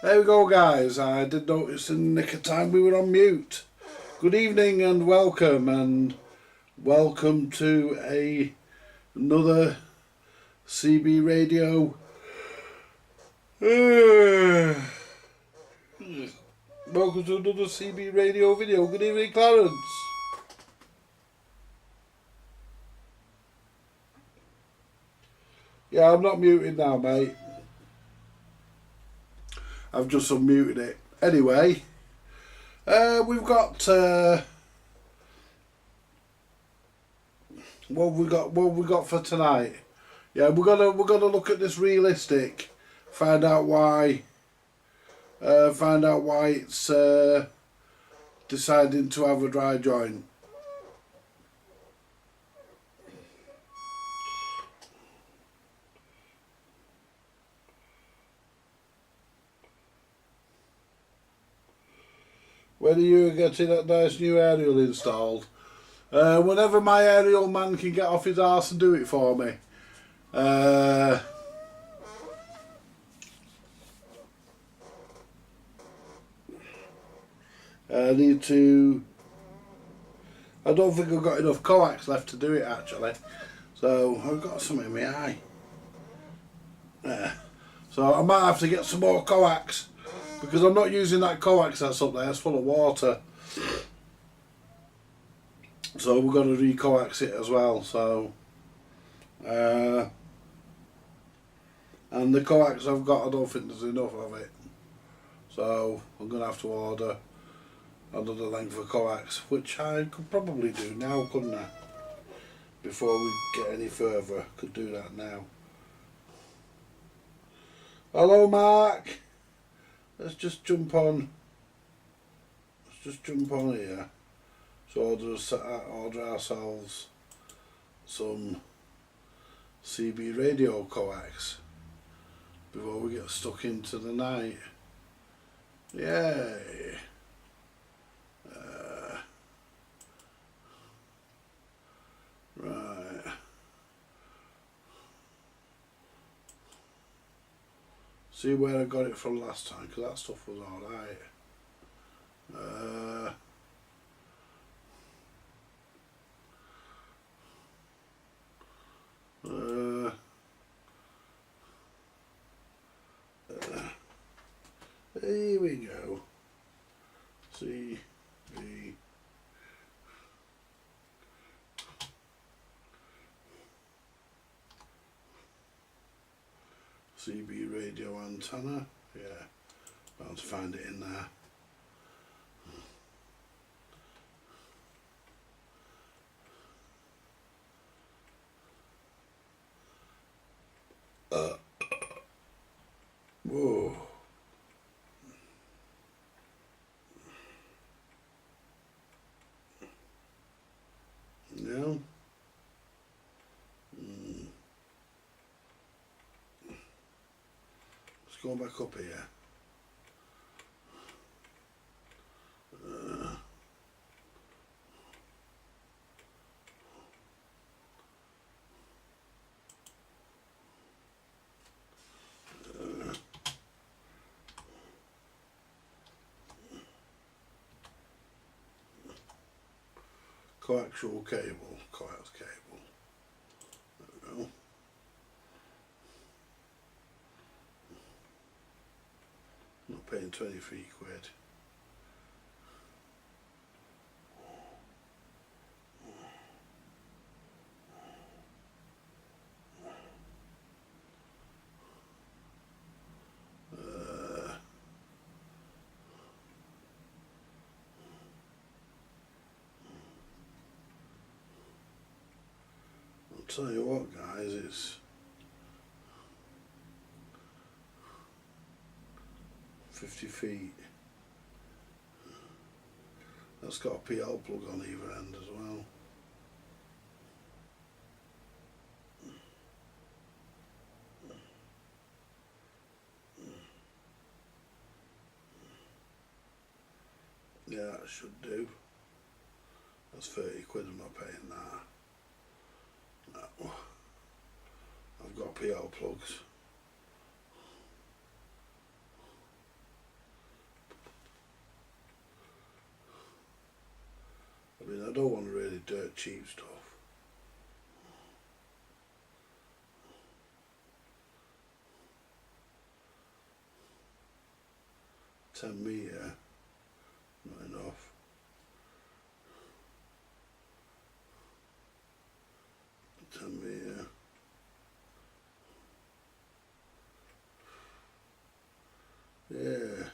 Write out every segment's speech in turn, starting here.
There we go, guys. I did notice in the nick of time we were on mute. Good evening and welcome to another CB Radio. Welcome to another CB Radio video. Good evening, Clarence. Yeah, I'm not muted now, mate. I've just unmuted it. Anyway, we've got what have we got for tonight? Yeah, we're gonna look at this realistic, find out why it's deciding to have a dry joint. When are you getting that nice new aerial installed? Whenever my aerial man can get off his arse and do it for me. I need to... I don't think I've got enough coax left to do it, actually. So, I've got some in my eye. So, I might have to get some more coax. Because I'm not using that coax that's up there, it's full of water. So we're going to re-coax it as well. So, and the coax I've got, I don't think there's enough of it. So I'm going to have to order another length of coax, which I could probably do now, couldn't I? Before we get any further, could do that now. Hello, Mark. Let's just jump on here. So order ourselves some CB radio coax before we get stuck into the night. Yay! Right. See where I got it from last time, because that stuff was alright. Here we go. CB radio antenna. Yeah, bound to find it in there. Whoa. No. Let's go back up here. Coaxial cable, coax cable. There we go. Not paying 23 quid. Tell you what, guys, it's 50 feet. That's got a PL plug on either end as well. Yeah, that should do. That's 30 quid, I'm not paying that. No. I've got PL plugs. I don't want really dirt cheap stuff. £10 not enough. £10. Yeah.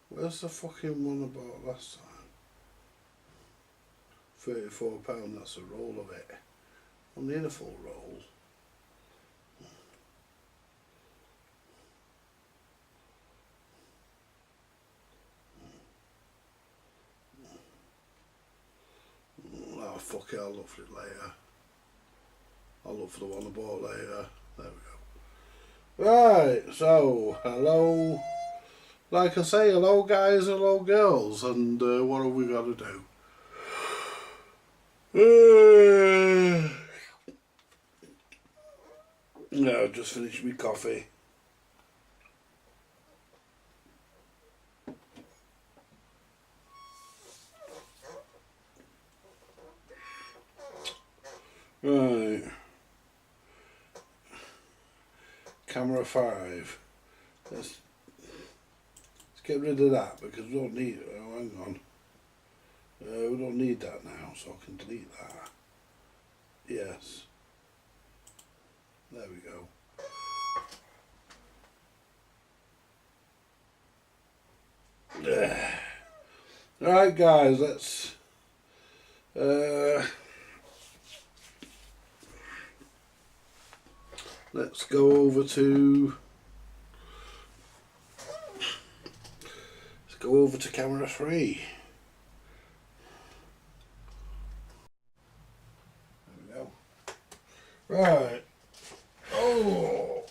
Where's the fucking one I bought last time? £34, that's a roll of it. I need a full roll. Oh fuck it, I'll look for it later. I'll look for the one I bought later. There we go. Right, so hello. Like I say, hello guys, hello girls, and what have we got to do? No, just finished my coffee. Right. Camera 5. Let's get rid of that because we don't need it. Oh, hang on. We don't need that now, so I can delete that. Yes. There we go. Right, guys, let's go over to camera 3. There we go. Right. Oh.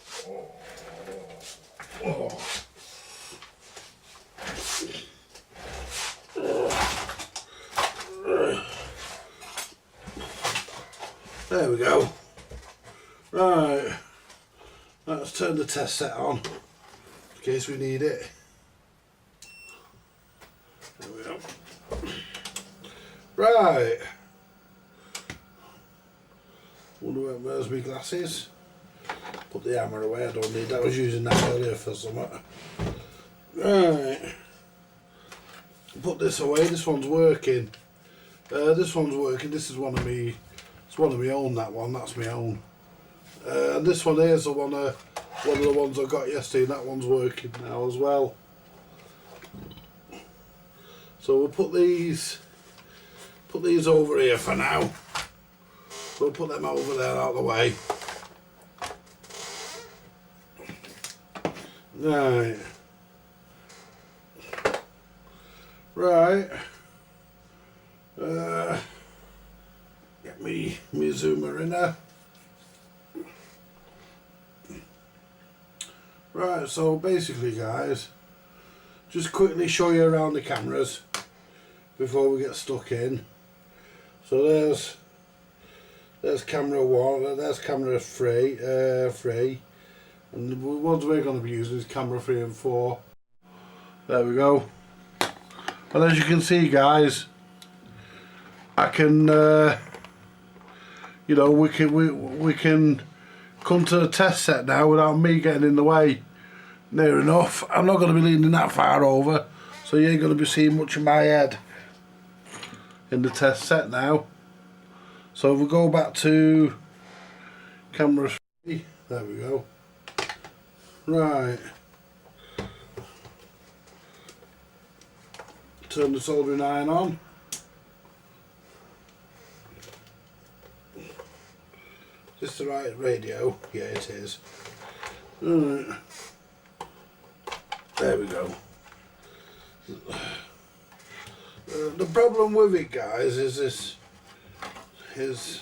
There we go. Right. Let's turn the test set on in case we need it. There we go. Right. Wonder where's my glasses. Put the hammer away, I don't need that. I was using that earlier for something. Right. Put this away, this one's working. This one's working, this is one of me. It's one of my own, that one, that's my own. And this one here is the one of the ones I got yesterday, and that one's working now as well. So we'll put these over here for now. We'll put them over there out of the way. Right. Right. Get me zoomer in there. Right, so basically guys, just quickly show you around the cameras before we get stuck in. So there's camera 1, there's camera 3, and the ones we're going to be using is camera 3 and 4. There we go. And as you can see guys, I can, you know, we can come to the test set now without me getting in the way. Near enough. I'm not going to be leaning that far over, so you ain't going to be seeing much of my head in the test set now. So if we go back to camera 3, there we go. Right. Turn the soldering iron on. Is this the right radio? Yeah, it is. Right. There we go. The problem with it, guys, is this. There's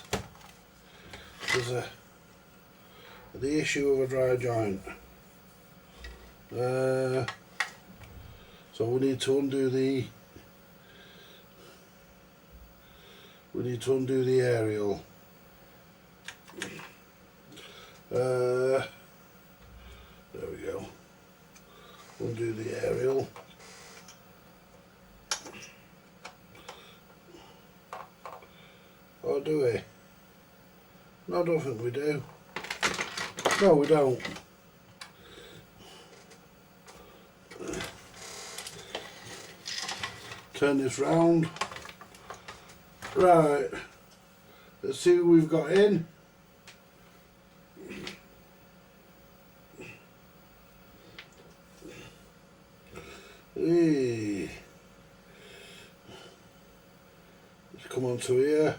the issue of a dry joint. So we need to undo the aerial. There we go. We'll do the aerial. Or do we? No, I don't think we do. No, we don't. Turn this round. Right. Let's see who we've got in. Hey. Let's come on to here.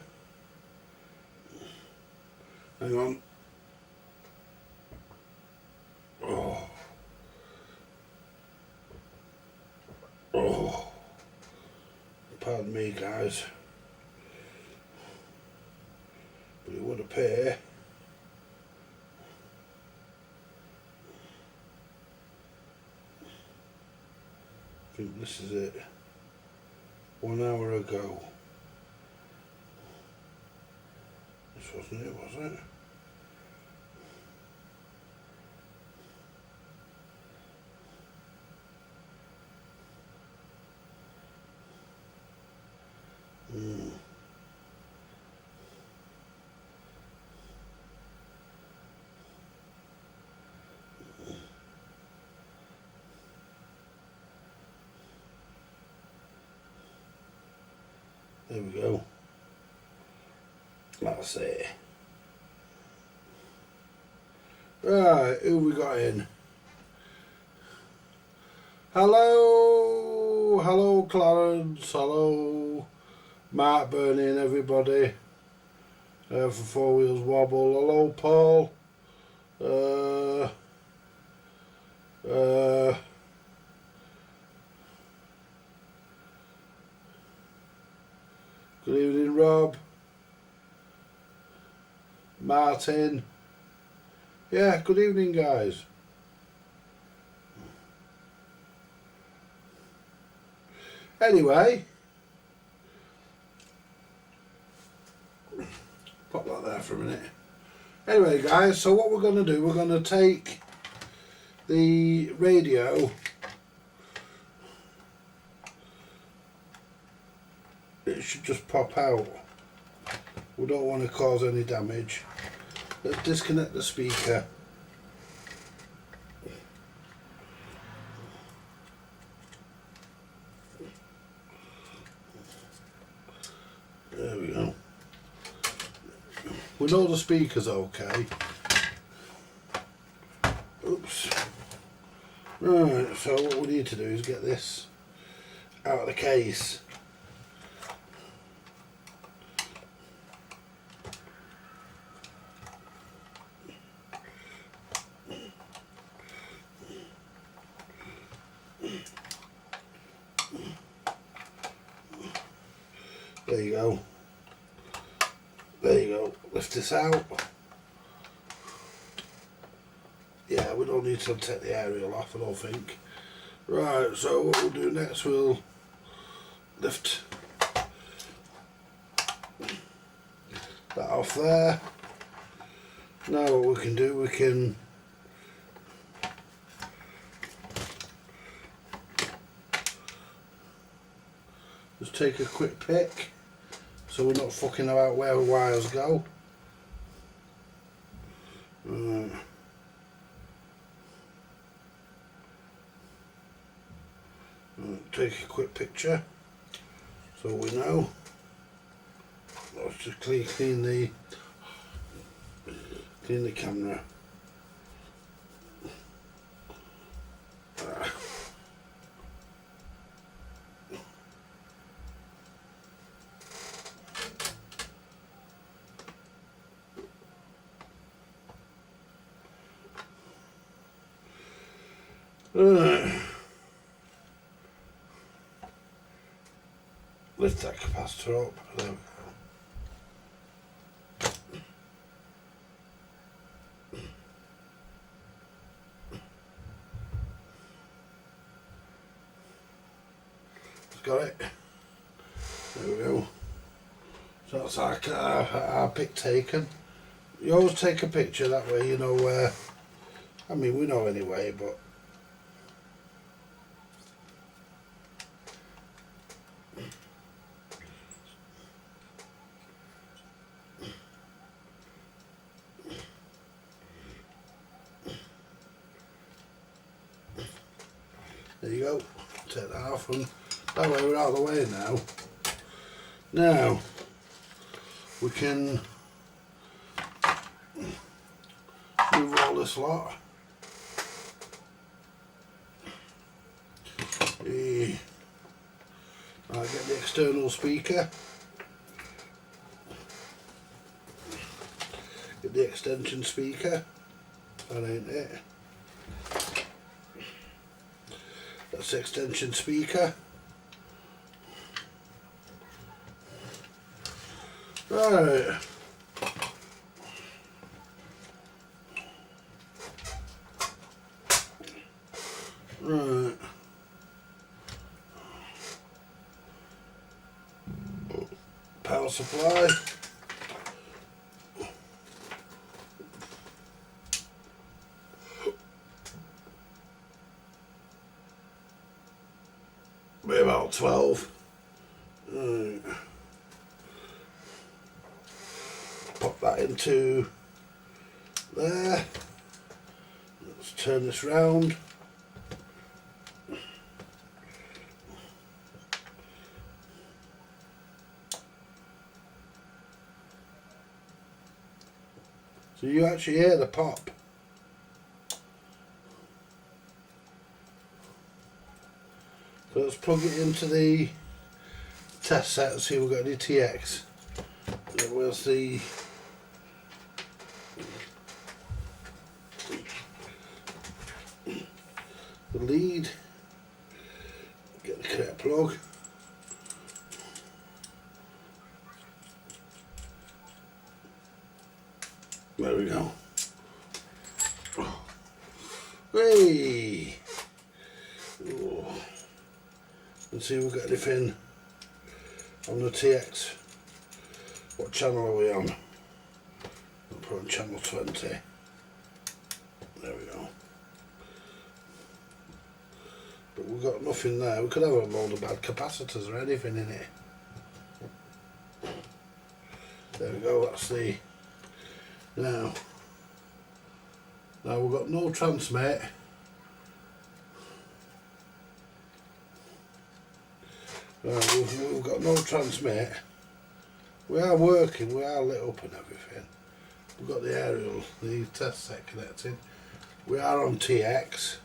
Hang on. Oh. Oh. Pardon me, guys. But it would appear I think this is it. 1 hour ago. This wasn't it, was it? There we go. That's it. Right, who we got in? Hello, hello Clarence, hello Mark Burney and everybody for Four Wheels Wobble. Hello Paul. Good evening Rob. Martin. Yeah, good evening guys. Anyway, pop that there for a minute. Anyway guys, so what we're going to do, we're going to take the radio, it should just pop out. We don't want to cause any damage. Let's disconnect the speaker. There we go. We know the speaker's okay. Oops. Right, so what we need to do is get this out of the case. There you go. There you go. Lift this out. Yeah, we don't need to take the aerial off, I don't think. Right, so what we'll do next, we'll lift that off there. Now what we can do, we can just take a quick pick so we're not fucking about where the wires go. Take a quick picture so we know. Let's just clean the camera. Lift that capacitor up. There we go. Got it. There we go. So that's our pick taken. You always take a picture, that way you know where. I mean, we know anyway, but there you go. Take that off, and that way we're out of the way now. Now we can move all this lot. I'll get the external speaker. Get the extension speaker. That ain't it. That's the extension speaker. Right. Right. Power supply. Be about 12. Right. Pop that into there. Let's turn this round. So you actually hear the pop. So let's plug it into the test set and see if we've got any TX. Then we'll see. The lead. Get the correct plug. There we go. Hey! Oh. Let's see if we've got anything on the TX. What channel are we on? We'll put on channel 20. There we go. But we've got nothing there. We could have a load of bad capacitors or anything in it. There we go, that's the... Now we've got no transmit. We've got no transmit. We are working, we are lit up and everything. We've got the aerial, the test set connected. We are on TX.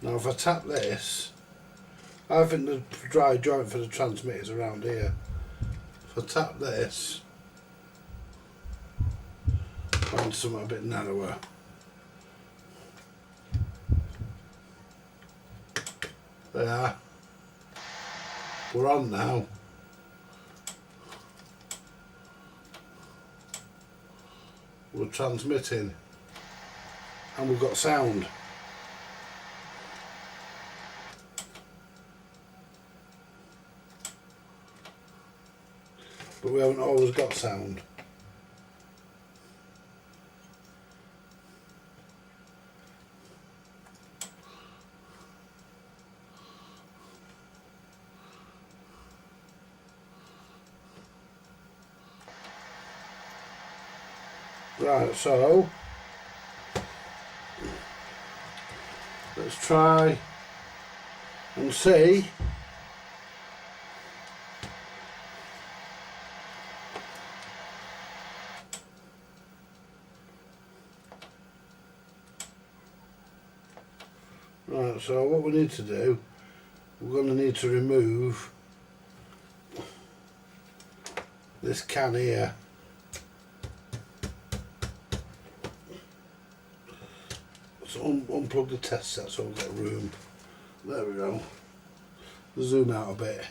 Now if I tap this, I think the dry joint for the transmit is around here. If I tap this, find something a bit narrower. There. We're on now. We're transmitting. And we've got sound. But we haven't always got sound. Right, so let's try and see. Right, so what we need to do, we're going to need to remove this can here. So unplug the test set so we've got room. There we go. Zoom out a bit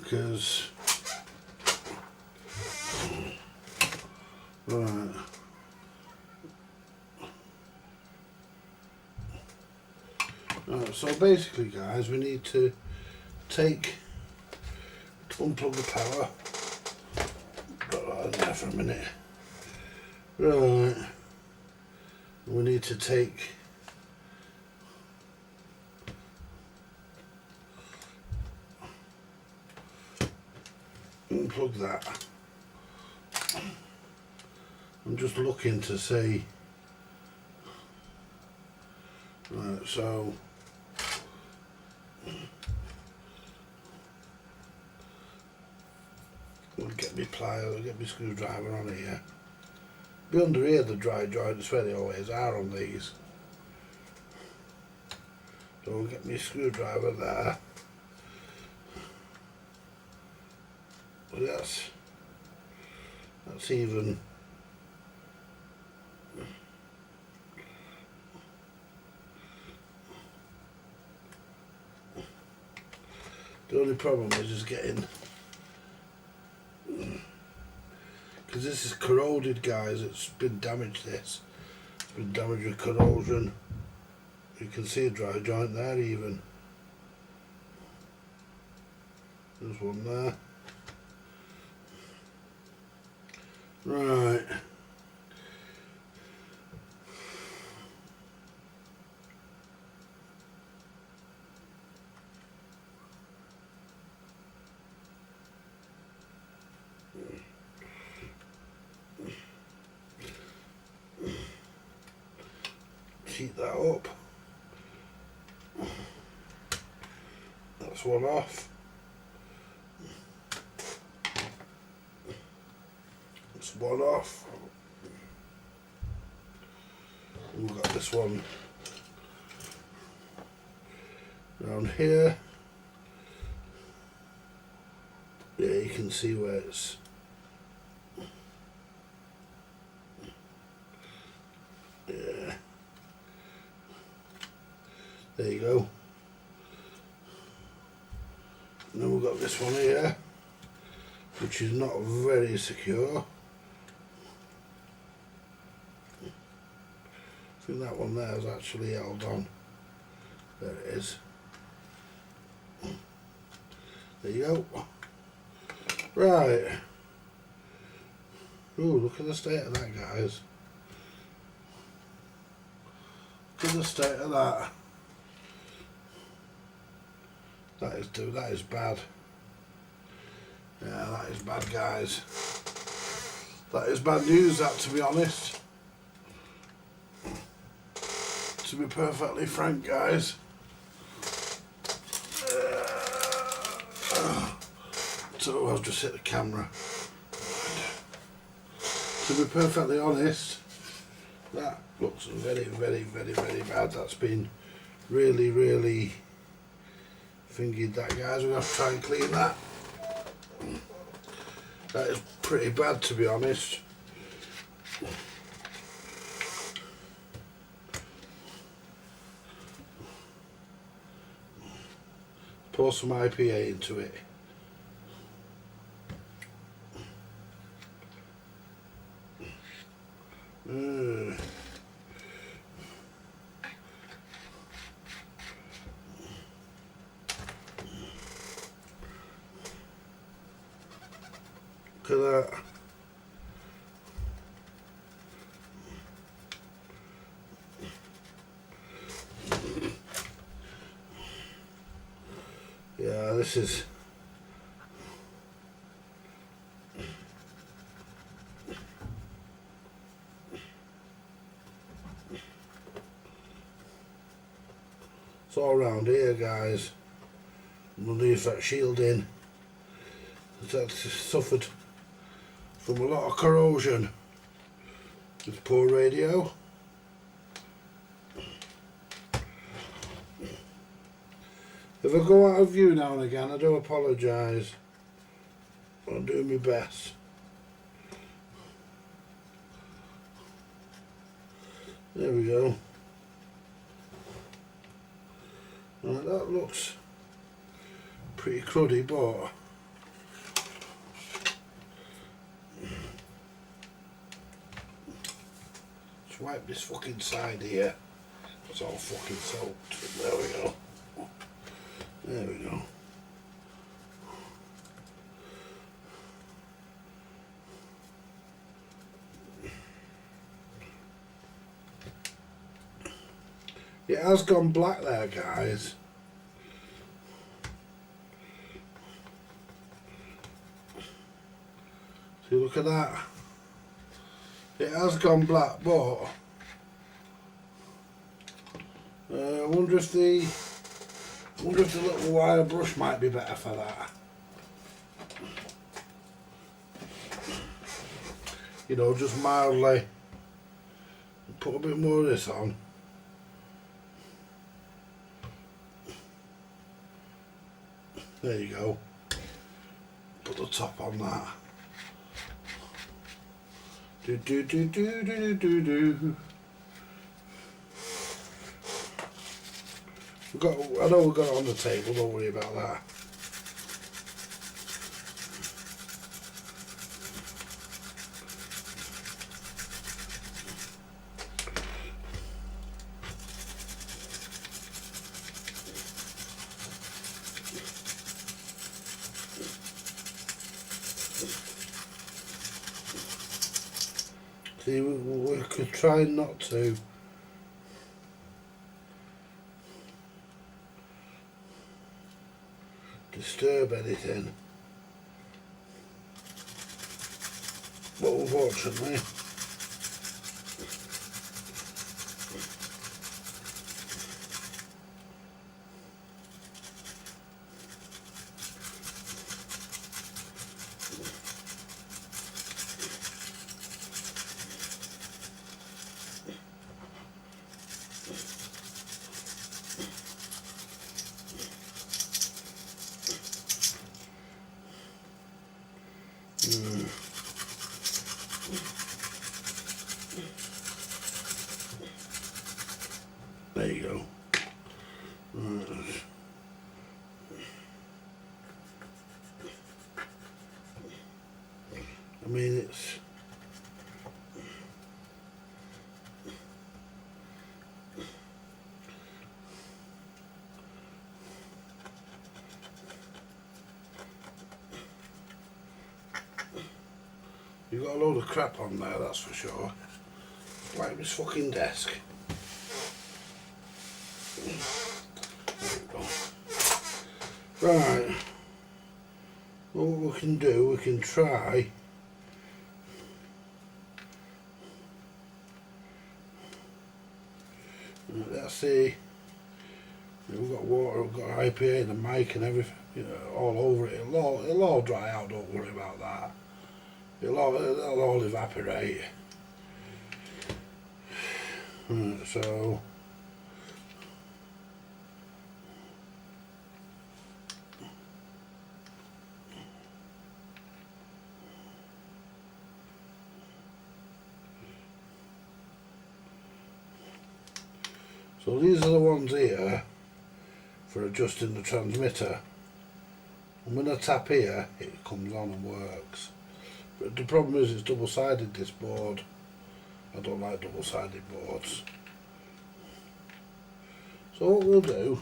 because right. Right, so basically guys, we need to take unplug the power. Got that in there for a minute. Right, we need to take unplug that. I'm just looking to see. Right, so we'll get me pliers, get me screwdriver on here. Be under here the dry joints where they always are on these. So we'll get me screwdriver there. Well, that's even. The only problem is just getting, because this is corroded, guys. It's been damaged. It's been damaged with corrosion. You can see a dry joint there even. There's one there. Right. Heat that up. That's one off. That's one off. We've got this one around here. Yeah, you can see where it's. Yeah. There you go. And then we've got this one here, which is not very secure. I think that one there is actually held on. There it is. There you go. Right. Ooh, look at the state of that, guys. Look at the state of that. That is bad. Yeah, that is bad, guys. That is bad news, that, to be honest. To be perfectly frank, guys. So I've just hit the camera. To be perfectly honest, that looks very, very, very, very bad. That's been really, really fingered, that, guys. We're going to have to try and clean that. That is pretty bad, to be honest. Pour some IPA into it. Look at that. Yeah, this is. It's all around here, guys. Underneath that shielding, that's suffered from a lot of corrosion. It's poor radio. If I go out of view now and again, I do apologise. I'll do my best. There we go. Right, that looks pretty cruddy, but let's wipe this fucking side here. It's all fucking soaked. There we go. There we go. It has gone black there, guys. See, look at that. It has gone black, but I wonder if the little wire brush might be better for that. You know, just mildly put a bit more of this on. There you go. Put the top on that. Do do do do do do do. I know we've got it on the table, don't worry about that. See, we could try not to disturb anything, but unfortunately there you go. I mean, it's you've got a load of crap on there, that's for sure. Like this fucking desk. Right, what we can do, we can try let's see, we've got water, we've got IPA and the mic and everything, you know, all over it. It'll all dry out, don't worry about that. It'll all evaporate. So these are the ones here for adjusting the transmitter. And when I tap here, it comes on and works. But the problem is it's double-sided, this board. I don't like double-sided boards. So what we'll do,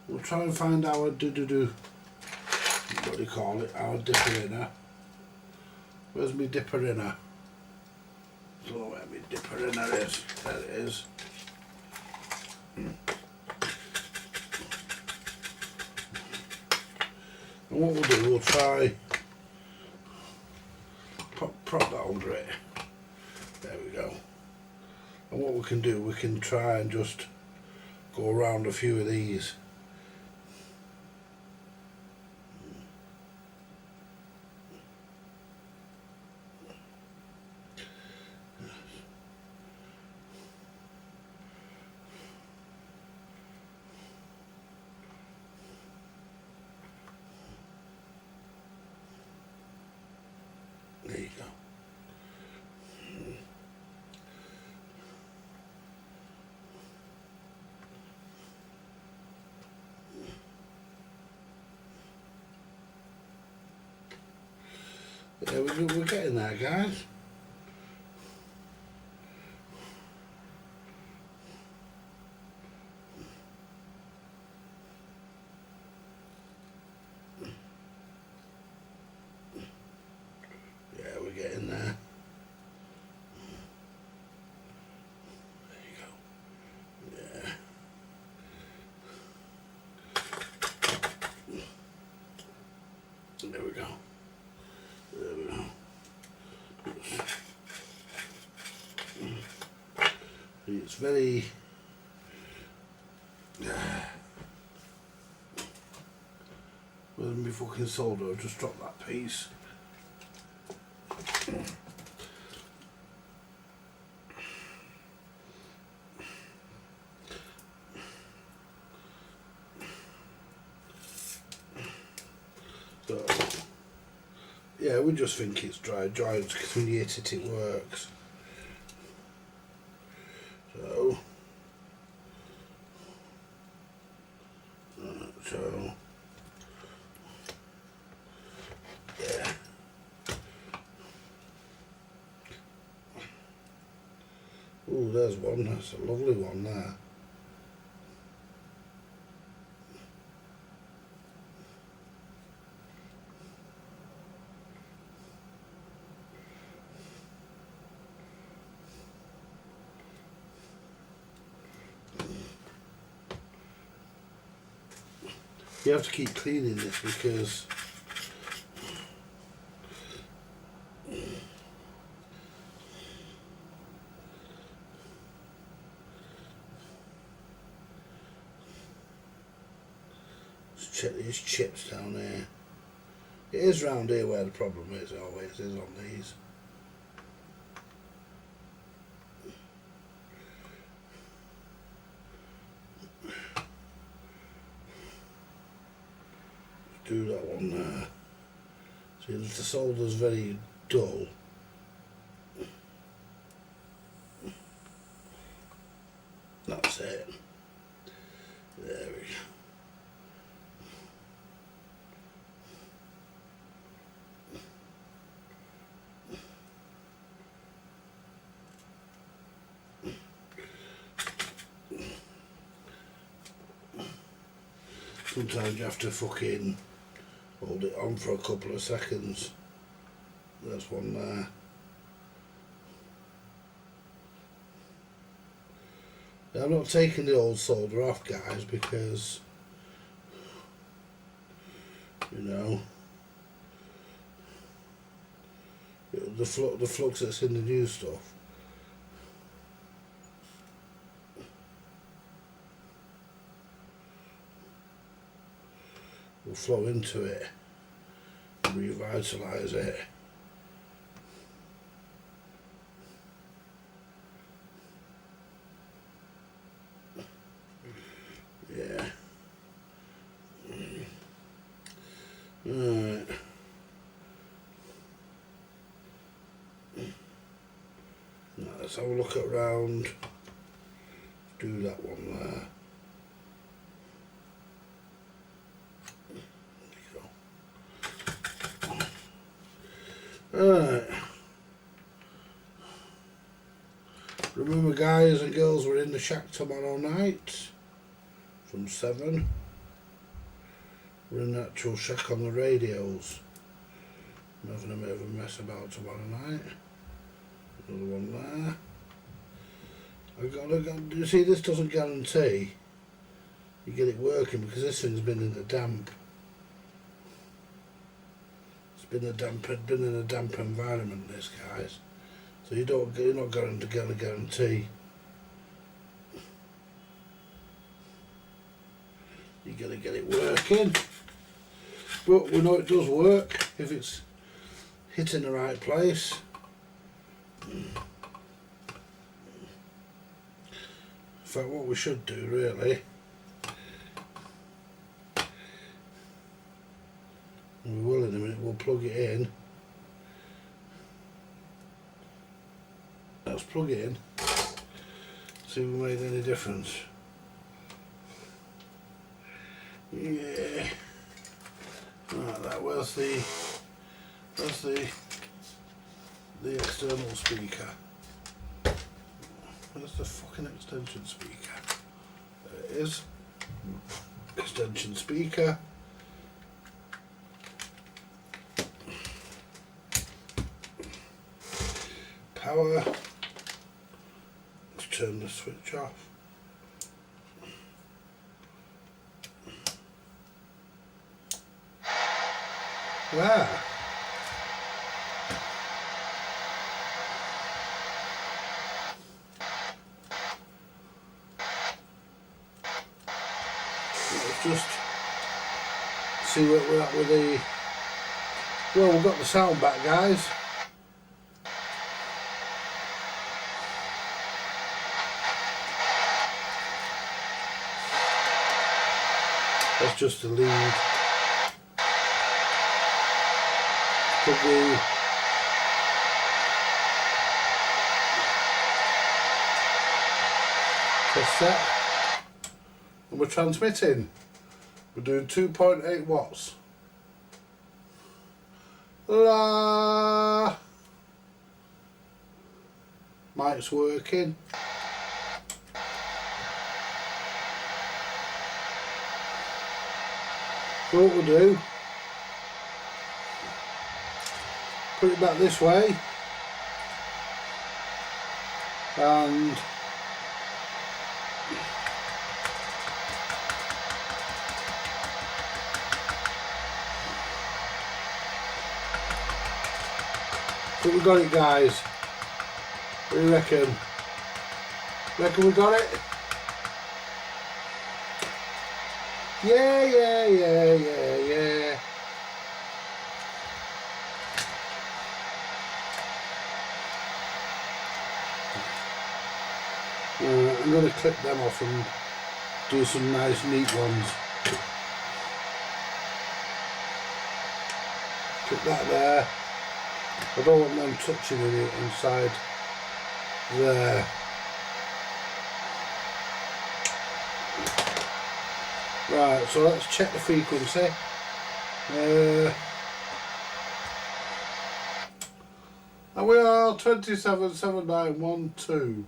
we'll try and find our what do you call it, our dipper inner. Where's my dipper inner? I don't know where my dipper inner is. There it is. And what we'll do, we'll try prop that under it. There we go. And what we can do, we can try and just go around a few of these. There you go. Yeah, we're getting there, guys. Yeah, we're getting there. It's very well, my fucking solder, I've just dropped that piece. So, yeah, we just think it's dry because when you hit it, it works. So, yeah. Oh, there's one. That's a lovely one there. You have to keep cleaning this because let's check these chips down here. It is round here where the problem is, it always is on these. Do that one there. See, the solder's very dull. That's it. There we go. Sometimes you have to fucking hold it on for a couple of seconds. There's one there. Now, I'm not taking the old solder off, guys, because you know the flux that's in the new stuff. Will flow into it and revitalise it. Yeah. Right. Now let's have a look around. Do that one there. Alright. Remember, guys and girls, we're in the shack tomorrow night from 7. We're in the actual shack on the radios. I'm having a bit of a mess about tomorrow night. Another one there. You see, this doesn't guarantee you get it working because this thing's been in the damp. Been in a damp environment, this, guys. So you're not going to get a guarantee. You're going to get it working, but we know it does work if it's hitting the right place. In fact, what we should do really, we will in a minute, we'll plug it in. Let's plug it in, see if we made any difference. Yeah. Right, that was the external speaker. Where's the fucking extension speaker? There it is. Extension speaker. Power. Let's turn the switch off. Wow. let's just see where we're at with the... Well, we've got the sound back, guys. That's just the lead. Put the test set, and we're transmitting. We're doing 2.8 watts. La, mic's working. So what we'll do, put it back this way, and but we got it, guys. What do you reckon? Reckon we got it? Yeah, yeah, yeah, yeah, yeah. I'm going to clip them off and do some nice neat ones. Clip that there. I don't want them touching it inside there. Right, so let's check the frequency. And we are 277912.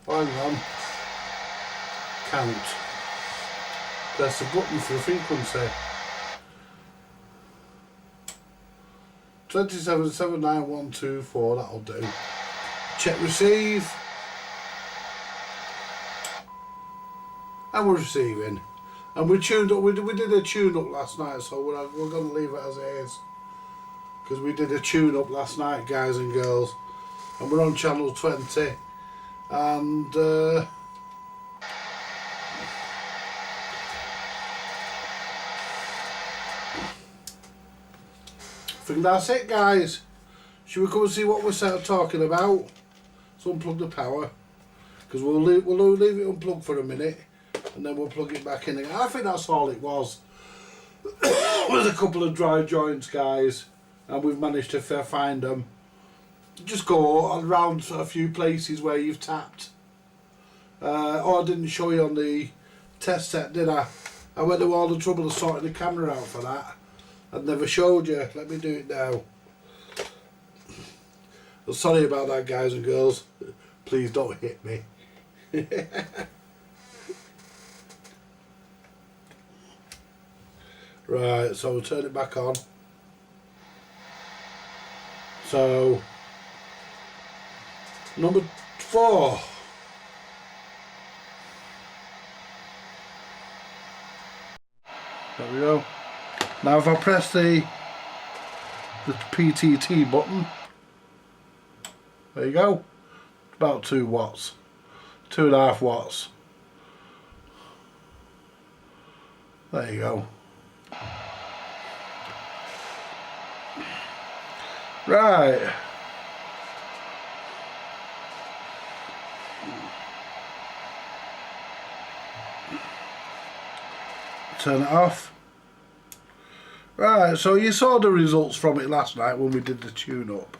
Hang on. Count. Press the button for the frequency. 277912, that'll do. Check receive. And we're receiving. And we tuned up, we did a tune up last night, so we're going to leave it as it is. Because we did a tune up last night, guys and girls. And we're on channel 20. And I think that's it, guys. Should we come and see what we're talking about? Let's unplug the power, because we'll leave it unplugged for a minute, and then we'll plug it back in again. I think that's all it was. With a couple of dry joints, guys, and we've managed to find them. Just go around a few places where you've tapped. Oh, I didn't show you on the test set, did I? I went to all the trouble of sorting the camera out for that. I've never showed you. Let me do it now. I'm sorry about that, guys and girls. Please don't hit me. Right, so we'll turn it back on. So, number 4. There we go. Now if I press the PTT button, there you go, about 2 watts, 2.5 watts. There you go. Right. Turn it off. Right, so you saw the results from it last night when we did the tune-up.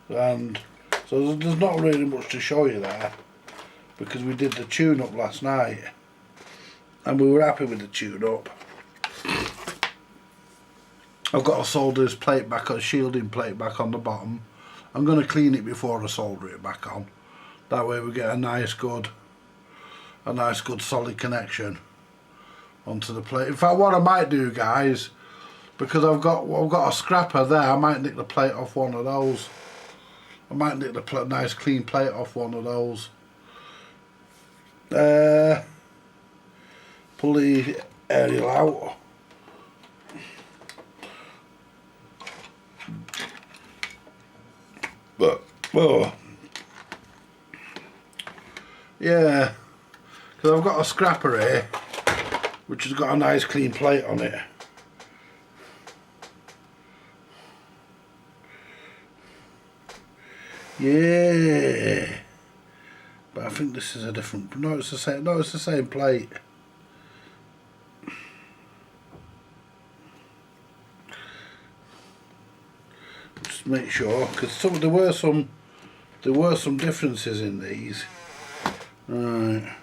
And so there's not really much to show you there, because we did the tune-up last night. And we were happy with the tune-up. I've got to solder this plate back on, shielding plate back on the bottom. I'm going to clean it before I solder it back on. That way we get a nice good solid connection onto the plate. In fact, what I might do, guys, because I've got a scrapper there, I might nick the plate off one of those. I might nick the nice clean plate off one of those. Pull the aerial out. But, oh, yeah, Because I've got a scrapper here, which has got a nice clean plate on it. Yeah, but I think this is a different. No, it's the same. No, it's the same plate. Just make sure, because there were some differences in these. Right.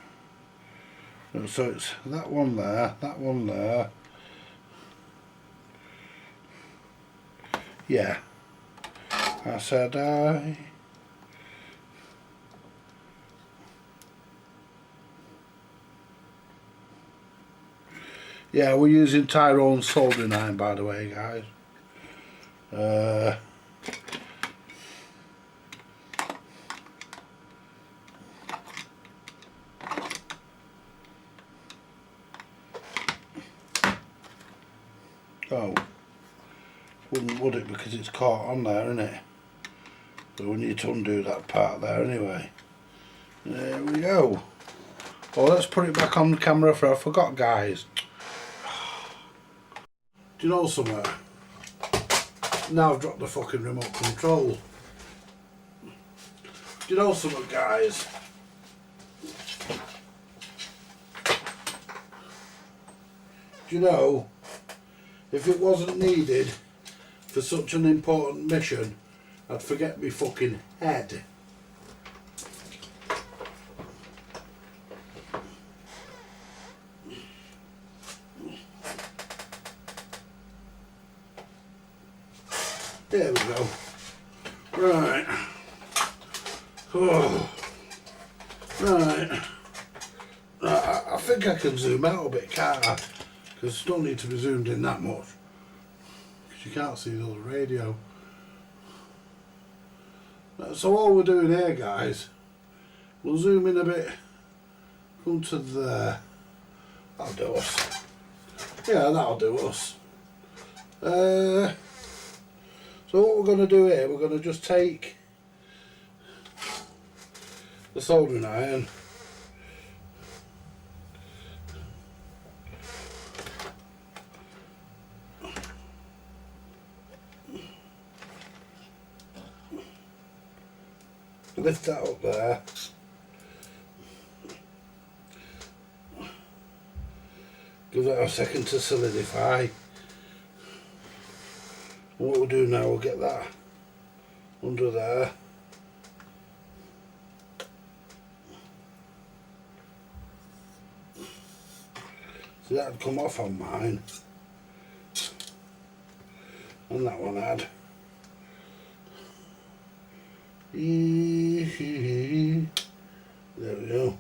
So it's that one there, that one there. Yeah. I said yeah, we're using Tyrone soldering iron, by the way, guys. Oh, wouldn't would it, because it's caught on there, isn't it? So we need to undo that part there anyway. There we go. Well, let's put it back on the camera, for I forgot, guys. Do you know something? Now I've dropped the fucking remote control. Do you know something, guys? Do you know, if it wasn't needed for such an important mission, I'd forget me fucking head. There we go. Right. Oh. Right. I think I can zoom out a bit, can't I? Because I don't need to be zoomed in that much. Because you can't see the other radio. So all we're doing here, guys, we'll zoom in a bit. Come to there. That'll do us. Yeah, that'll do us. So what we're going to do here, we're going to just take the soldering iron, lift that up there, give that a second to solidify. And what we'll do now, we'll get that under there. See, that'd come off on mine, and that one had. There we go.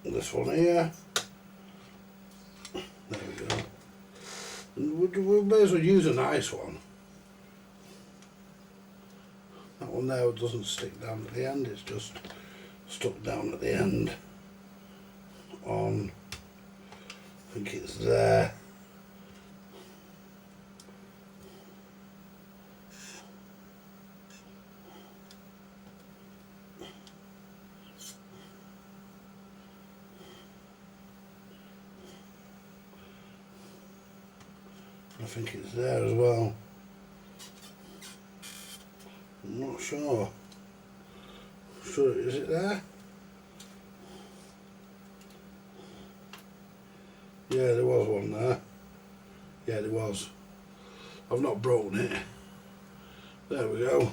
This one here. There we go. And we may as well use a nice one. That one there doesn't stick down at the end, it's just stuck down at the end on, I think it's there. I think it's there as well. I'm not sure. Sure, is it there? Yeah, there was one there. Yeah, there was. I've not broken it. There we go.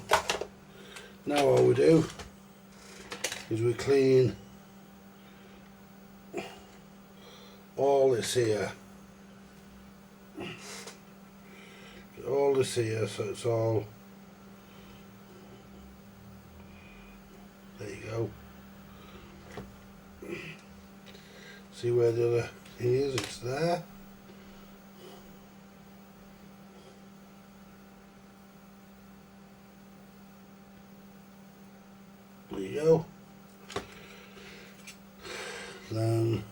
Now all we do is we clean all this here. All this here, so it's all. There you go. See where the other thing is? It's there. There you go. Then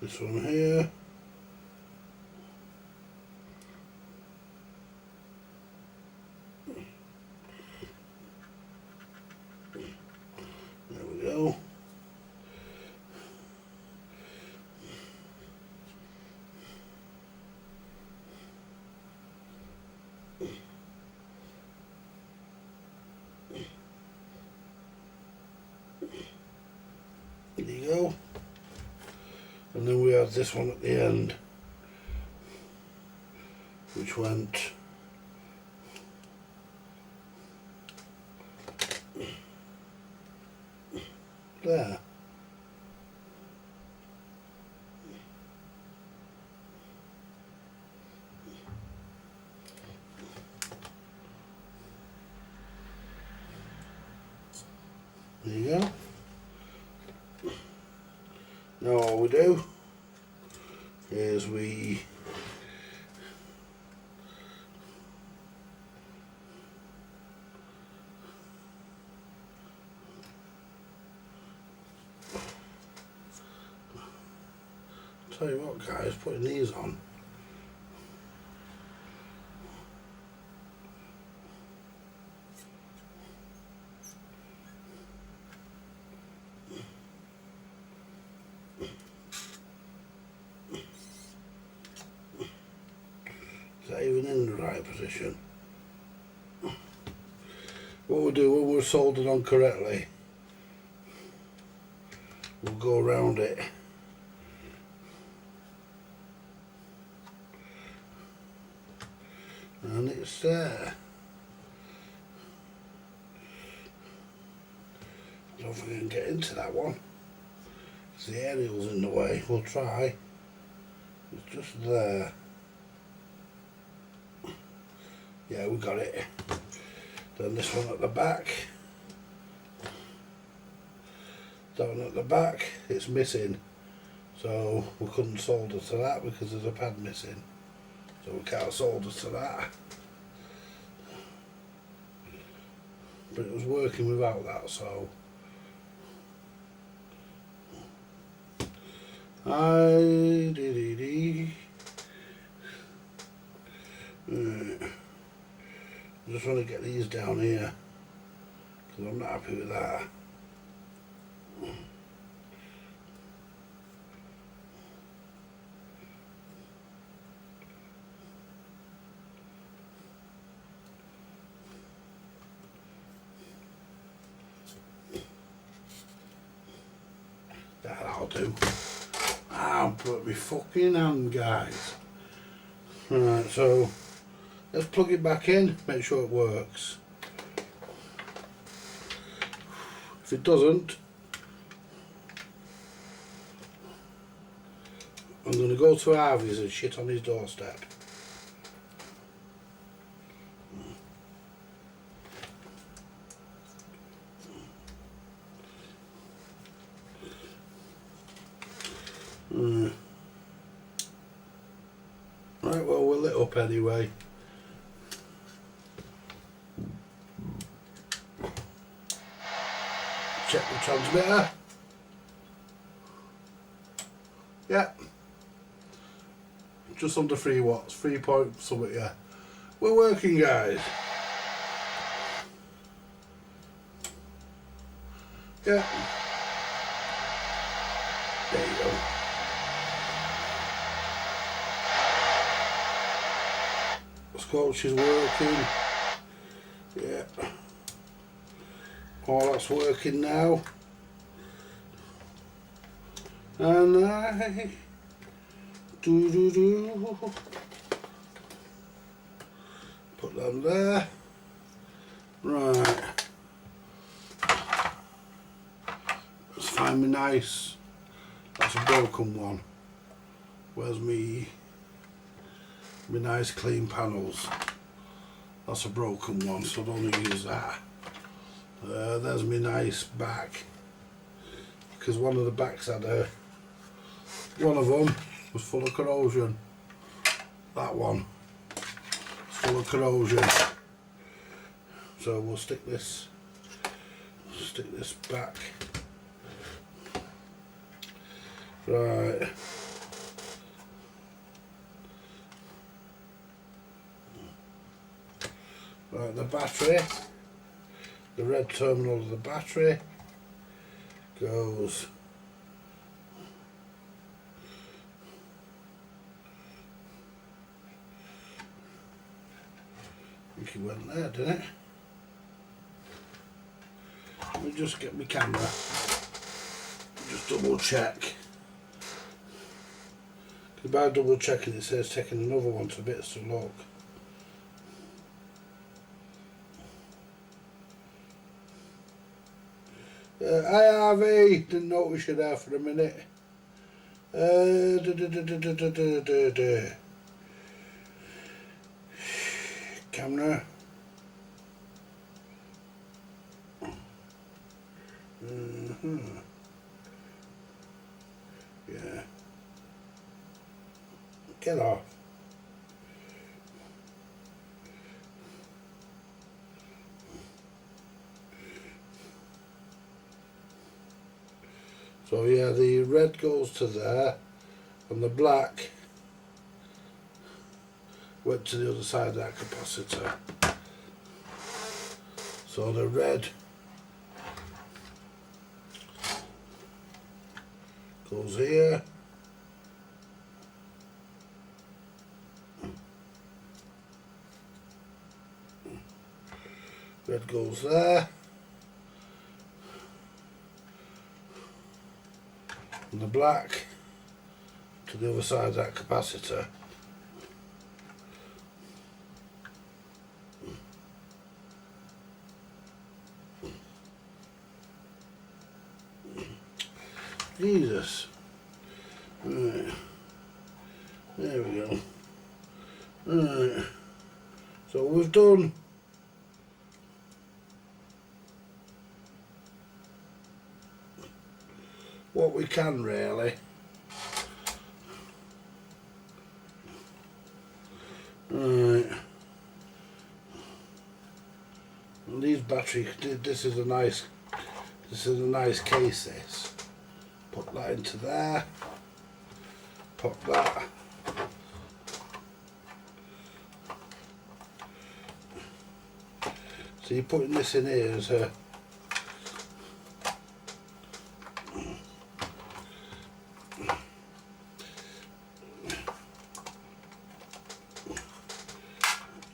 this one here. There you go. And then we had this one at the end, which went there. There you go. Now all we do is we tell you what guys, putting these on is that even in the right position? What we'll do when we're soldered on correctly, we'll go around it and it's there. I don't know if we can get into that one because the aerial's in the way. We'll try. It's just there. Yeah, we got it. Then this one at the back. That one at the back, it's missing. So we couldn't solder to that because there's a pad missing. So we can't solder to that. But it was working without that, so I just want to get these down here because I'm not happy with that. That'll do. I'll put my fucking hand, guys. Right, so let's plug it back in, make sure it works. If it doesn't, I'm going to go to Harvey's and shit on his doorstep. Right, well, we're lit up anyway. Check the transmitter. Yeah. Just under 3 watts, 3 point something, yeah. We're working, guys. Yeah. There you go. Squelch is working. Yeah. All that's working now. And I put them there. Right. Let's find me nice. That's a broken one. Where's me nice clean panels? That's a broken one, so I don't use that. There's me nice back, because one of the backs had one of them was full of corrosion. That one is full of corrosion. So we'll stick this back. Right. Right, the battery, the red terminal of the battery goes I think it went there, didn't it? Let me just get my camera. Just just double check. Because by double checking it says taking another one to bits to look. Hi Harvey, didn't notice you there for a minute. Camera. Yeah. Get off. So yeah, the red goes to there, and the black went to the other side of that capacitor. So the red goes here. Red goes there. And the black to the other side of that capacitor. Jesus. Right. There we go. Right. So we've done what we can really. Right. And these batteries, this is a nice case, this. Put that into there. Pop that. So you're putting this in here as a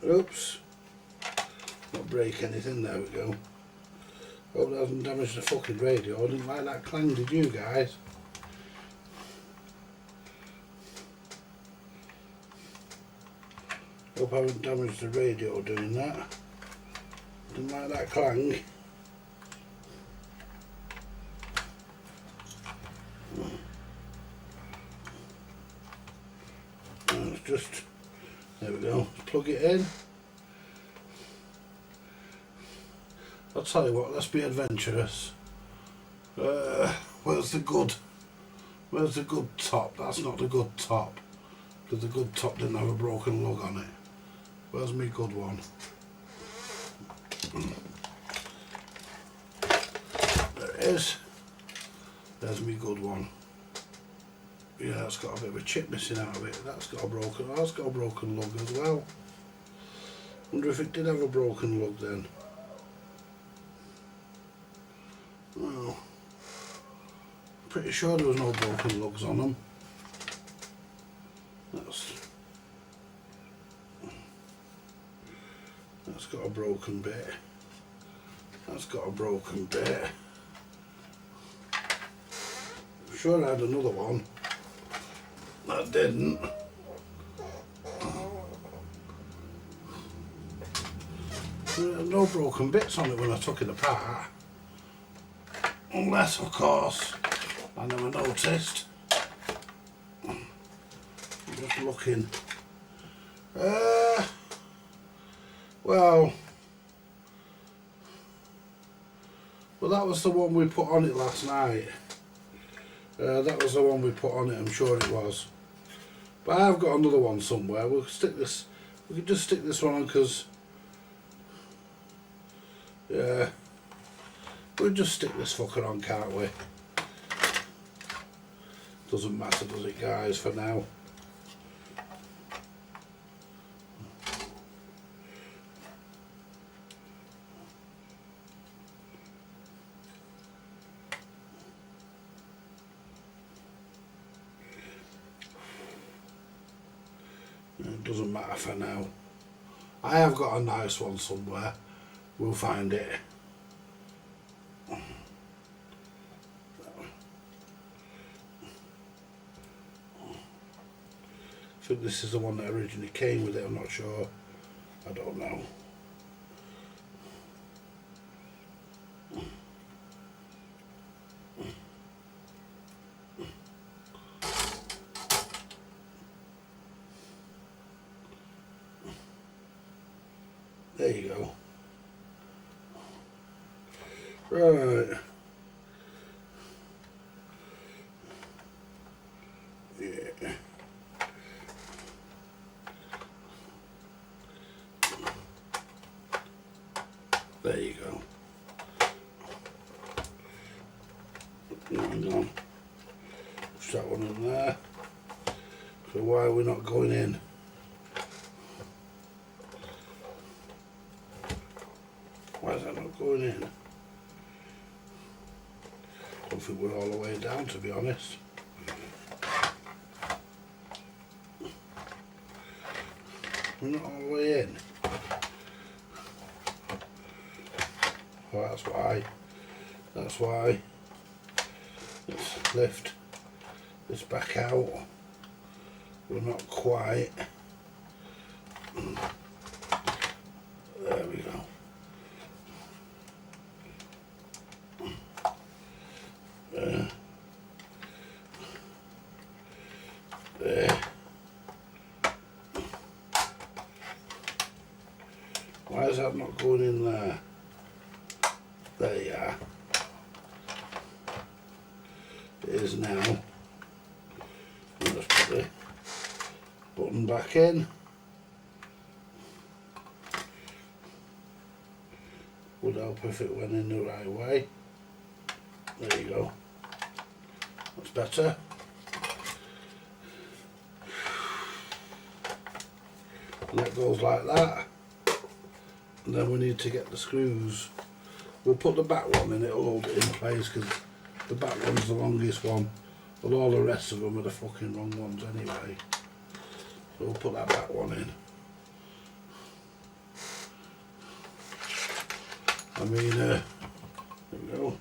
oops, not break anything, there we go. Hope that hasn't damaged the fucking radio. I didn't like that clang, did you guys? Hope I haven't damaged the radio doing that. Didn't like that clang. It's just, there we go, let's plug it in. I'll tell you what, let's be adventurous. Where's the good top? That's not the good top, because the good top didn't have a broken lug on it. Where's my good one? There it is. There's my good one. Yeah, that's got a bit of a chip missing out of it. That's got a broken lug as well. Wonder if it did have a broken lug then. Well, pretty sure there was no broken lugs on them. That's got a broken bit. That's got a broken bit. I'm sure I had another one. That didn't. There were no broken bits on it when I took it apart. Unless, of course, I never noticed. I'm just looking. Well, that was the one we put on it last night. That was the one we put on it, I'm sure it was. But I've got another one somewhere. We'll stick this. We could just stick this one on because, yeah, we'll just stick this fucker on, can't we? Doesn't matter, does it, guys? For now. It doesn't matter for now. I have got a nice one somewhere. We'll find it. think this is the one that originally came with it, I'm not sure. I don't know. There you go. Right. Yeah. There you go. Hang on. Push that one in there. So why are we not going in? Why is that not going in? I don't think we're all the way down, to be honest. We're not all the way in. Oh, that's why. That's why. Let's lift this back out. We're not quite. There we go. There. Why is that not going in there? There you are. It is now. Let's put the button back in. Would help if it went in the right way. There you go. That's better. And that goes like that. And then we need to get the screws. We'll put the back one in, it'll hold it in place because the back one's the longest one. But all the rest of them are the fucking wrong ones anyway. So we'll put that back one in. I mean, there we go.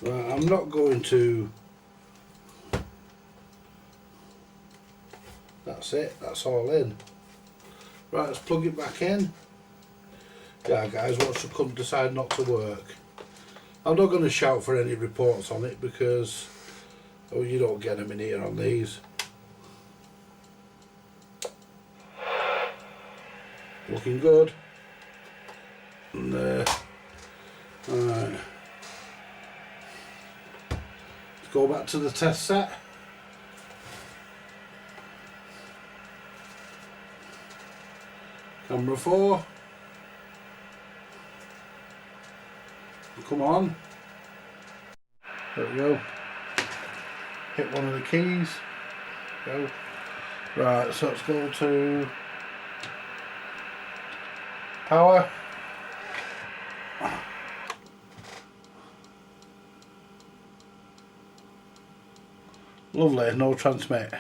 Right, I'm not going to. That's it, that's all in. Right, let's plug it back in. Yeah, guys, what's the come decide not to work? I'm not going to shout for any reports on it because you don't get them in here on these. Looking good. And alright. Let's go back to the test set. Camera 4. Come on. There we go. Hit one of the keys. Go. Right, so let's go to power. Lovely, no transmit.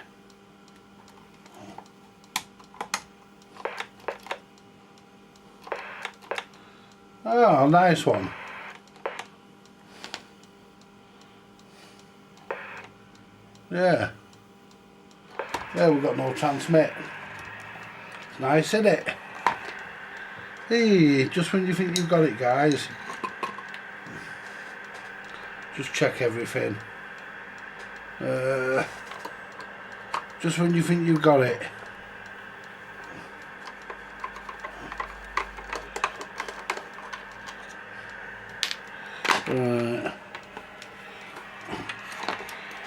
Oh, nice one. Yeah. Yeah, we've got no transmit. It's nice, isn't it? Hey, just when you think you've got it, guys, just check everything. Just when you think you've got it.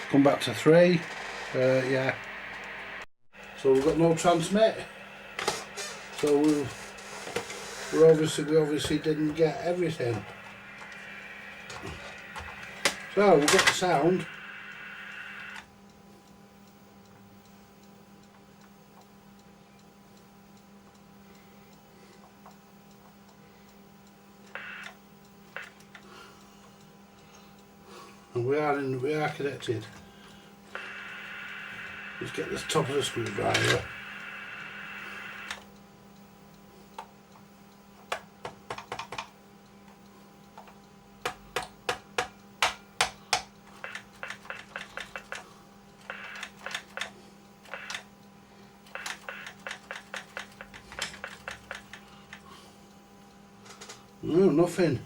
Come back to 3. Yeah. So we've got no transmit. So we obviously didn't get everything. So we've got the sound. And we are connected. Let's get the top of the screwdriver. No, nothing.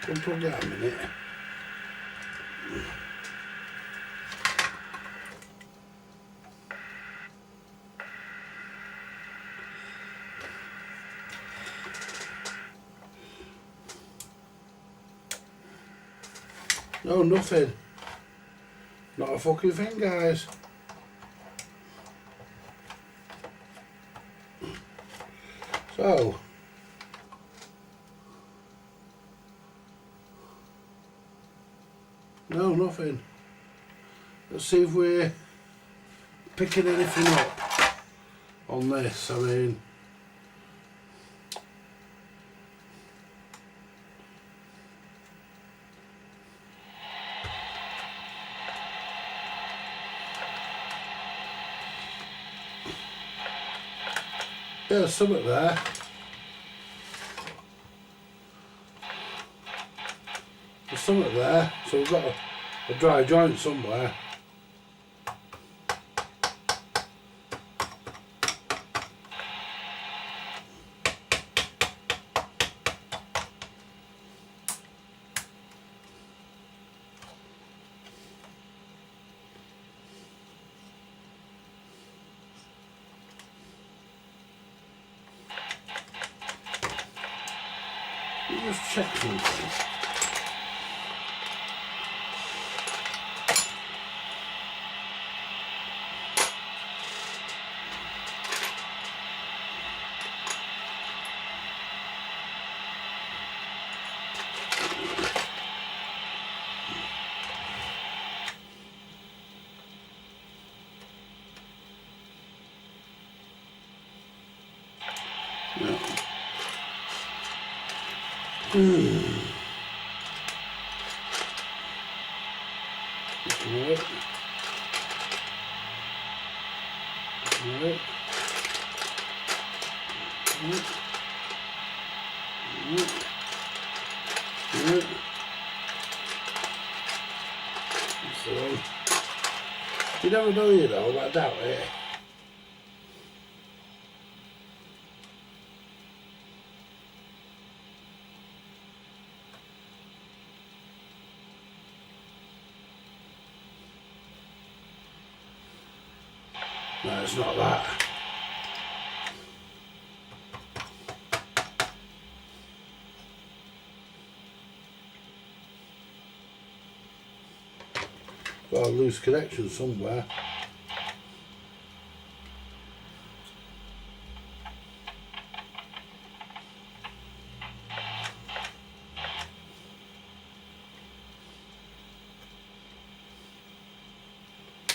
Unplug that a minute. No, nothing. Not a fucking thing, guys. So, no, nothing. Let's see if we're picking anything up on this. I mean, yeah, there's something there. There's something there. So we've got a dry joint somewhere. Let me just check something. No. Right. Right. Right. So, you never know, you know, but I doubt it. No, it's not that. Got a loose connection somewhere.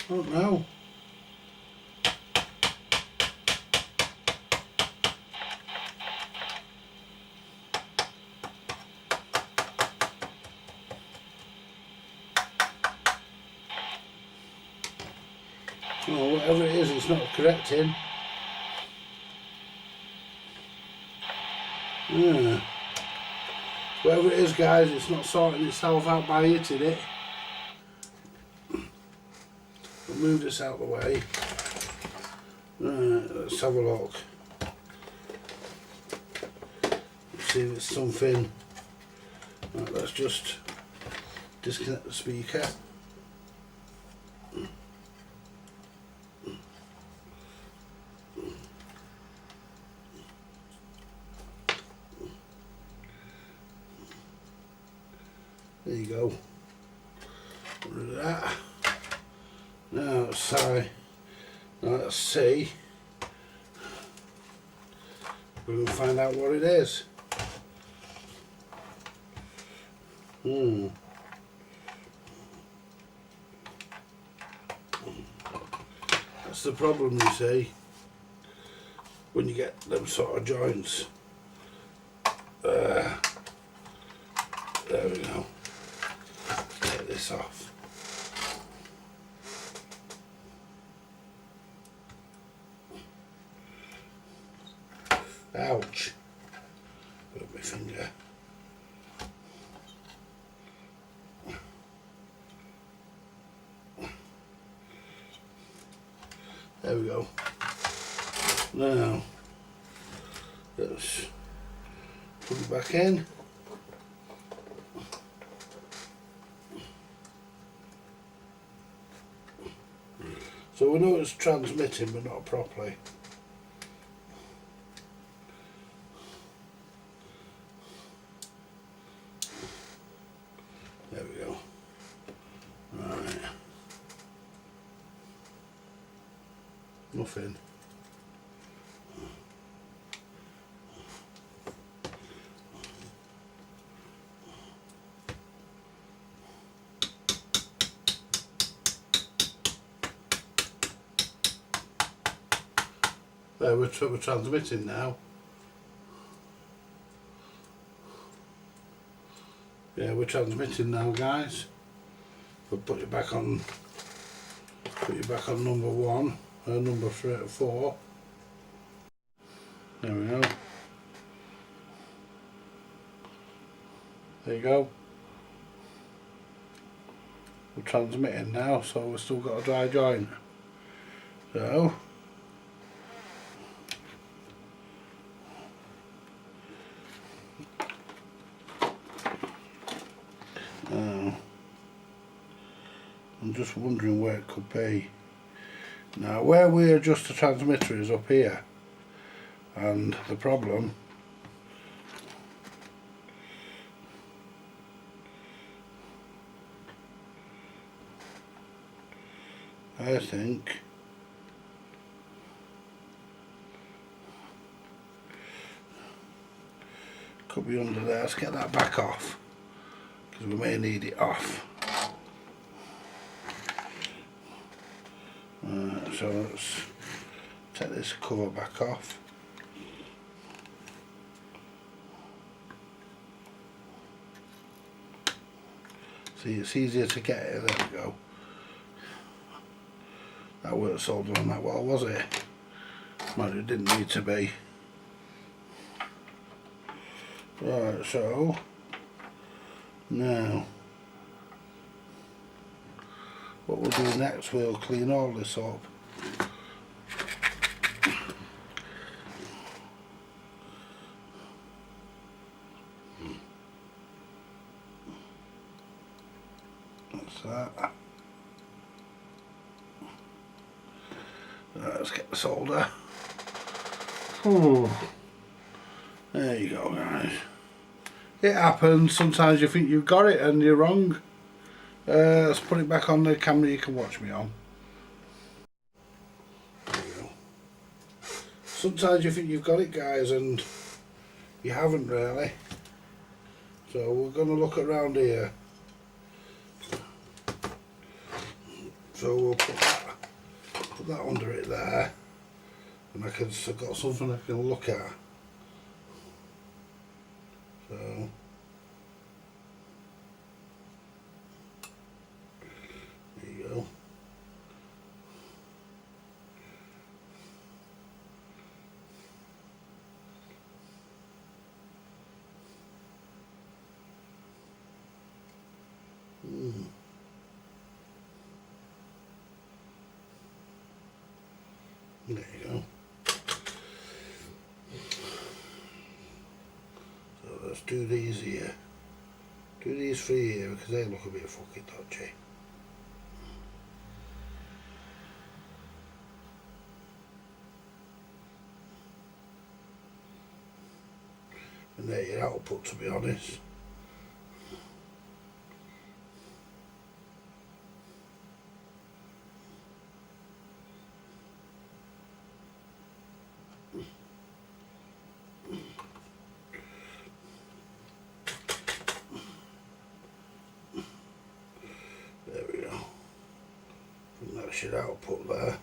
I don't know. Oh, whatever it is, it's not correcting. Yeah. Whatever it is, guys, it's not sorting itself out by hitting it. I'll move this out of the way. Let's have a look. See if it's something. Right, let's just disconnect the speaker. There you go. Get rid of that. Now let's see. We're going to find out what it is. That's the problem, you see, when you get them sort of joints. There we go. Take this off. Ouch. Got my finger. There we go. Now, let's put it back in. So we know it's transmitting, but not properly. There we go. Right. Nothing. There, we're transmitting now. Yeah, we're transmitting now, guys. We'll put you back on number 1, number 4. There we go. There you go. We're transmitting now, so we've still got a dry joint. So I'm just wondering where it could be. Now, where we adjust the transmitter is up here, and the problem I think could be under there. Let's get that back off, because we may need it off. So let's take this cover back off. See, it's easier to get it. There we go. That weren't soldered on that well, was it? Well, it didn't need to be. Right, so now what we'll do next, we'll clean all this up. That's that. Right, let's get the solder. There you go, guys. It happens. Sometimes you think you've got it and you're wrong. Let's put it back on the camera you can watch me on. There you go. Sometimes you think you've got it, guys, and you haven't really. So we're going to look around here. So we'll put that under it there, and I've got something I can look at. So there you go. There you go. So let's do these here. Do these 3 here because they look a bit fucking dodgy. And they're your output, to be honest. Your output there,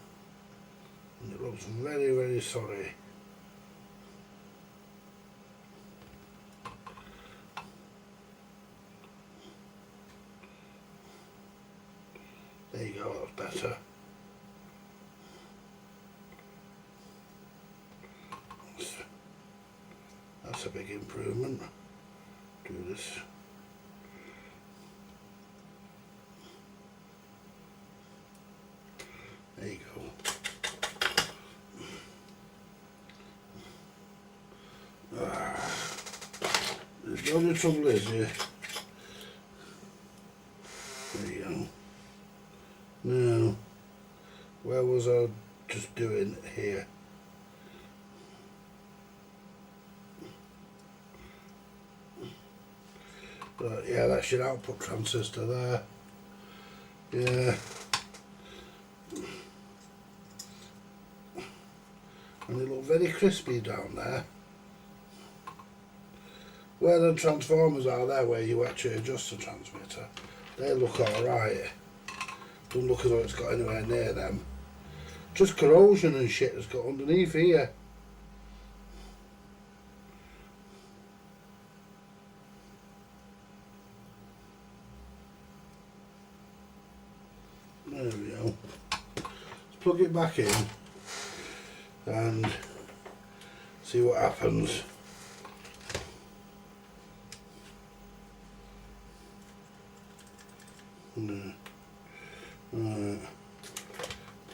and it looks very, very sorry. There you go, that's better. That's a big improvement. Do this. There you go. The only trouble is here. There you go. Now, where was I just doing here? Right, yeah, that's your output transistor there. Yeah. And they look very crispy down there. Where the transformers are there, where you actually adjust the transmitter, they look alright. Doesn't look as though it's got anywhere near them. Just corrosion and shit has got underneath here. There we go. Let's plug it back in and see what happens.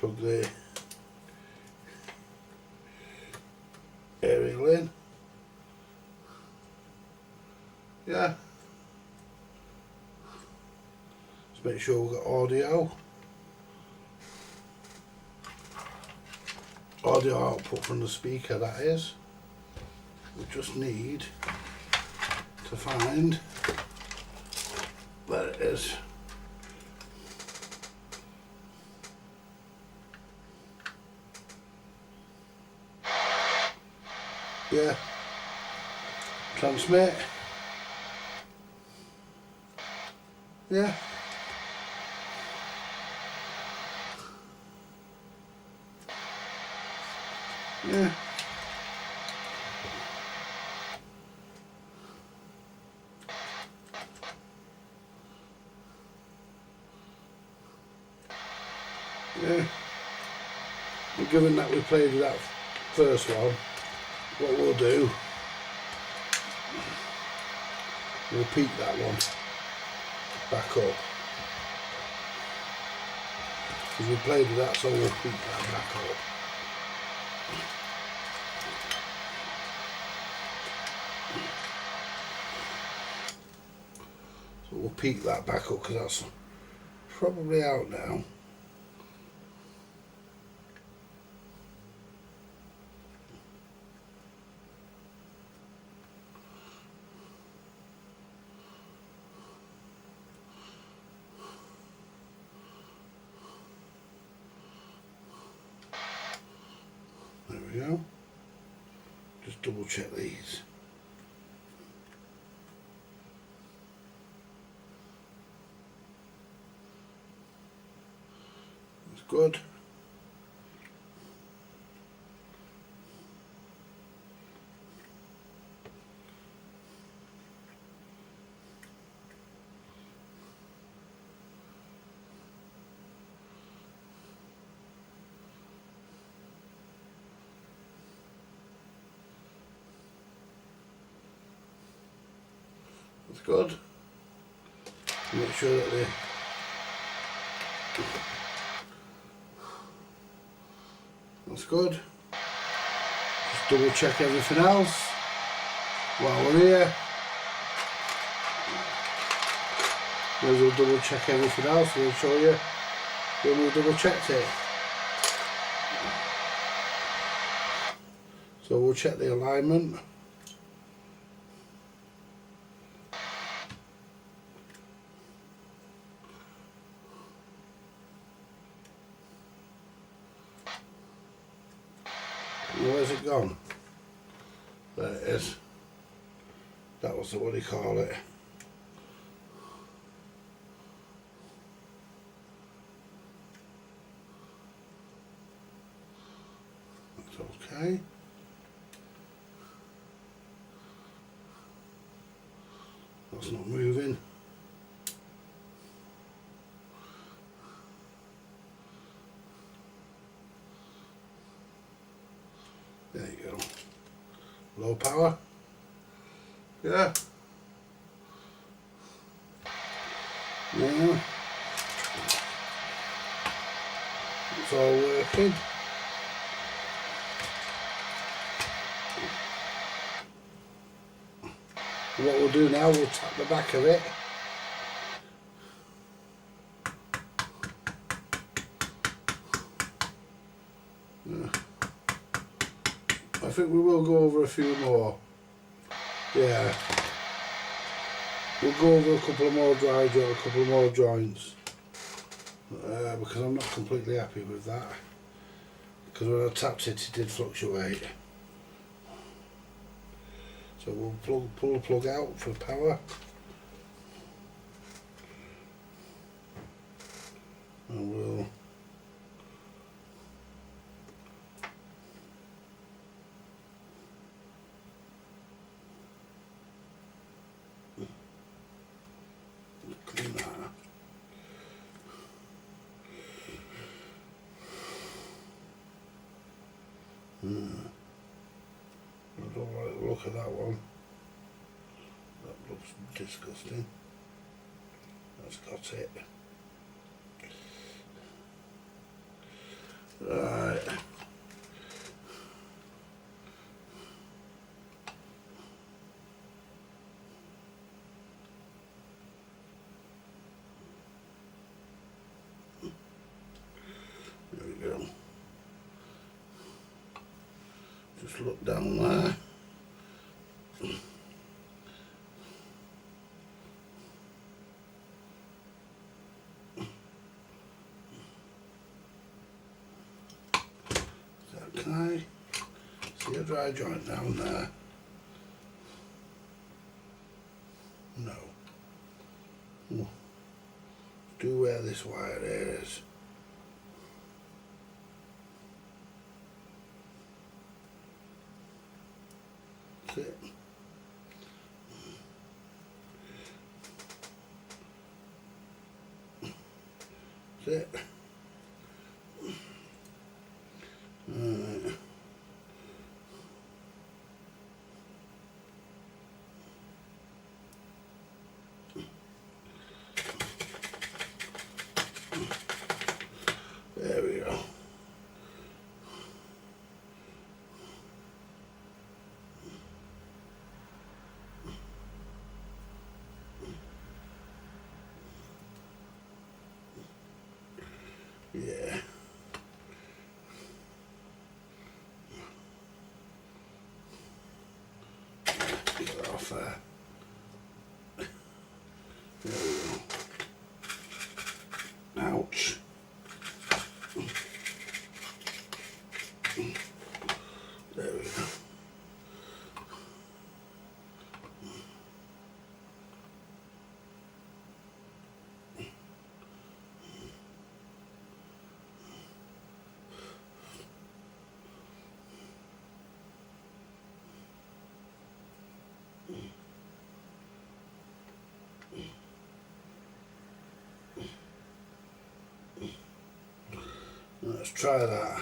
Plug the aerial in. Yeah. Let's make sure we've got audio. Audio output from the speaker, that is. We just need to find, there it is. Yeah. Transmit. Yeah. Yeah. Yeah. And given that we played with that first one, what we'll do, we'll peak that one back up. Because we played with that, so we'll peak that back up. So we'll peak that back up because that's probably out now. There we go. Just double check these. That's good. That's good. Make sure that they that's good. Just double check everything else while we're here. We'll double check everything else. We'll show you when we double checked it. So we'll check the alignment. Where's it gone? There it is. That was the, what do you call it? That's okay. That's not moving. There you go. Low power. Yeah. Yeah. It's all working. what we'll do now, we'll tap the back of it. I think we will go over a few more. Yeah. We'll go over a couple of more a couple of more joints. Because I'm not completely happy with that. Because when I tapped it, it did fluctuate. So we'll pull the plug out for power. And we'll clean that. I don't like the look of that one. That looks disgusting. That's got it. Right. There we go. Just look down there. Can I see a dry joint down there? No. Oh. Do where this wire is. That's it. That's it. There we go. Yeah. Get it off there. There we go. Ouch. There we go. Let's try that.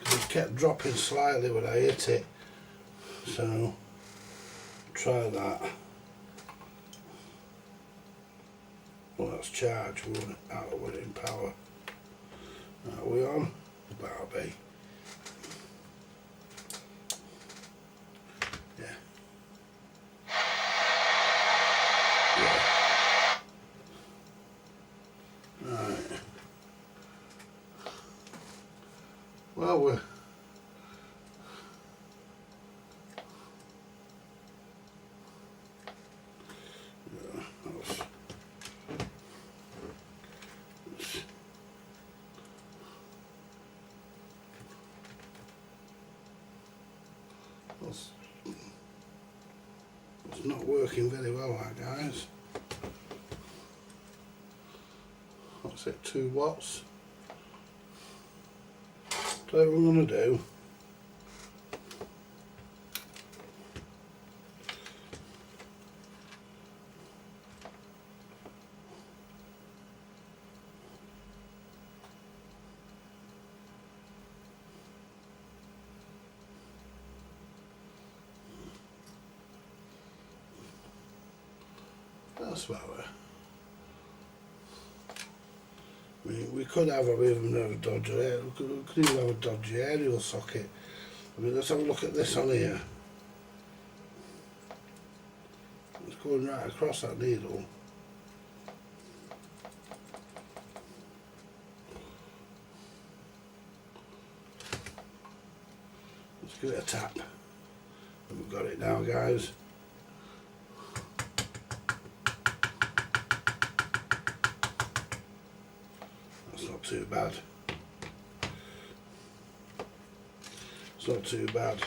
It kept dropping slightly when I hit it, so try that. Well, that's charged, we're in power. Are we on? That'll be. Yeah. Yeah. Right. Well, we're it's not working very well, that, guys. What's it, 2 watts? So what I'm going to do, that's about it. I mean, we could have even have a dodgy, we could even have a dodgy aerial socket. I mean, let's have a look at this on here. going right across that needle. Let's give it a tap. And we've got it now, guys. That's not too bad. It's not too bad.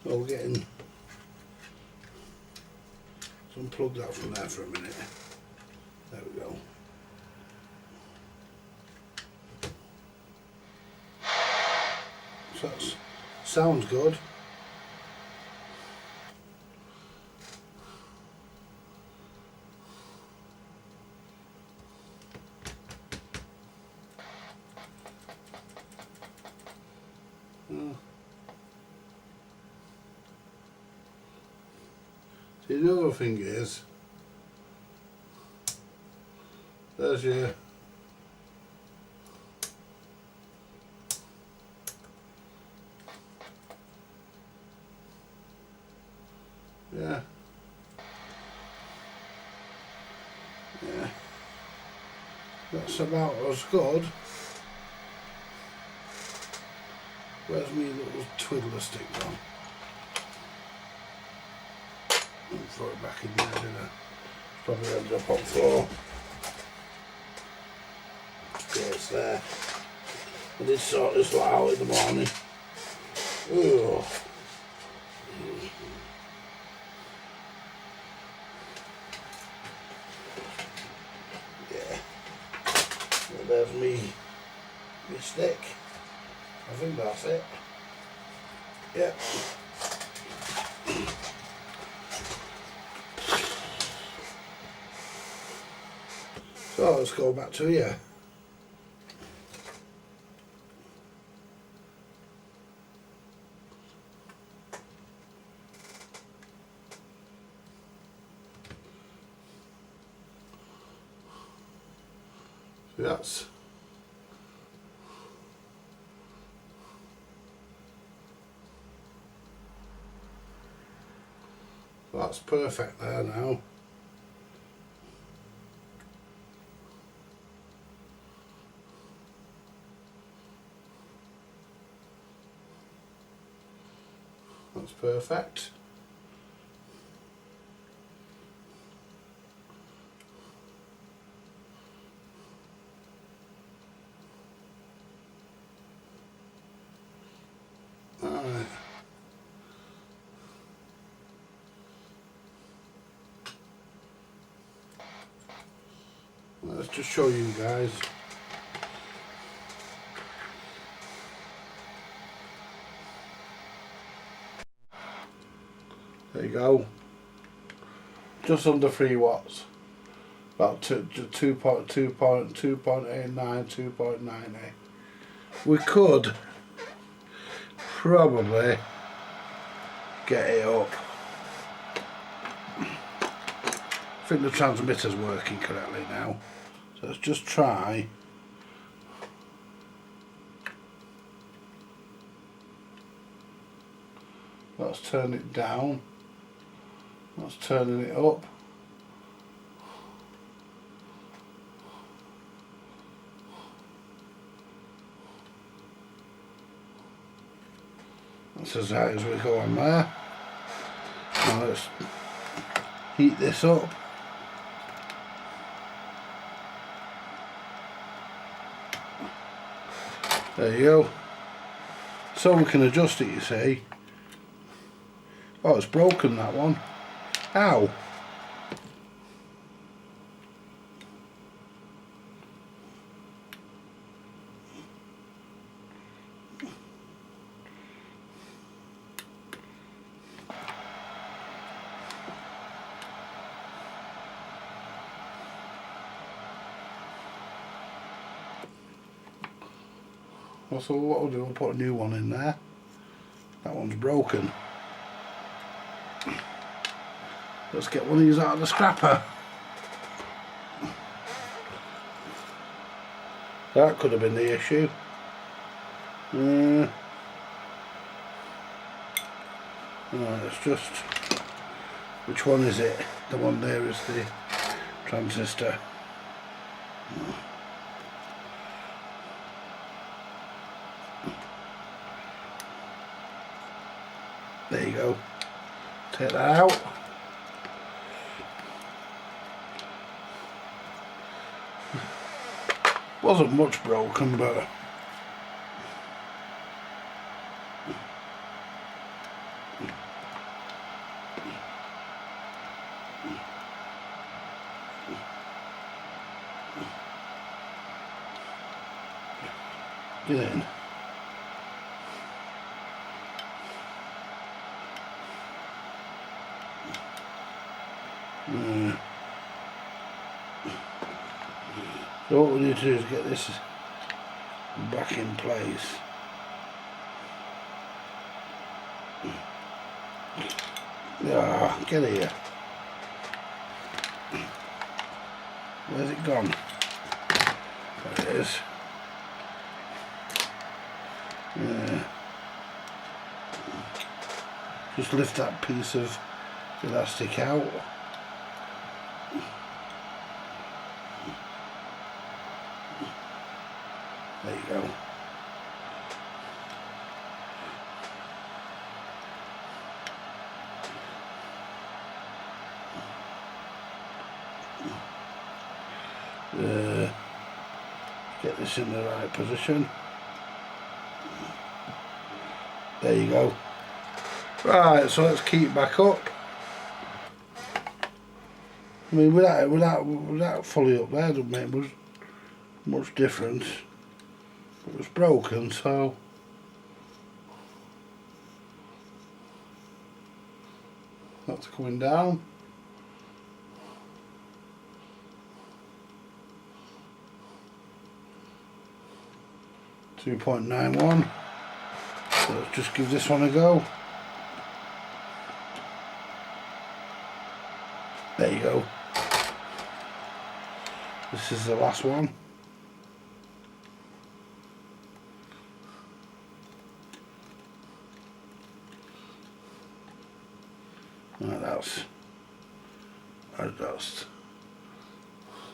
So we're getting, let's unplug that from there for a minute. There we go. So that sounds good. See, the other thing is, there's your yeah. That's about as good. Where's my little twiddler stick gone? I'll throw it back in there, didn't I? Probably ended up on the floor. Yeah, it's there. I did sort this lot out in the morning. Ugh. Yeah. Well, there's me stick. I think that's it. Yeah. So let's go back to here. So that's perfect there now. That's perfect. Alright. Let's just show you guys. There you go. Just under 3 watts. About 2.89, 2.98. We could probably get it up. I think the transmitter's working correctly now. So let's just try. Let's turn it down. That's turning it up. That's as high as we go on there. Now let's heat this up. There you go. So we can adjust it, you see. Oh, it's broken, that one. Ow. So what I'll do, I'll put a new one in there. That one's broken. Let's get one of these out of the scrapper. That could have been the issue. Right, it's just, which one is it? The one there is the transistor. There you go. Take that out. Wasn't much broken, but get in. So what we need to do is get this back in place. Ah, get here. Where's it gone? There it is. Just lift that piece of elastic out. There you go. Get this in the right position. There you go. Right, so let's keep back up. I mean, without fully up there, doesn't make much difference. It was broken, so that's coming down. .91. So let's just give this one a go. There you go. This is the last one. Right, that's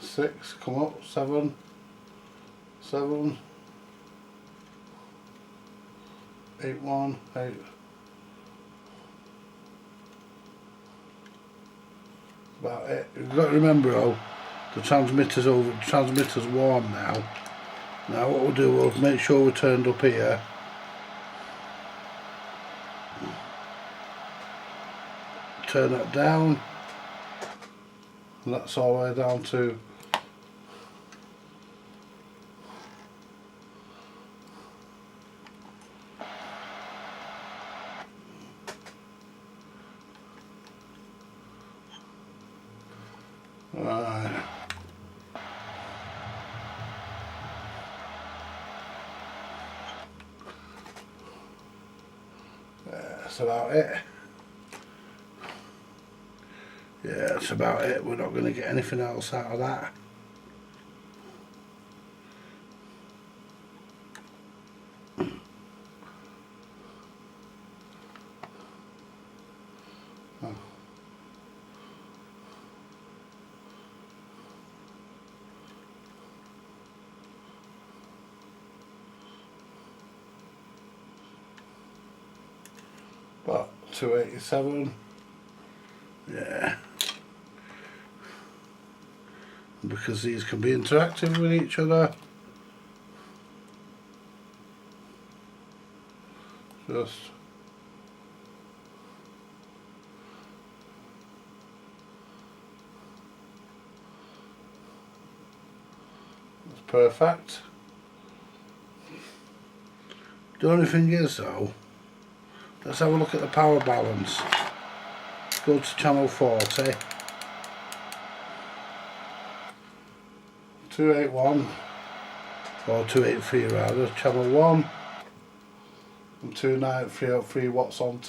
6. Come up. 7. 8, 1, 8. About it. You've got to remember though, the transmitter's warm now. Now what we'll do, we'll make sure we're turned up here. Turn that down. And that's all the way down to that's about it. Yeah, that's about it. We're not going to get anything else out of that. About 287. Yeah. Because these can be interactive with each other. Just that's perfect. The only thing is though, let's have a look at the power balance. Go to channel 40. 281. or 283 rather, channel 1 and 29303 watts on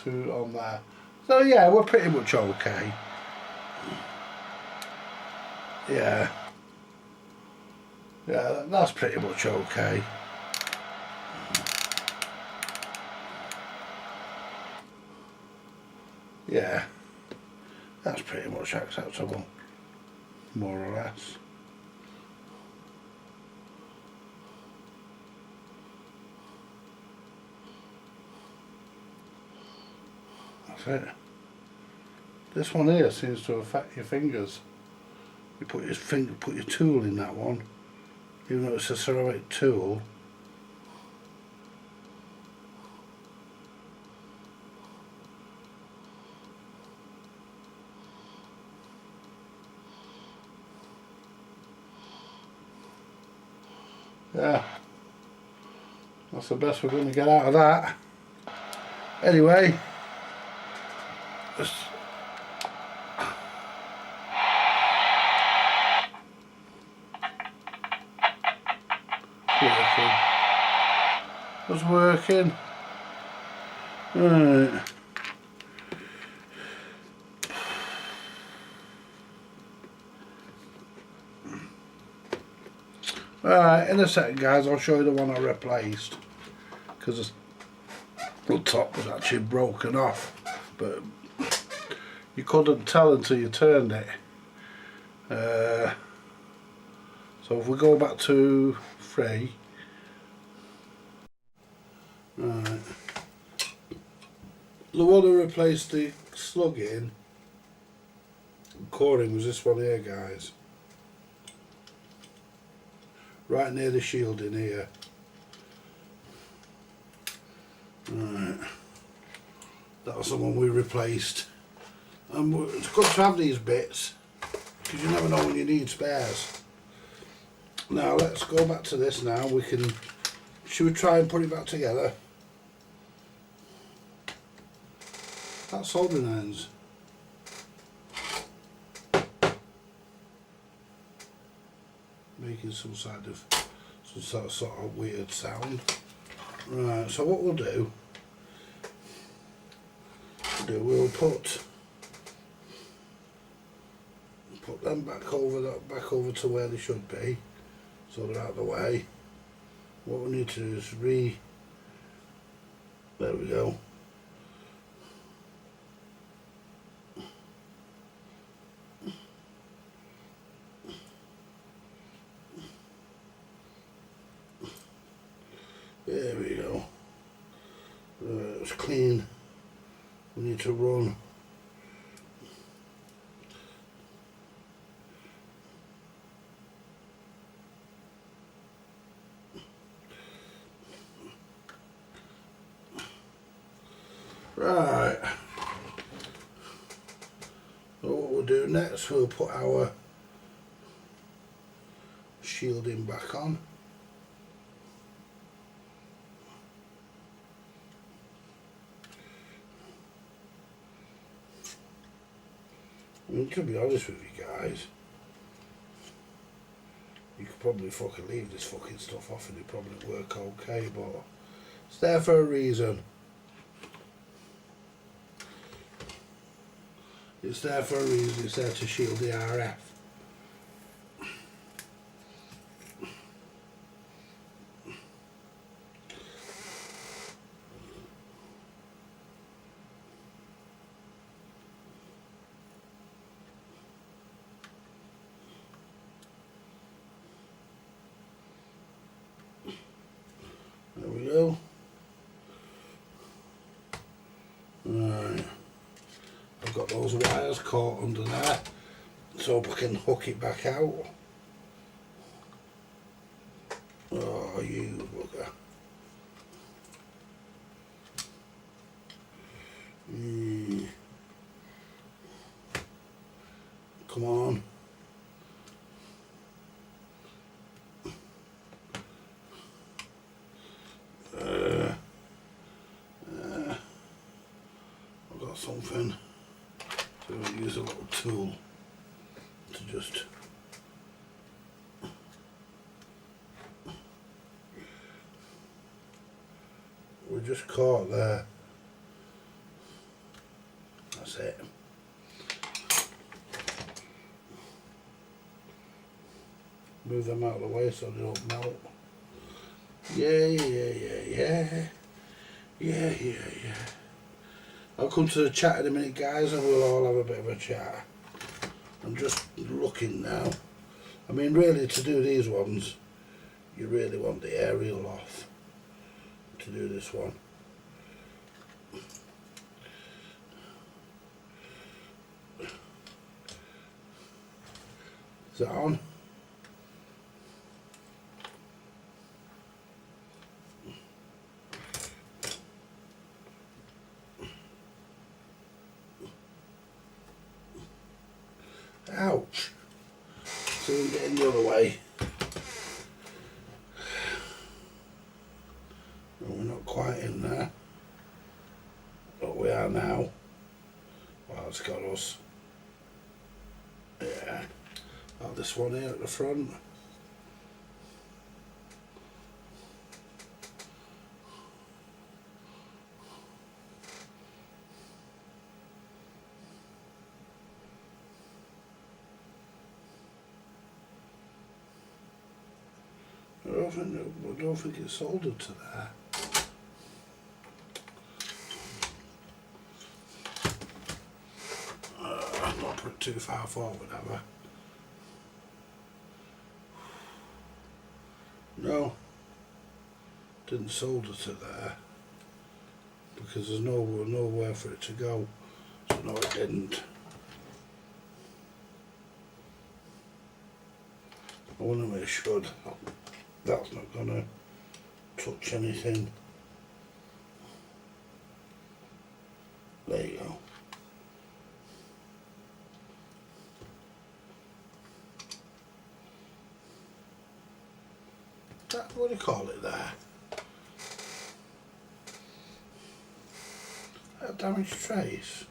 there. So yeah, we're pretty much okay. Yeah, that's pretty much okay. Yeah, that's pretty much acceptable, more or less. That's it. This one here seems to affect your fingers. You put your tool in that one, even though it's a ceramic tool. Yeah, that's the best we're going to get out of that. Anyway, just working. Was working. Right. Right, in a second guys, I'll show you the one I replaced, because the top was actually broken off, but you couldn't tell until you turned it. So if we go back to 3, right, the one I replaced the slug in, coring, was this one here guys, right near the shielding here. Right, that was the one we replaced, and it's good to have these bits because you never know when you need spares. Now let's go back to this now. Should we try and put it back together? That's soldering irons. Making some sort of weird sound. Right, so what we'll do, we'll put them back over to where they should be, so they're out of the way. What we need to do is there we go. There we go. It's clean. We need to run. Right. So what we'll do next, we'll put our shielding back on. I mean, to be honest with you guys, you could probably fucking leave this fucking stuff off and it'd probably work okay, but it's there for a reason. It's there for a reason. It's there to shield the RF. There we go. Right. I've got those wires caught under there, so I can hook it back out. Oh, you bugger. Come on. I've got something. So I'll use a little tool to just just caught there. That's it. Move them out of the way so they don't melt. Yeah. I'll come to the chat in a minute, guys, and we'll all have a bit of a chat. I'm just looking now. I mean, really, to do these ones, you really want the aerial off to do this one. Is that on? Ouch. So we're getting the other way. No, we're not quite in there. But we are now. Well, it's got us. Yeah. Oh, this one here at the front. I don't think it's soldered to there. Not put it too far forward, have I? No, didn't solder to there because there's nowhere for it to go. So no, it didn't. I wonder if it should. That's not gonna touch anything. There you go. What do you call it there? A damaged trace.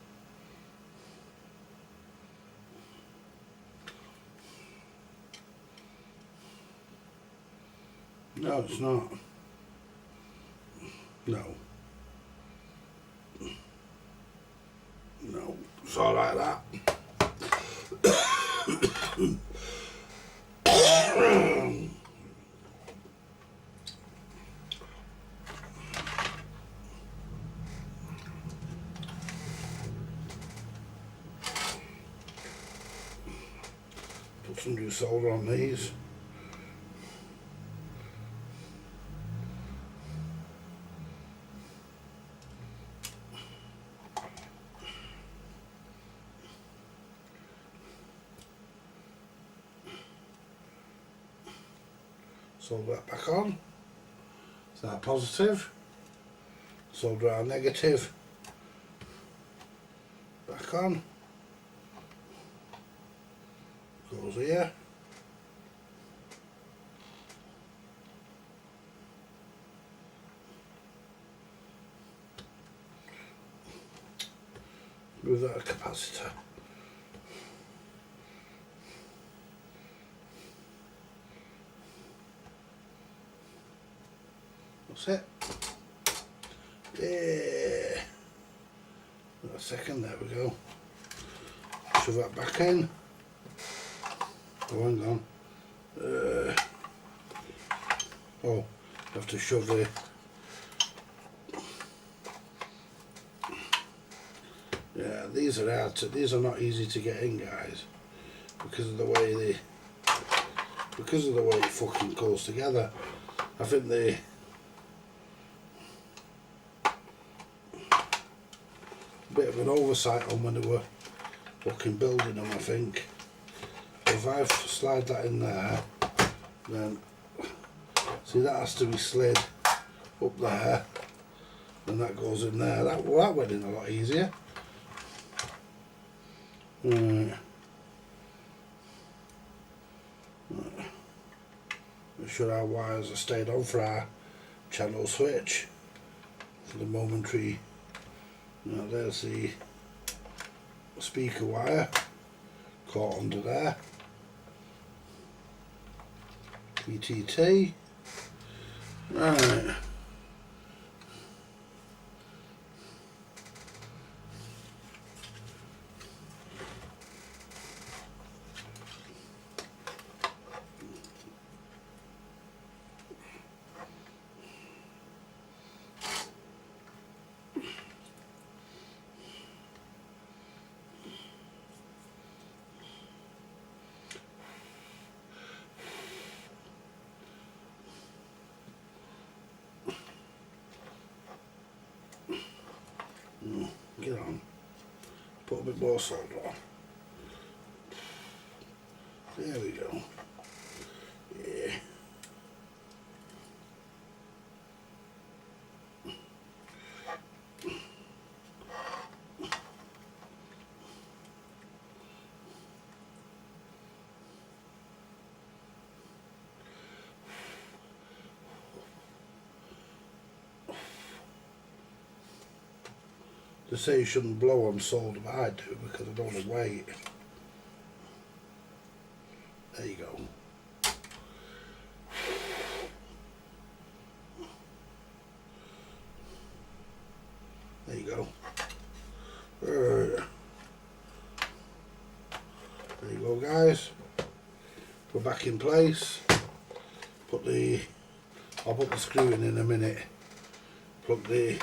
No, it's not. No. No, it's all like that. Put some new solder on these. Solder that back on. Is that positive? Solder our negative back on. Goes here. Move that capacitor. That's it. Yeah. A second, there we go. Shove that back in. Oh, hang on. Oh, you have to shove it. Yeah, these are hard to, these are not easy to get in, guys, because of the way it fucking goes together. I think they bit of an oversight on when they were fucking building them, I think. If I slide that in there, then see that has to be slid up there, and that goes in there. That went in a lot easier. Make sure our wires are stayed on for our channel switch for the momentary. Now there's the speaker wire caught under there. PTT. Right. bit more solder on. There we go. Yeah. They say you shouldn't blow on solder, but I do because I don't want to wait. There you go. There you go. There you go, guys. We're back in place. I'll put the screw in a minute. Plug the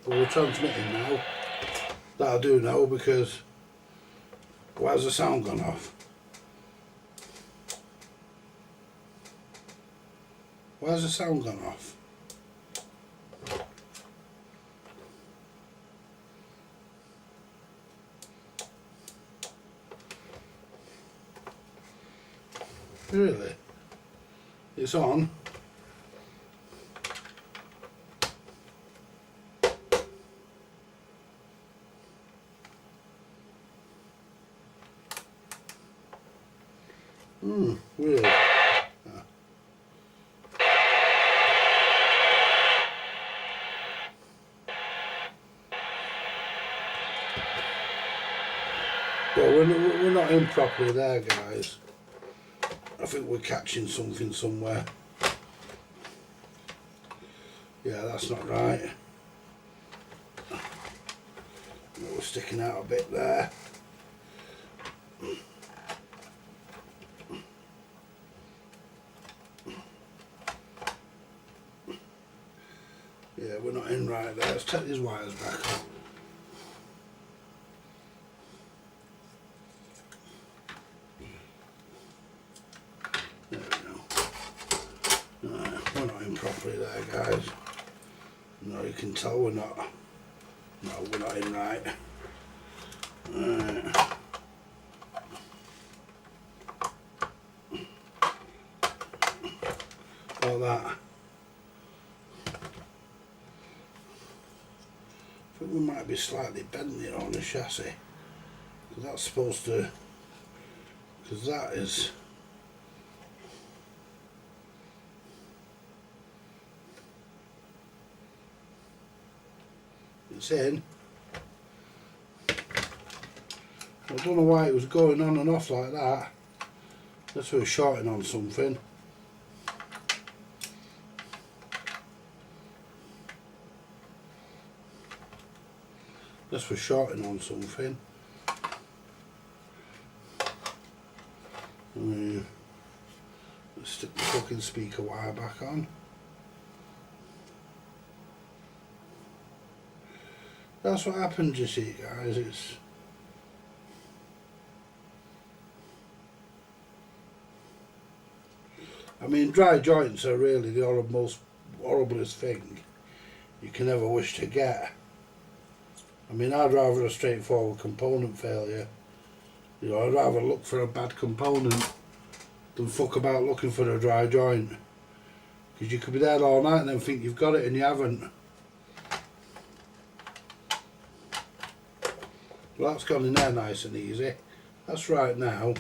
we're transmitting now. That'll do now because why has the sound gone off? Why has the sound gone off? Really? It's on. Really? Well, we're not in properly there, guys. I think we're catching something somewhere. Yeah, that's not right. We're sticking out a bit there. Yeah, we're not in right there. Let's take these wires back on. There we go. We're not in properly there, guys. No, you can tell we're not. No, we're not in right. Like that. I think we might be slightly bending it on the chassis. Because that's supposed to. Because that is. It's in. I don't know why it was going on and off like that. That's for shorting on something. That's for shorting on something. Let's stick the fucking speaker wire back on. That's what happens, you see, guys. I mean, dry joints are really the most horriblest thing you can ever wish to get. I mean, I'd rather a straightforward component failure. You know, I'd rather look for a bad component than fuck about looking for a dry joint. Because you could be there all night and then think you've got it and you haven't. Well, that's gone in there nice and easy. That's right now.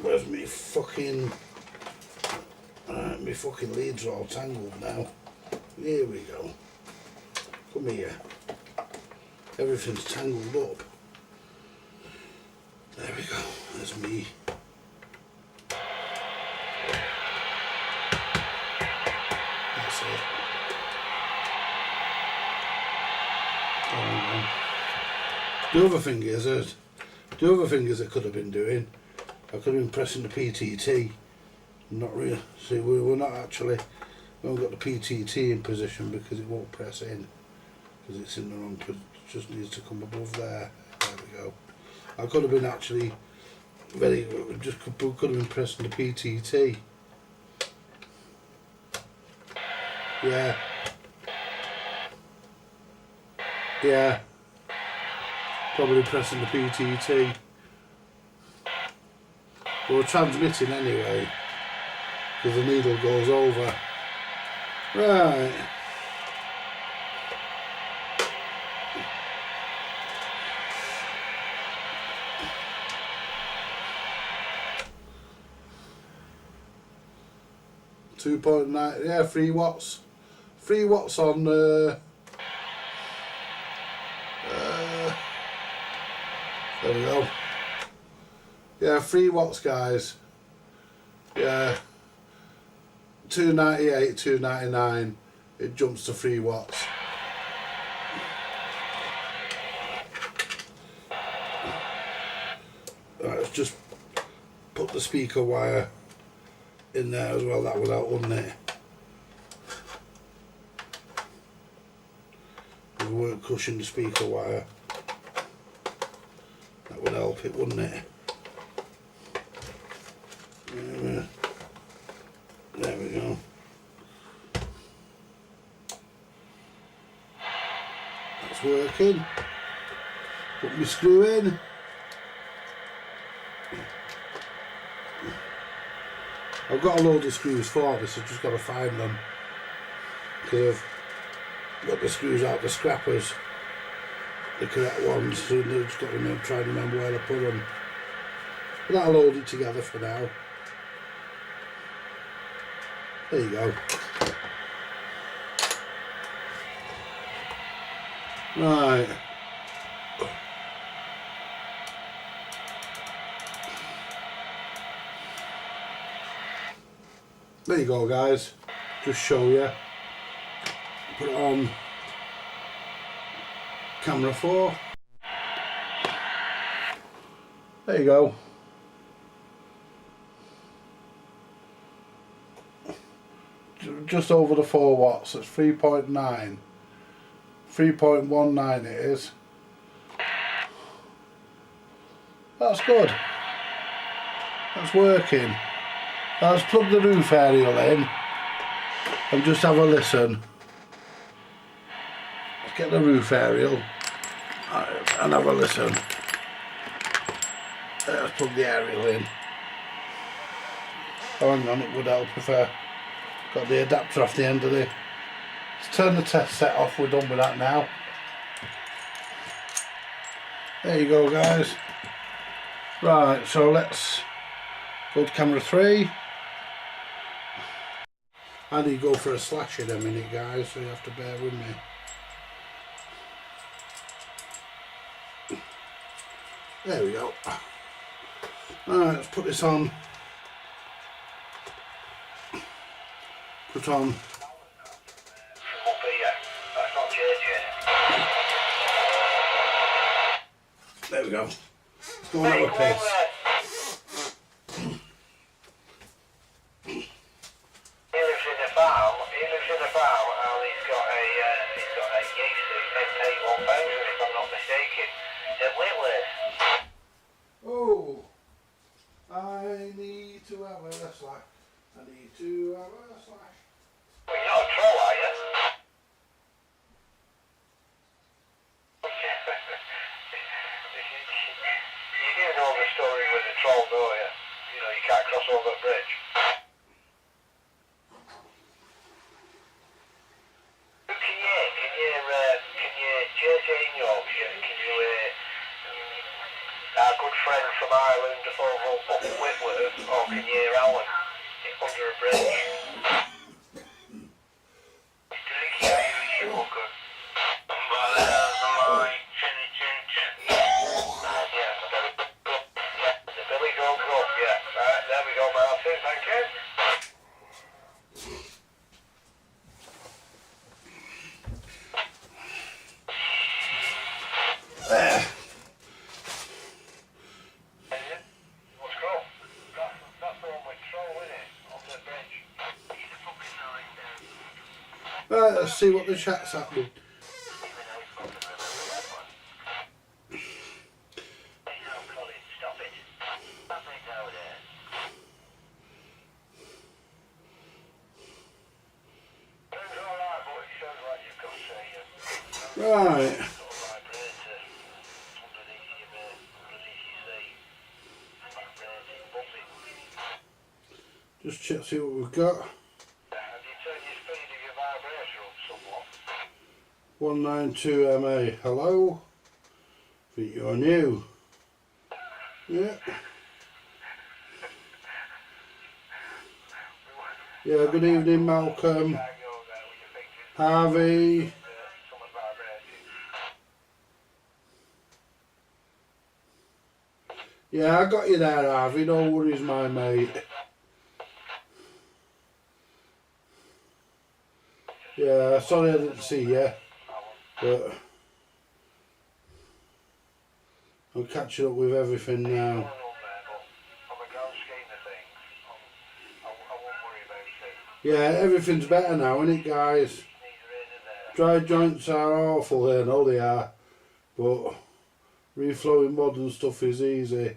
Where's me fucking... my fucking leads are all tangled now. Here we go. Come here. Everything's tangled up. There we go. There's me. That's it. The other thing is I could have been doing, I could have been pressing the PTT. Not really. See, we're not actually. We haven't got the PTT in position because it won't press in because it's in the wrong. It just needs to come above there. There we go. I could have been actually very, just could have been pressing the PTT. Yeah. Yeah. Probably pressing the PTT. We're transmitting anyway, because the needle goes over. Right. .9, yeah, 3 watts. 3 watts on there we go. Yeah, 3 watts, guys. Yeah. 298, 299. It jumps to 3 watts. Right, let's just put the speaker wire in there as well. That would help, wouldn't it? If we weren't crushing the speaker wire, that would help it, wouldn't it? There we go. That's working. Put my screw in. I've got a load of screws for this, I've just got to find them. Because I've got the screws out the scrappers, the correct ones, so I've just got to try and remember where to put them. But that'll hold it together for now. There you go. Right. There you go, guys. Just show you. Put it on camera 4. There you go. Just over the 4 watts. It's 3.9. 3.19 it is. That's good. That's working. Let's plug the roof aerial in and just have a listen. Let's get the roof aerial and have a listen. Let's plug the aerial in. Oh, hang on, it would help if I got the adapter off the end of it. Let's turn the test set off, we're done with that now. There you go, guys. Right, so let's go to camera 3. I need to go for a slash in a minute, guys, so you have to bear with me. There we go. Alright, let's put this on. Put on. There we go. Let's go on our pace. Oh, I need to have a slash. I need to have a slash. Well, you're not a troll, are you? You do know the story with the troll, don't you? You know, you can't cross over the bridge. Can you JJ in Yorkshire, can you, our good friend from Ireland over up Whitworth, or can you hear Alan under a bridge? The Billy Goat Cup, yeah. Right, there we go, Martin, thank you. There. What's Crow? That's the one with Troll, isn't it? On the bridge. Right, let's see what the chat's happening. Right. Sort of vibrator underneath your seat. Vibrating, buzzing. Just check see what we've got. Have you turned your speed of your vibrator up somewhat? 192 MA. Hello? Think you're new. Yeah. Yeah, good evening, Malcolm. Harvey. Yeah, I got you there, Harvey. No worries, my mate. Yeah, sorry I didn't see you, but I'm catching up with everything now. Yeah, everything's better now, isn't it, guys? Dry joints are awful here, no they are, but reflowing modern stuff is easy.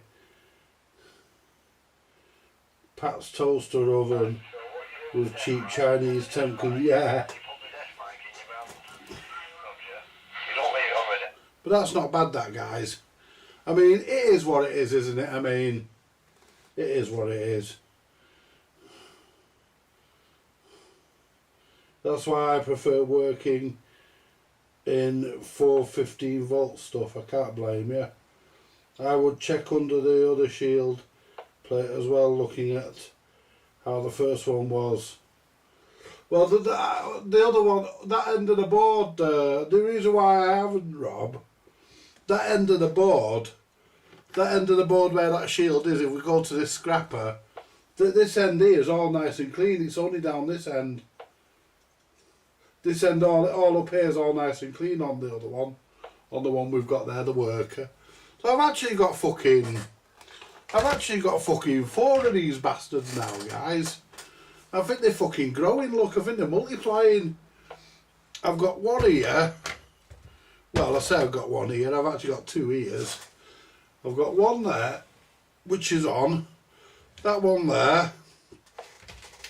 Pat's toaster oven with cheap Chinese temple, yeah. But that's not bad, that, guys. I mean, it is what it is, isn't it? I mean, it is what it is. That's why I prefer working in 415 volt stuff. I can't blame you. I would check under the other shield plate as well, looking at how the first one was. Well, the other one, that end of the board, the reason why I haven't, Rob, that end of the board where that shield is, if we go to this scrapper, this end here is all nice and clean. It's only down this end. This end all up here is all nice and clean on the other one. On the one we've got there, the worker. So I've actually got fucking 4 of these bastards now, guys. I think they're fucking growing, look, I think they're multiplying. I've got one here. Well, I say I've got one here, I've actually got 2 ears. I've got one there, which is on. That one there.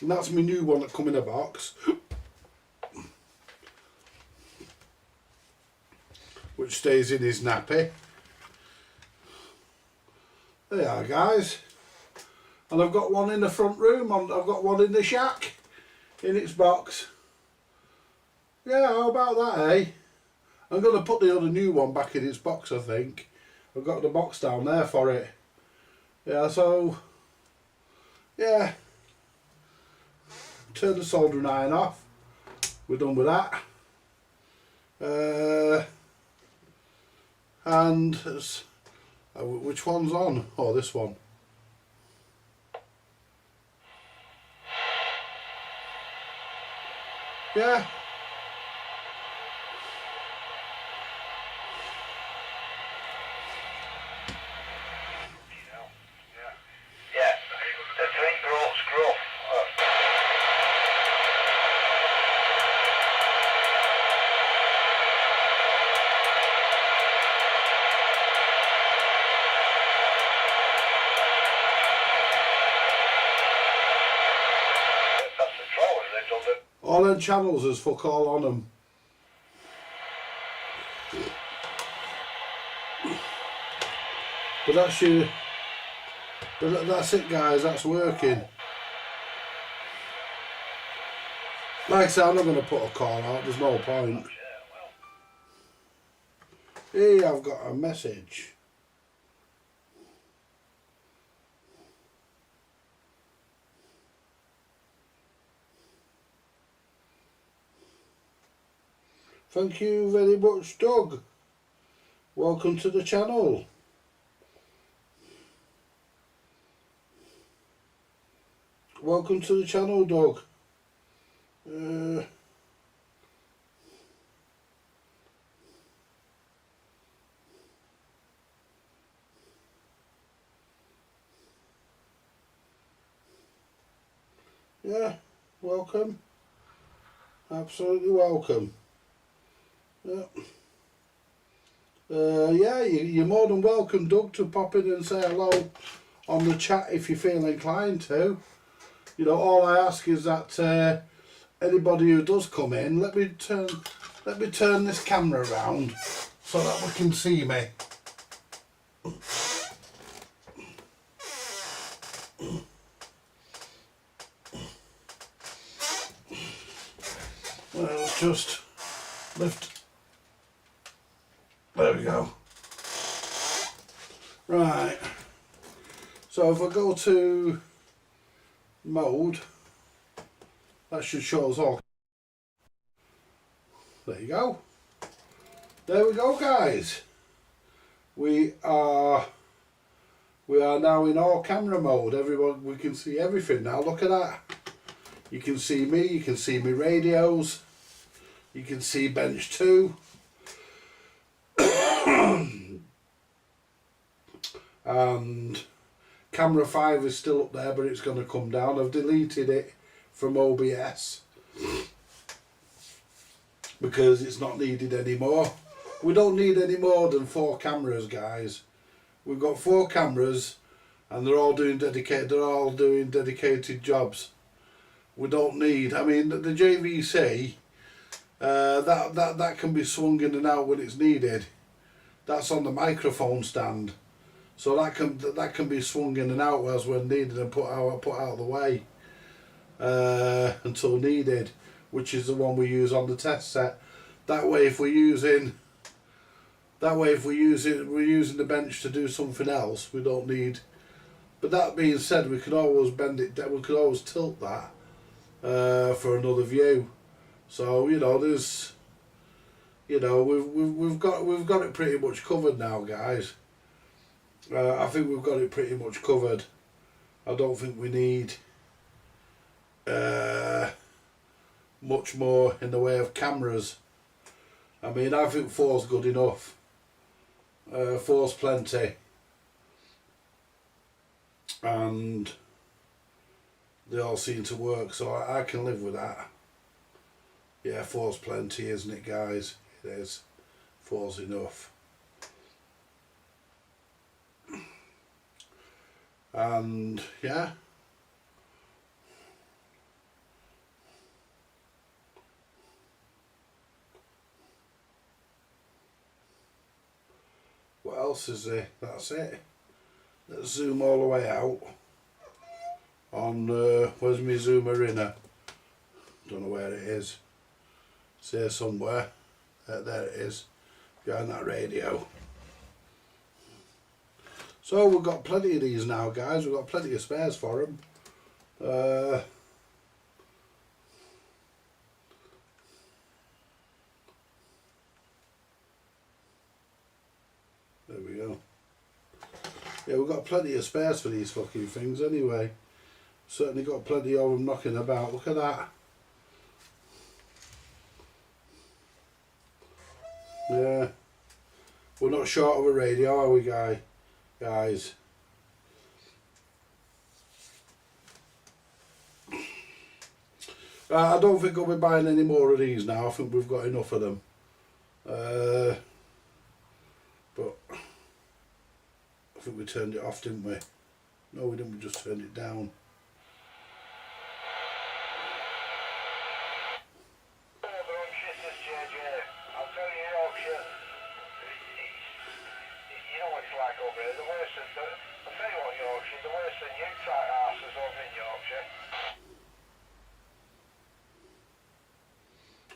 And that's my new one that come in a box. Which stays in his nappy. There you are, guys. And I've got one in the front room, I've got one in the shack, in its box. Yeah, how about that, eh? I'm going to put the other new one back in its box, I think. I've got the box down there for it. Yeah, so, yeah. Turn the soldering iron off. We're done with that. And which one's on? Oh, this one. Yeah. Yeah, the 3-groat scruff. That's the trolley, they've done the... All them channels has fuck all on them. But that's you. But that's it, guys. That's working. Like I said, I'm not going to put a call out. There's no point. Hey, I've got a message. Thank you very much, Doug. Welcome to the channel. Welcome to the channel, Doug. Yeah, welcome. Absolutely welcome. Yeah. Yeah, you're more than welcome, Doug, to pop in and say hello on the chat if you feel inclined to. You know, all I ask is that anybody who does come in, let me turn let me turn this camera around so that we can see me. Well, let's just lift. There we go. Right. So if I go to mode, that should show us all. There you go. There we go, guys. We are now in all camera mode. Everyone, we can see everything now. Look at that. You can see me. You can see my radios. You can see bench 2. And camera 5 is still up there, but it's going to come down. I've deleted it from OBS because it's not needed anymore. We don't need any more than 4 cameras, guys. We've got 4 cameras and they're all doing dedicated jobs. We don't need, I mean, the JVC, that can be swung in and out when it's needed. That's on the microphone stand, so that can be swung in and out as when needed and put out of the way until needed, which is the one we use on the test set. That way, if we're using we're using the bench to do something else, we don't need. But that being said, we can always bend it down. We could always tilt that for another view. So there's, we've got it pretty much covered now, guys. I think we've got it pretty much covered. I don't think we need much more in the way of cameras. I mean, I think 4's good enough. 4's plenty. And they all seem to work, so I can live with that. Yeah, 4's plenty, isn't it, guys? It is. 4's enough. And yeah. What else is there? That's it. Let's zoom all the way out. On where's my zoomer inner? Don't know where it is. It's here somewhere. There it is. Behind that radio. So we've got plenty of these now, guys. We've got plenty of spares for them. There we go. Yeah, we've got plenty of spares for these fucking things anyway. Certainly got plenty of them knocking about. Look at that. Yeah. We're not short of a radio, are we, guys? I don't think I'll be buying any more of these now. I think we've got enough of them. But I think we turned it off, didn't we? No, we didn't. We just turned it down.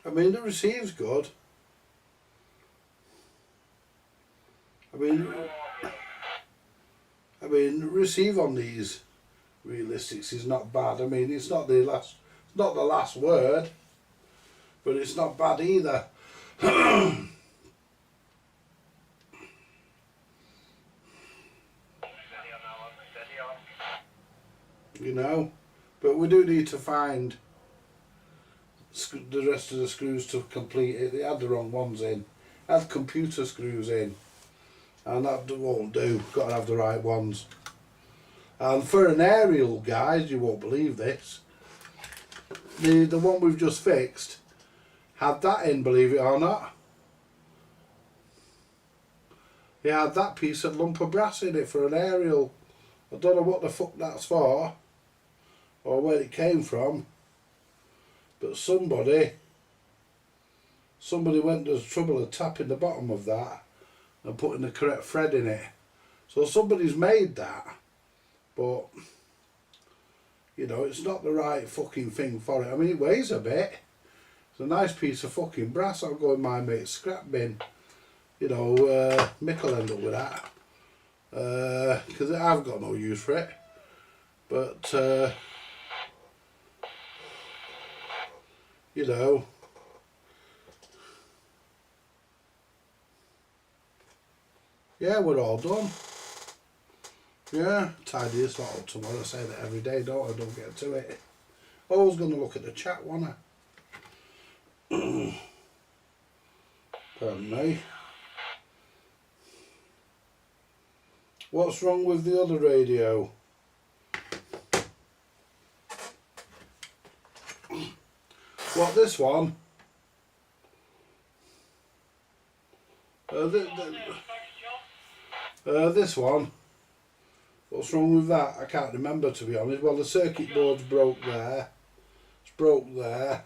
I mean, the receive's good. I mean, receive on these realistics is not bad. I mean, it's not the last word, but it's not bad either. But we do need to find the rest of the screws to complete it. They had the wrong ones in. Had computer screws in, and that won't do. Got to have the right ones. And for an aerial, guys, you won't believe this. The one we've just fixed had that in, believe it or not. It had that piece of lump of brass in it for an aerial. I don't know what the fuck that's for, or where it came from, but somebody somebody went to the trouble of tapping the bottom of that and putting the correct thread in it. So somebody's made that, but you know, it's not the right fucking thing for it. I mean, it weighs a bit. It's a nice piece of fucking brass. I'll go in my mate's scrap bin. You know, Mick will end up with that. Because I've got no use for it. But, you know, yeah, we're all done. Yeah, tidy this lot up tomorrow. I say that every day, don't I? Don't get to it. I was going to look at the chat, wasn't I? Pardon me. What's wrong with the other radio? What, this one? This one? What's wrong with that? I can't remember, to be honest. Well, the circuit board's broke there. It's broke there.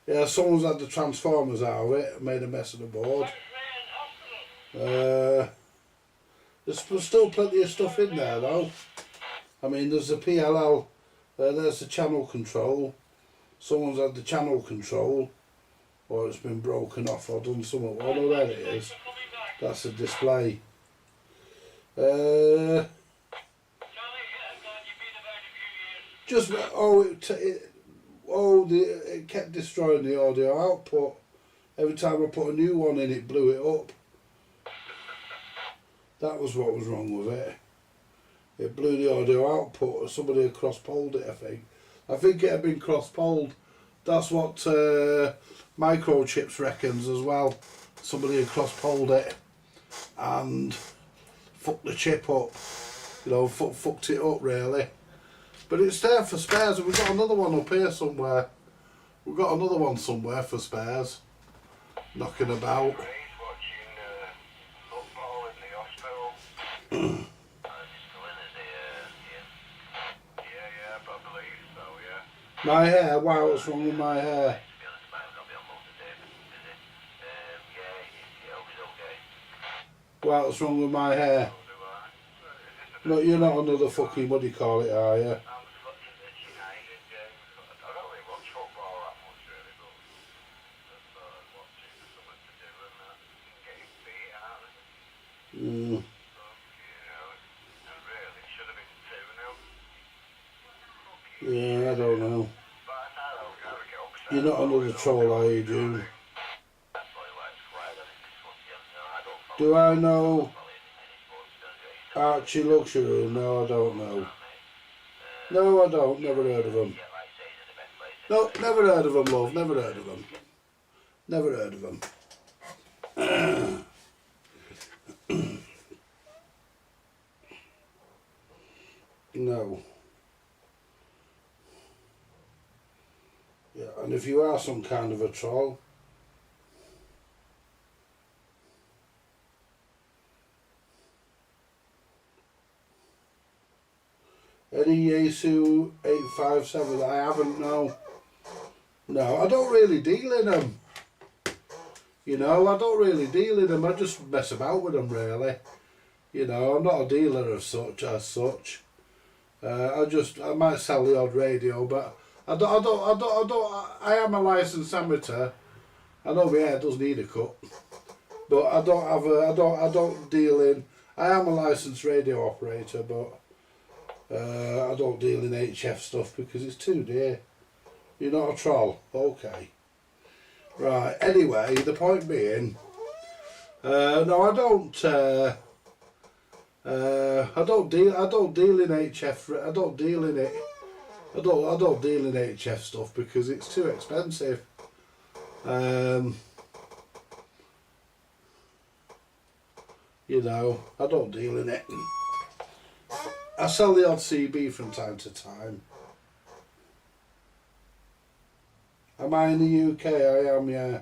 Yeah, someone's had the transformers out of it and made a mess of the board. There's still plenty of stuff in there, though. I mean, there's the PLL. There's the channel control. Someone's had the channel control, or it's been broken off or done something. Oh no, there it is. That's the display. Just it kept destroying the audio output. Every time I put a new one in, it blew it up. That was what was wrong with it. It blew the audio output. Somebody had cross-poled it, I think. I think it had been cross-poled. That's what Microchips reckons as well. Somebody had cross-poled it and fucked the chip up. You know, fucked it up really. But it's there for spares, and we've got another one up here somewhere. We've got another one somewhere for spares. Knocking about. My hair? Wow, what's wrong with my hair? Wow, what's wrong with my hair? No, you're not another fucking, what do you call it, are you? Mm. Yeah, I don't know. You're not another troll, are you, June? Do I know Archie Luxury? No, I don't know. No, I don't. Never heard of them. No, never heard of them, love. Never heard of them. Never heard of them. No. Yeah, and if you are some kind of a troll, any Yaesu 857, I haven't, no. No, I don't really deal in them. You know, I don't really deal in them. I just mess about with them, really. You know, I'm not a dealer as such. I might sell the odd radio, but I am a licensed amateur. I know my hair does need a cut, but I don't deal in. I am a licensed radio operator, but I don't deal in HF stuff because it's too dear. You're not a troll, okay? Right. Anyway, the point being, no, I don't. I don't deal in HF. I don't deal in it. I don't deal in HF stuff because it's too expensive. You know, I don't deal in it. I sell the odd CB from time to time. Am I in the UK? I am, yeah.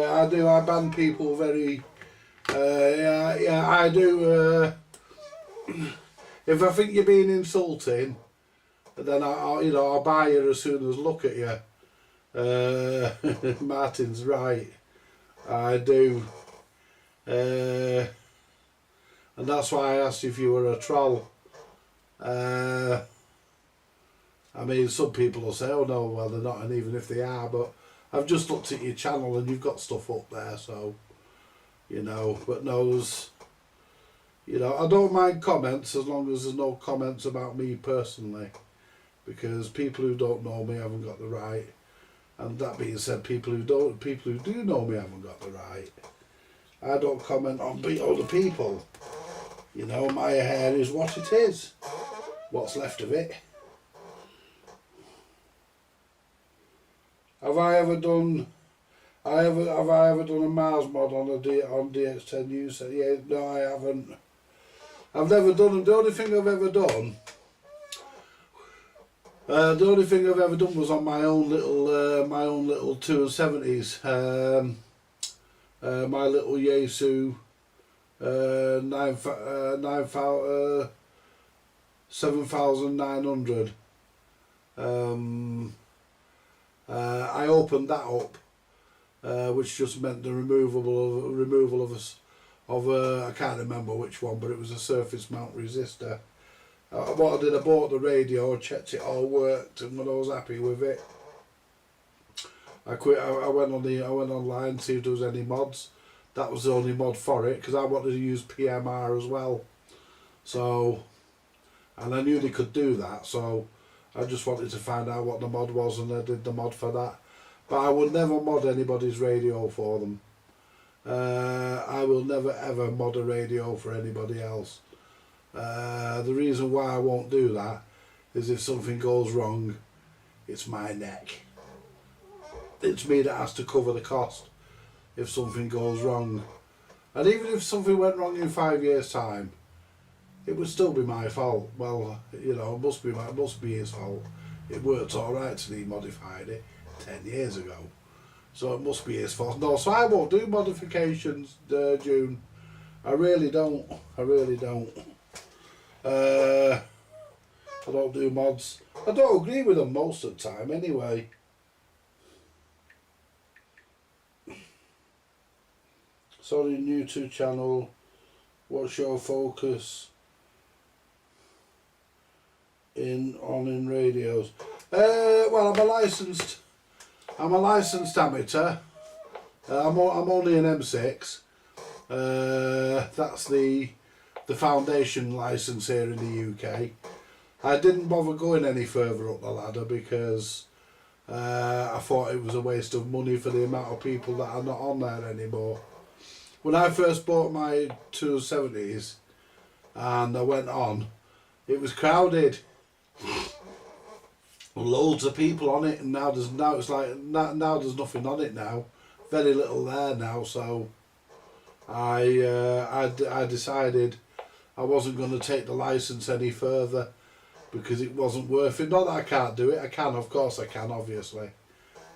Yeah, I do. I ban people very. Yeah, I do. If I think you're being insulting, then I'll buy you as soon as look at you. Martin's right. I do. And that's why I asked if you were a troll. I mean, some people will say, oh no, well they're not, and even if they are, but I've just looked at your channel and you've got stuff up there, so, but knows, I don't mind comments as long as there's no comments about me personally, because people who don't know me haven't got the right, and that being said, people who do know me haven't got the right. I don't comment on other people. My hair is what it is. What's left of it. Have I ever done a Mars mod on DX10 user? Yeah, no, I haven't. I've never done. The only thing I've ever done. Was on my own little 270s. My little Yaesu 7900. I opened that up, which just meant the removal of I can't remember which one, but it was a surface mount resistor. What I did, I bought the radio, checked it all worked, and when I was happy with it, I quit. I went online to see if there was any mods. That was the only mod for it, because I wanted to use PMR as well. So, and I knew they could do that, so I just wanted to find out what the mod was, and I did the mod for that. But I would never mod anybody's radio for them. I will never ever mod a radio for anybody else. The reason why I won't do that is if something goes wrong, it's my neck. It's me that has to cover the cost if something goes wrong. And even if something went wrong in 5 years' time, it would still be my fault. Well, it must be his fault. It worked all right till he modified it 10 years ago. So it must be his fault. No, so I won't do modifications, June. I really don't. I don't do mods. I don't agree with them most of the time anyway. Sorry, new to channel. What's your focus in radios? Well, I'm a licensed amateur. I'm only an M6. That's the foundation license here in the UK. I didn't bother going any further up the ladder because I thought it was a waste of money for the amount of people that are not on there anymore. When I first bought my 270s and I went on, it was crowded. Loads of people on it, and now there's nothing on it now. Very little there now, so I decided I wasn't going to take the license any further because it wasn't worth it. Not that I can't do it. I can, of course I can, obviously.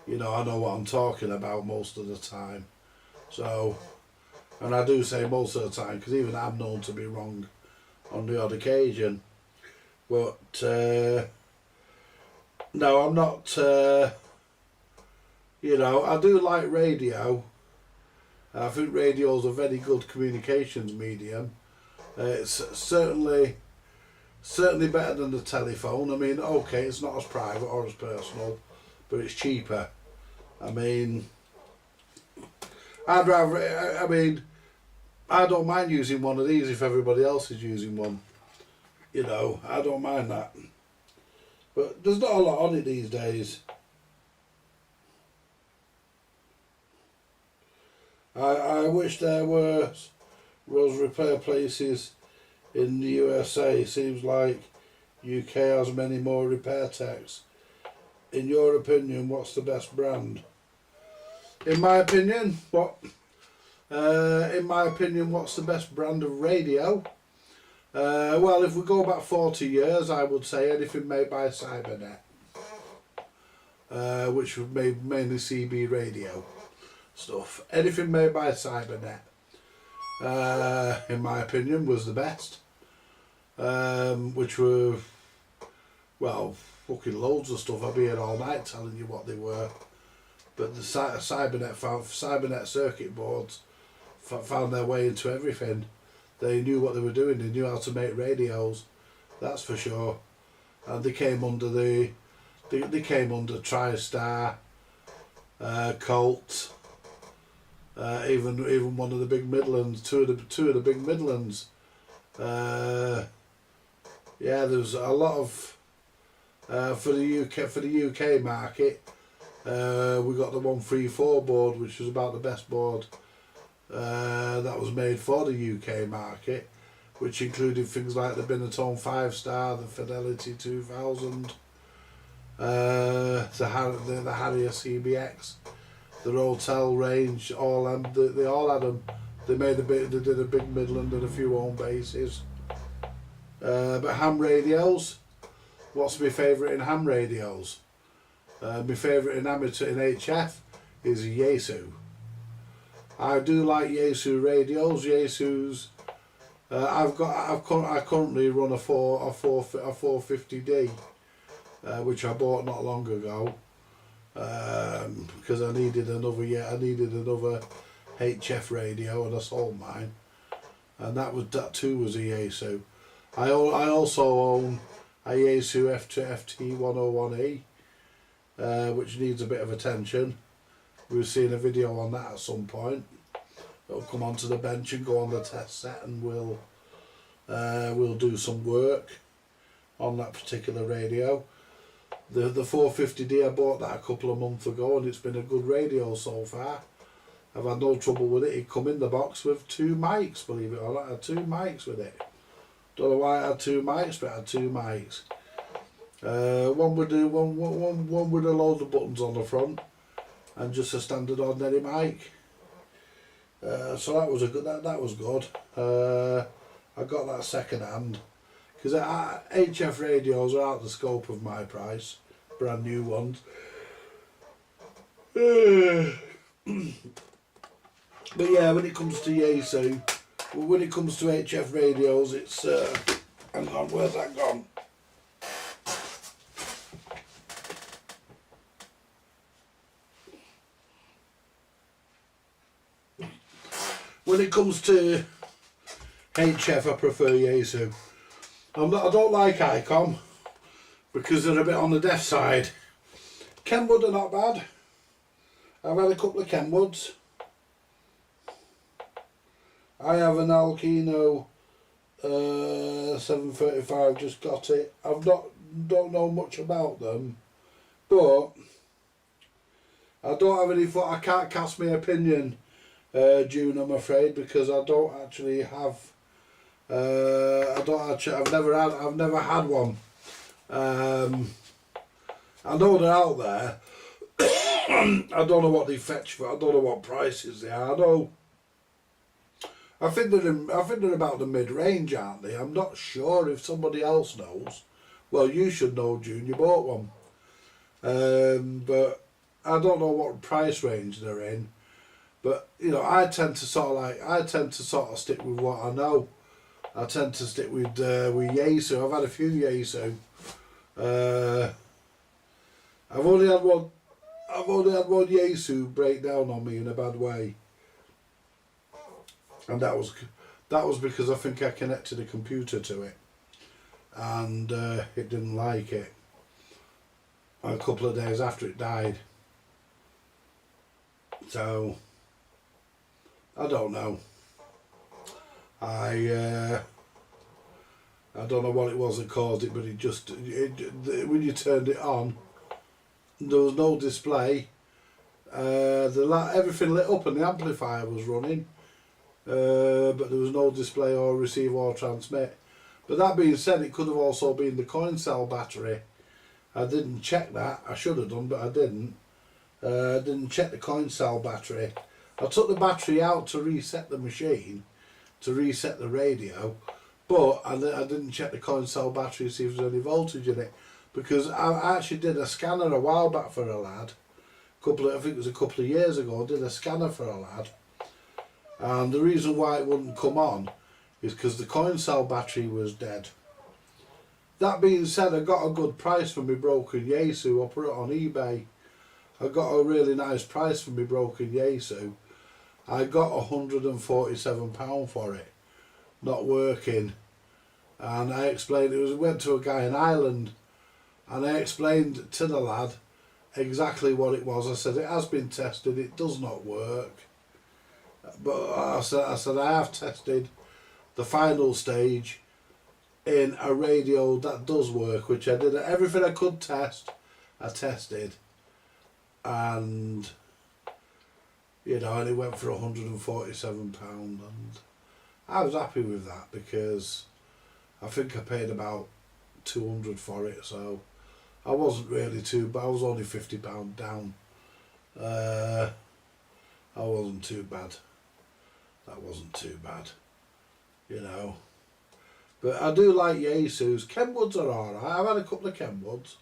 I know what I'm talking about most of the time. So, and I do say most of the time because even I'm known to be wrong on the odd occasion. But no, I'm not. I do like radio. I think radio is a very good communications medium. It's certainly better than the telephone. I mean, okay, it's not as private or as personal, but it's cheaper. I mean, I don't mind using one of these if everybody else is using one. I don't mind that. But there's not a lot on it these days. I wish there was repair places in the USA. Seems like UK has many more repair techs. In your opinion, what's the best brand? In my opinion, what's the best brand of radio? Well, if we go back 40 years, I would say anything made by Cybernet, which was made mainly CB radio. stuff. Anything made by Cybernet, in my opinion, was the best. Which were, well, fucking loads of stuff. I'd be here all night telling you what they were. But the Cybernet circuit boards found their way into everything. They knew what they were doing. They knew how to make radios, that's for sure. And they came under they came under TriStar, Colt, even one of the big Midlands, two of the big Midlands. Yeah, there's a lot of for the UK market. We got the 134 board, which was about the best board that was made for the UK market, which included things like the Binatone 5-star, the Fidelity 2000, the Harrier CBX, the Rotel range. They all had them. They did a big Midland and a few home bases. But ham radios. What's my favourite in ham radios? My favourite in amateur in HF is a Yaesu. I do like Yaesu radios. Yaesu's. I currently run a 450D, which I bought not long ago, because I needed another HF radio, and I sold mine, and that too was a Yaesu. I also own a Yaesu FT101E, which needs a bit of attention. We've seen a video on that at some point. It'll come onto the bench and go on the test set, and we'll do some work on that particular radio. The 450D, I bought that a couple of months ago, and it's been a good radio so far. I've had no trouble with it. It come in the box with 2 mics, believe it or not. I had 2 mics with it. Don't know why I had 2 mics, but I had 2 mics. One with a load of buttons on the front, and just a standard ordinary mic. So that was that was good. I got that second hand because HF radios are out of the scope of my price, brand new ones. But yeah, when it comes to Yaesu, when it comes to HF radios, it's hang on, where's that gone? When it comes to HF, I prefer Yaesu. I don't like ICOM because they're a bit on the deaf side. Kenwood are not bad. I've had a couple of Kenwoods. I have an Alkino 735, just got it. Don't know much about them, but I don't have any. I can't cast my opinion, June, I'm afraid, because I don't actually have. I've never had one. I know they're out there. I don't know what they fetch for. I don't know what prices they are. I think they're about the mid-range, aren't they? I'm not sure if somebody else knows. Well, you should know, June. You bought one, but I don't know what price range they're in. But you know, I tend to sort of stick with what I know. I tend to stick with Yaesu. I've had a few Yaesu. I've only had one Yaesu break down on me in a bad way, and that was because I think I connected a computer to it, and it didn't like it. And a couple of days after it died. So I don't know. I don't know what it was that caused it, but when you turned it on, there was no display. Everything lit up and the amplifier was running, but there was no display or receive or transmit. But that being said, it could have also been the coin cell battery. I didn't check that. I should have done, but I didn't. I didn't check the coin cell battery. I took the battery out to reset the machine, to reset the radio, but I didn't check the coin cell battery to see if there's any voltage in it, because I actually did a scanner a while back for a lad, I think it was a couple of years ago, did a scanner for a lad, and the reason why it wouldn't come on is because the coin cell battery was dead. That being said, I got a good price for my broken Yaesu. I put it on eBay. I got a really nice price for my broken Yaesu. I got £147 for it, not working. And I explained, went to a guy in Ireland, and I explained to the lad exactly what it was. I said, it has been tested, it does not work. But I said I have tested the final stage in a radio that does work, which I did. Everything I could test, I tested. And, you know, and it went for £147. And I was happy with that because I think I paid about 200 for it, so I wasn't really but I was only £50 down. I wasn't too bad. That wasn't too bad, you know. But I do like Yaesus. Kenwoods are alright. I've had a couple of Kenwoods.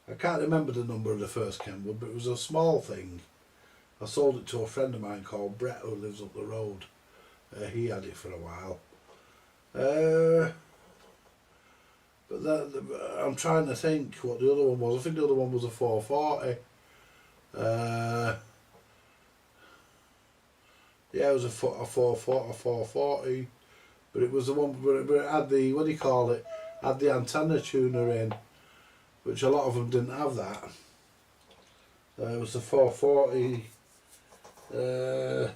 I can't remember the number of the first Kenwood, but it was a small thing. I sold it to a friend of mine called Brett, who lives up the road. He had it for a while. But I'm trying to think what the other one was. I think the other one was a 440. Yeah, it was a 440, but it was the one, but it had the, what do you call it, had the antenna tuner in, which a lot of them didn't have that. It was the 440, the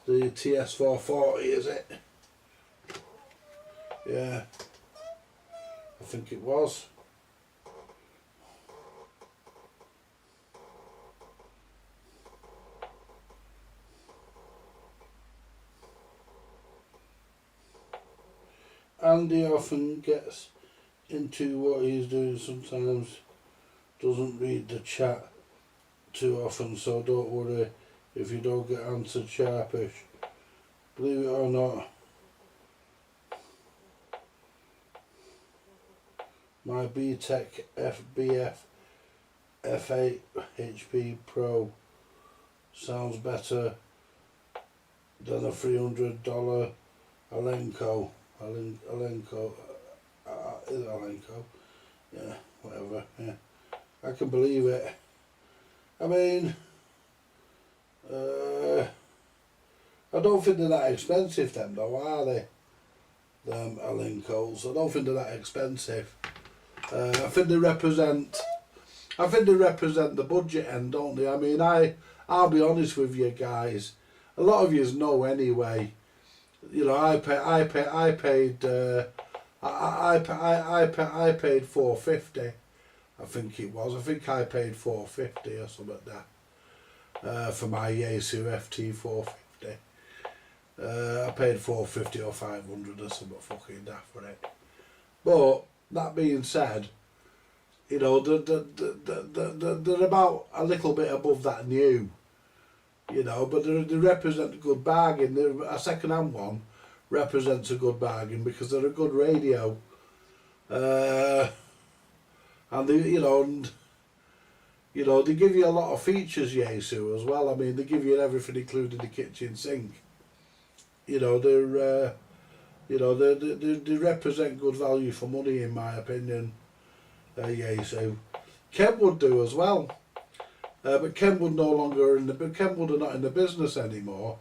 TS440, is it? Yeah, I think it was. Andy often gets into what he's doing, sometimes doesn't read the chat too often, so don't worry if you don't get answered sharpish. Believe it or not, my BTEC FBF F8 HP Pro sounds better than a $300 Alenco. Alenco, is it Alenco? Yeah, whatever, yeah. I can believe it. I mean, I don't think they're that expensive them though, are they? Them Alencos, I don't think they're that expensive. I think they represent the budget end, don't they? I mean, I'll be honest with you guys, a lot of yous know anyway. You know, I paid $450. I think it was. I think I paid $450 or something like that for my Yaesu FT450. I paid $450 or $500 or something fucking daft for it. But that being said, you know, they're about a little bit above that new. You know, but they represent a good bargain. A second-hand one represents a good bargain because they're a good radio, and they, you know, they give you a lot of features, Yaesu, as well. I mean, they give you everything, including the kitchen sink. You know, they represent good value for money, in my opinion. Yaesu, Kenwood do as well. But Kenwood Kenwood are not in the business anymore.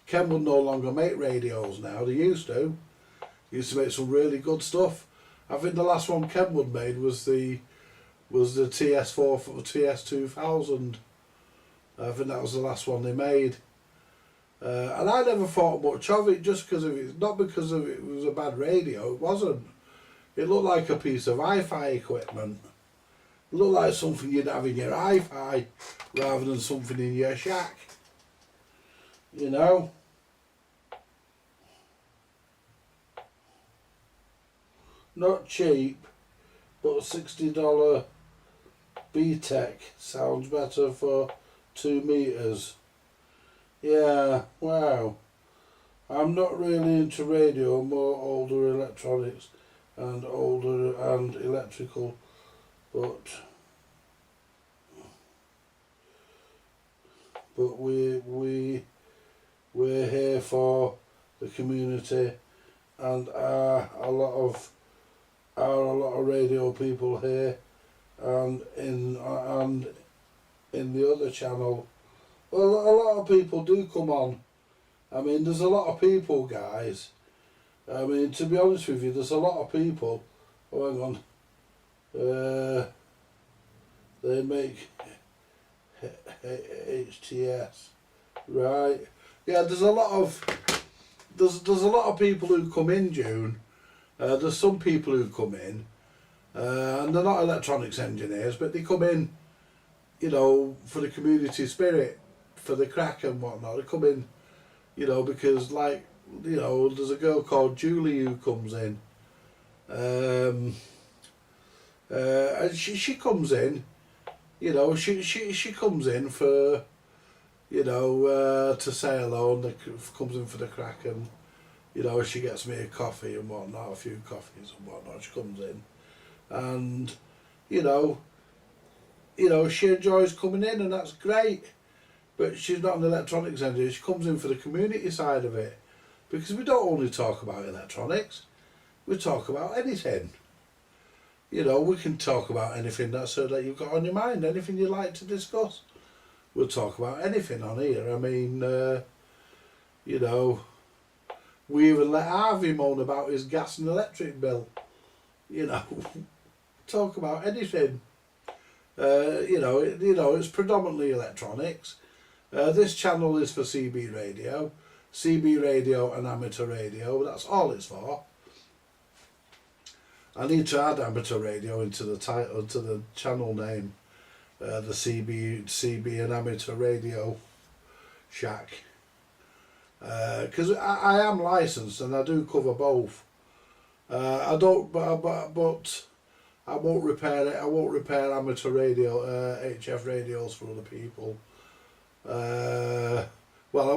Kenwood no longer make radios now. They used to. They used to make some really good stuff. I think the last one Kenwood made was the TS2000. I think that was the last one they made. And I never thought much of it, just because of it. Not because of it was a bad radio. It wasn't. It looked like a piece of hi-fi equipment. It looked like something you'd have in your hi-fi rather than something in your shack. You know? Not cheap, but $60 BTEC sounds better for 2 meters. Yeah, wow. I'm not really into radio, more older electronics and electrical but we're here for the community, and a lot of radio people here, and in the other channel, well, a lot of people do come on. I mean, there's a lot of people, guys. I mean, to be honest with you, there's a lot of people. Oh, hang on. They make HTS, right? Yeah, there's a lot of people who come in, June. There's some people who come in, and they're not electronics engineers, but they come in, you know, for the community spirit, for the crack and whatnot. They come in, you know, because, like, you know, there's a girl called Julie who comes in, and she comes in, you know, she comes in for, you know, to say hello, and comes in for the crack, and, you know, she gets me a coffee and whatnot, a few coffees and whatnot. She comes in, and, you know, she enjoys coming in, and that's great. But she's not an electronics engineer. She comes in for the community side of it, because we don't only talk about electronics, we talk about anything. You know, we can talk about anything that you've got on your mind, anything you like to discuss. We'll talk about anything on here. I mean, you know, we even let Harvey moan about his gas and electric bill. You know, talk about anything. You know, it's predominantly electronics. This channel is for CB radio and amateur radio. That's all it's for. I need to add amateur radio into the title, to the channel name, the CB and amateur radio shack. Because I am licensed and I do cover both. I don't, but I won't repair it. I won't repair amateur radio, HF radios for other people. Well,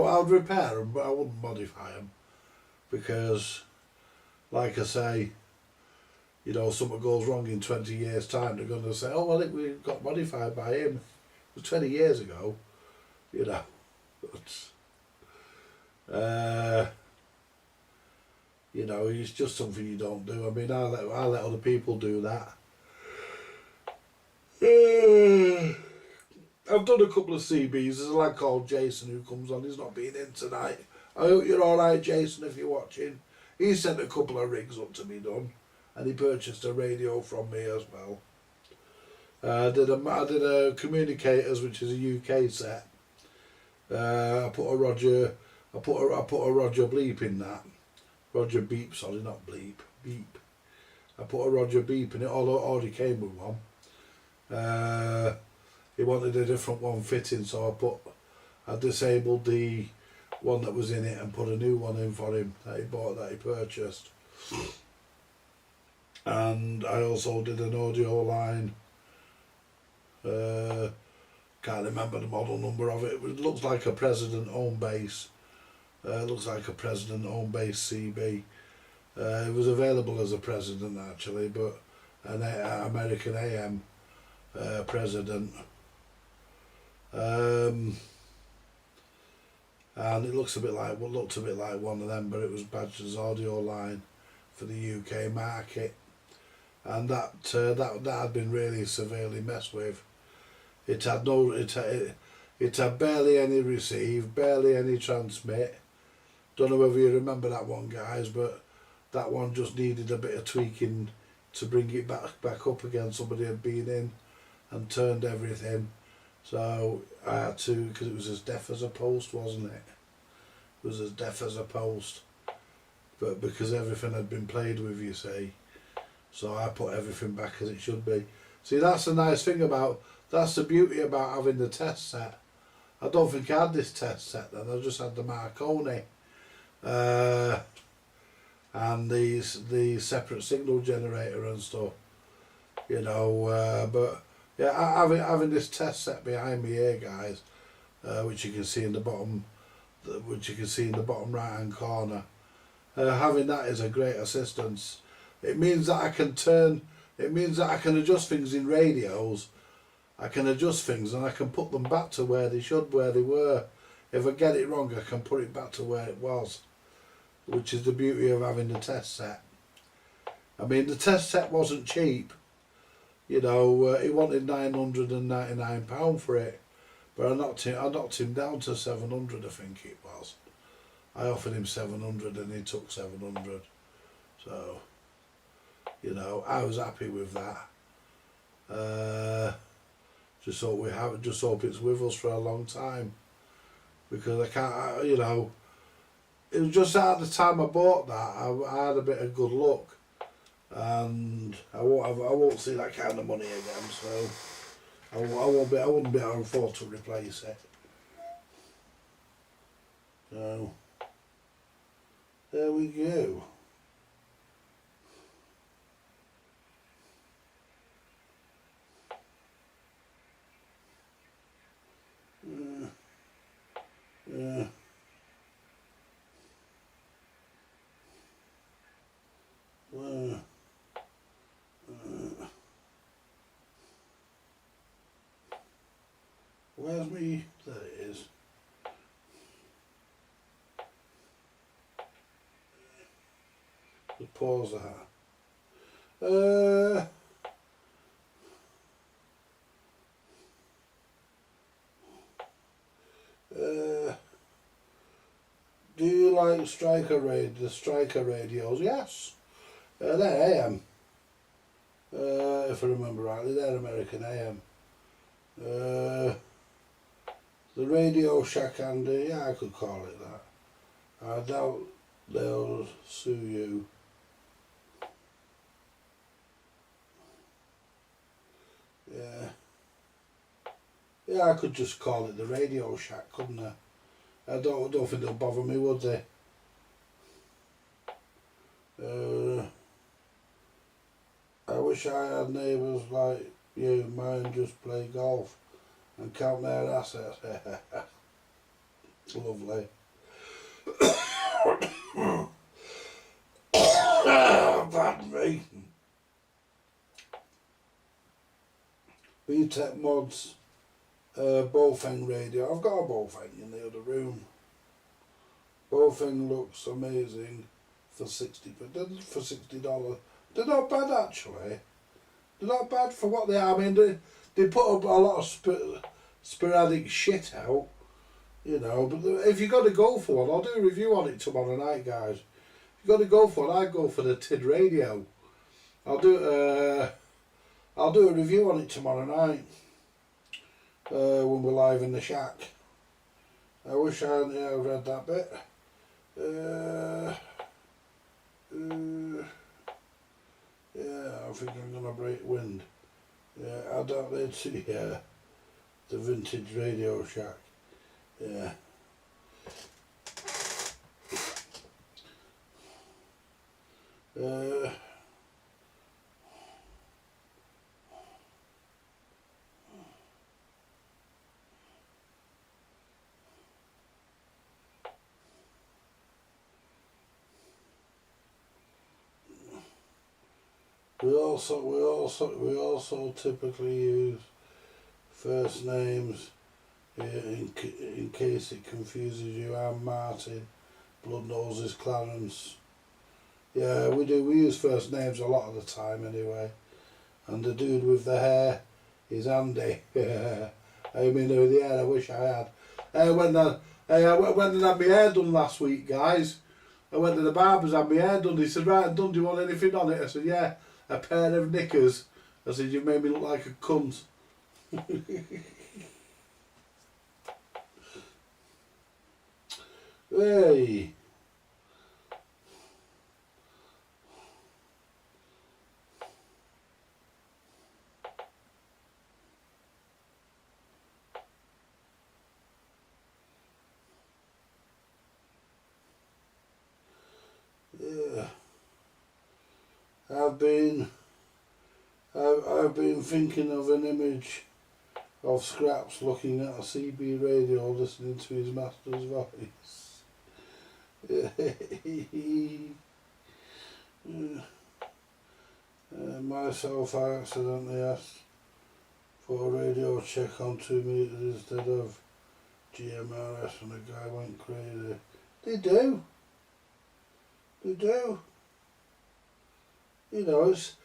I'll repair them, but I wouldn't modify them, because, like I say, you know, something goes wrong in 20 years' time, they're going to say, oh, well, we got modified by him. It was 20 years ago, you know. But, you know, it's just something you don't do. I mean, I let other people do that. I've done a couple of CBs. There's a lad called Jason who comes on. He's not being in tonight. I hope you're alright, Jason, if you're watching. He sent a couple of rigs up to be done, and he purchased a radio from me as well. I did a communicators, which is a UK set. I put a Roger Bleep in that. Roger Beep, sorry, not Bleep, Beep. I put a Roger Beep in it, although it already came with one. He wanted a different one fitting, so I disabled the one that was in it and put a new one in for him that he purchased. And I also did an audio line. Can't remember the model number of it. It looks like a President home base. Looks like a President home base CB. It was available as a President actually, but an American AM President. And it looked a bit like one of them, but it was Badger's audio line for the UK market, and that had been really severely messed with. It had barely any receive, barely any transmit. Don't know whether you remember that one, guys, but that one just needed a bit of tweaking to bring it back up again. Somebody had been in and turned everything, so I had to, because it was as deaf as a post, wasn't it? It was as deaf as a post, but because everything had been played with, you see, so I put everything back as it should be. See, that's the nice thing that's the beauty about having the test set. I don't think I had this test set then, I just had the Marconi and the separate signal generator and stuff, you know, but yeah, having this test set behind me here, guys, which you can see in the bottom right hand corner, having that is a great assistance. It means that I can turn It means that I can adjust things in radios. I can adjust things and I can put them back to where they should, where they were. If I get it wrong, I can put it back to where it was, which is the beauty of having the test set. I mean, the test set wasn't cheap. You know, he wanted £999 for it, but I knocked him down to 700, I think it was. I offered him 700 and he took 700. So, you know, I was happy with that. Just hope it's with us for a long time, because I can't, you know, it was just at the time I bought that I had a bit of good luck, and I won't see that kind of money again. So I wouldn't be able to afford to replace it. So there we go. Yeah. Where's me? There it is. The pause that. Do you like the Striker radios? Yes. They're AM. If I remember rightly, they're American AM. The Radio Shack Andy, yeah, I could call it that. I doubt they'll sue you. Yeah. Yeah, I could just call it the Radio Shack, couldn't I? I don't think they'll bother me, would they? I wish I had neighbours like you. Mine just play golf and count their assets. Lovely. Pardon me. VTech Mods Bofeng radio. I've got a Bofeng in the other room. Bofeng looks amazing for $60. They're not bad actually. They're not bad for what they are. I mean, they put up a lot of sporadic shit out, you know. But if you got to go for one, I'll do a review on it tomorrow night, guys. If you got to go for one, I'd go for the TID radio. I'll do a review on it tomorrow night when we're live in the shack. I wish I hadn't read that bit. Yeah, I think I'm gonna break wind. Yeah, I don't need to see the vintage Radio Shack. Yeah. We also typically use first names in case it confuses you. I'm Martin, Blood Noses Clarence. Yeah, we do. We use first names a lot of the time anyway. And the dude with the hair is Andy. I mean, with the hair I wish I had. I went and had my hair done last week, guys. I went to the barber's, had my hair done. He said, right, done, do you want anything on it? I said, yeah. A pair of knickers. I said, you made me look like a cunt. Hey. Yeah. I've been thinking of an image of Scraps looking at a CB radio listening to his master's voice. Myself, I accidentally asked for a radio check on 2 meters instead of GMRS and the guy went crazy. They do. They do. You know, it's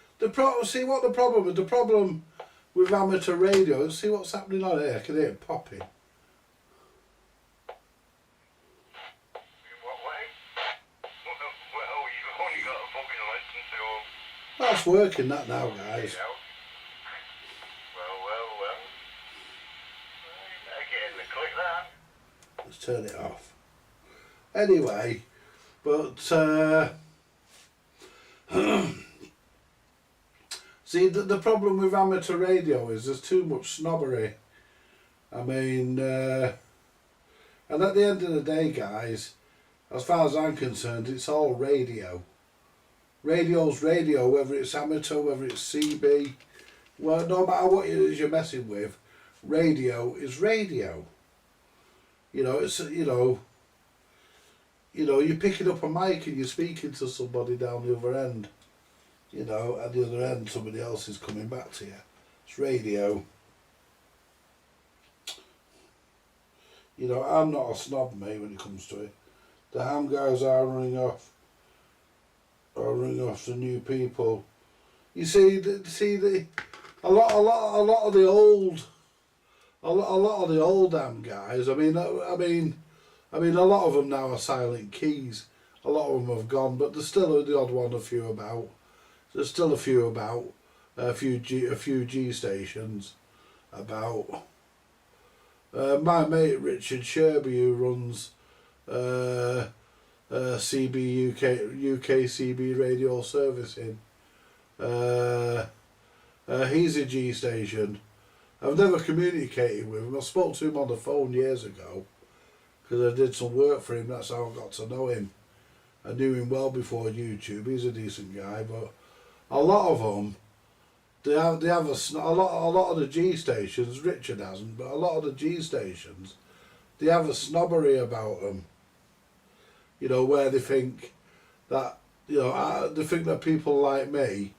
see what the problem is. The problem with amateur radio, see what's happening on here. I can hear it popping. In what way? Well, you've only got a fucking license to... That's working that now, guys. Well. Again, click that. Let's turn it off. Anyway, but see, the problem with amateur radio is there's too much snobbery. I mean, and at the end of the day, guys, as far as I'm concerned, it's all radio. Radio's radio, whether it's amateur, whether it's CB, well, no matter what it is you're messing with, radio is radio. You know, it's you're picking up a mic and you're speaking to somebody down the other end. You know, at the other end, somebody else is coming back to you. It's radio. You know, I'm not a snob, mate, when it comes to it. The ham guys are running off the new people. You see, a lot of the old ham guys. I mean, a lot of them now are silent keys. A lot of them have gone, but there's still the odd one, a few about. There's still a few about, a few G stations about. My mate Richard Sherby, who runs CB UK CB radio servicing, he's a G station. I've never communicated with him. I spoke to him on the phone years ago because I did some work for him. That's how I got to know him. I knew him well before YouTube. He's a decent guy, but a lot of them, they have a lot of the G stations. Richard hasn't, but a lot of the G stations, they have a snobbery about them. You know, where they think that they think that people like me,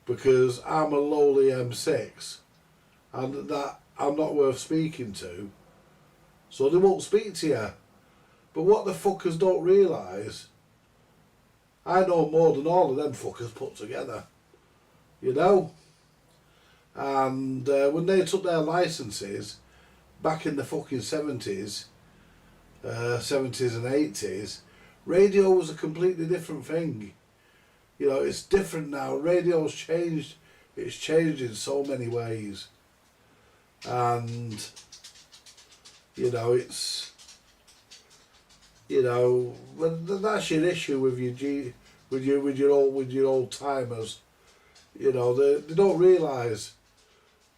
because I'm a lowly M6, and that I'm not worth speaking to, so they won't speak to you. But what the fuckers don't realise, I know more than all of them fuckers put together, you know. And when they took their licences back in the fucking 70s and 80s, radio was a completely different thing. You know, it's different now. Radio's changed. It's changed in so many ways. And it's that's your issue with your old timers. You know, they don't realise.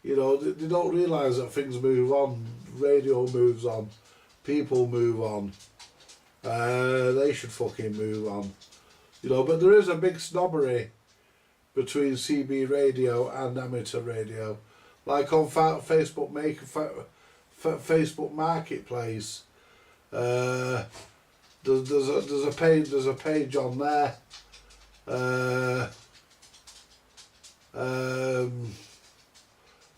You know, they don't realise that things move on. Radio moves on. People move on. They should fucking move on. You know, but there is a big snobbery between CB radio and amateur radio. Like on Facebook Facebook Marketplace, there's a page on there,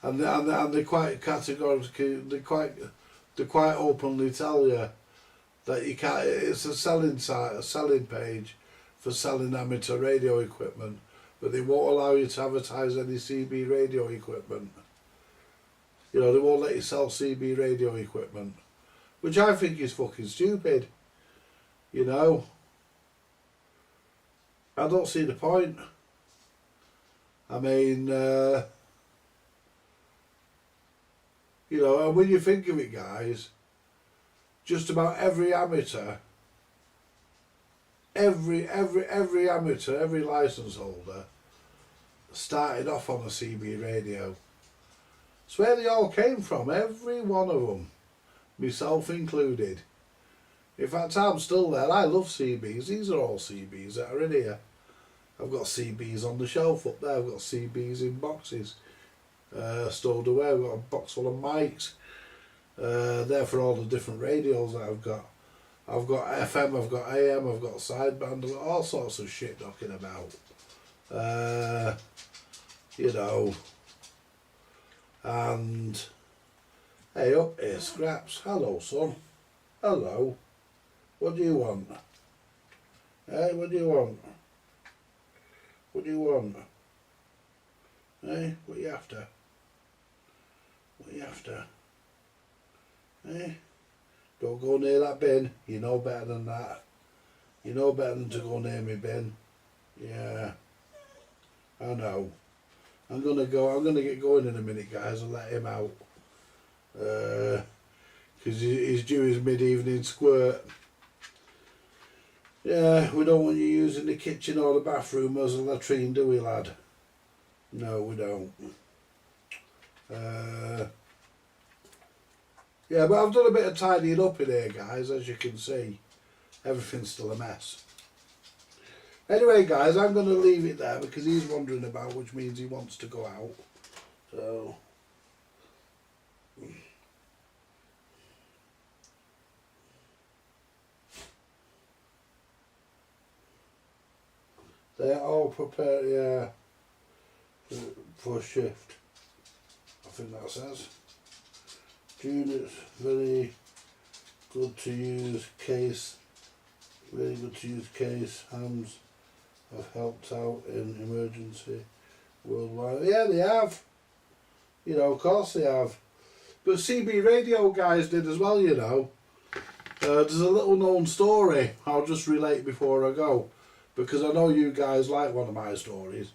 and they quite categorically, they quite openly tell you that you can't. It's a selling site, a selling page for selling amateur radio equipment, but they won't allow you to advertise any CB radio equipment. You know, they won't let you sell CB radio equipment, which I think is fucking stupid. You know, I don't see the point. I mean, you know, and when you think of it, guys, just about every amateur, every amateur, every licence holder started off on a CB radio. It's where they all came from, every one of them, myself included. In fact, I'm still there. I love CBs. These are all CBs that are in here. I've got CBs on the shelf up there. I've got CBs in boxes stored away. I've got a box full of mics. There for all the different radios that I've got. I've got FM, I've got AM, I've got sideband, I've got all sorts of shit knocking about. you know. And hey, up here, Scraps. Hello, son. Hello. What do you want? Hey, what do you want? What do you want? Hey, what you after? What you after? Hey, don't go near that bin. You know better than that. You know better than to go near me bin. Yeah, I know. I'm gonna get going in a minute, guys, and let him out. Because he's due his mid-evening squirt. Yeah, we don't want you using the kitchen or the bathroom as a latrine, do we, lad? No, we don't. Yeah, but I've done a bit of tidying up in here, guys, as you can see. Everything's still a mess. Anyway, guys, I'm going to leave it there because he's wandering about, which means he wants to go out. So... they're all prepared, yeah, for shift. I think that says. Units, very good to use case, very good to use case. Hams have helped out in emergency worldwide. Yeah, they have. You know, of course they have. But CB Radio guys did as well, you know. There's a little known story I'll just relate before I go, because I know you guys like one of my stories.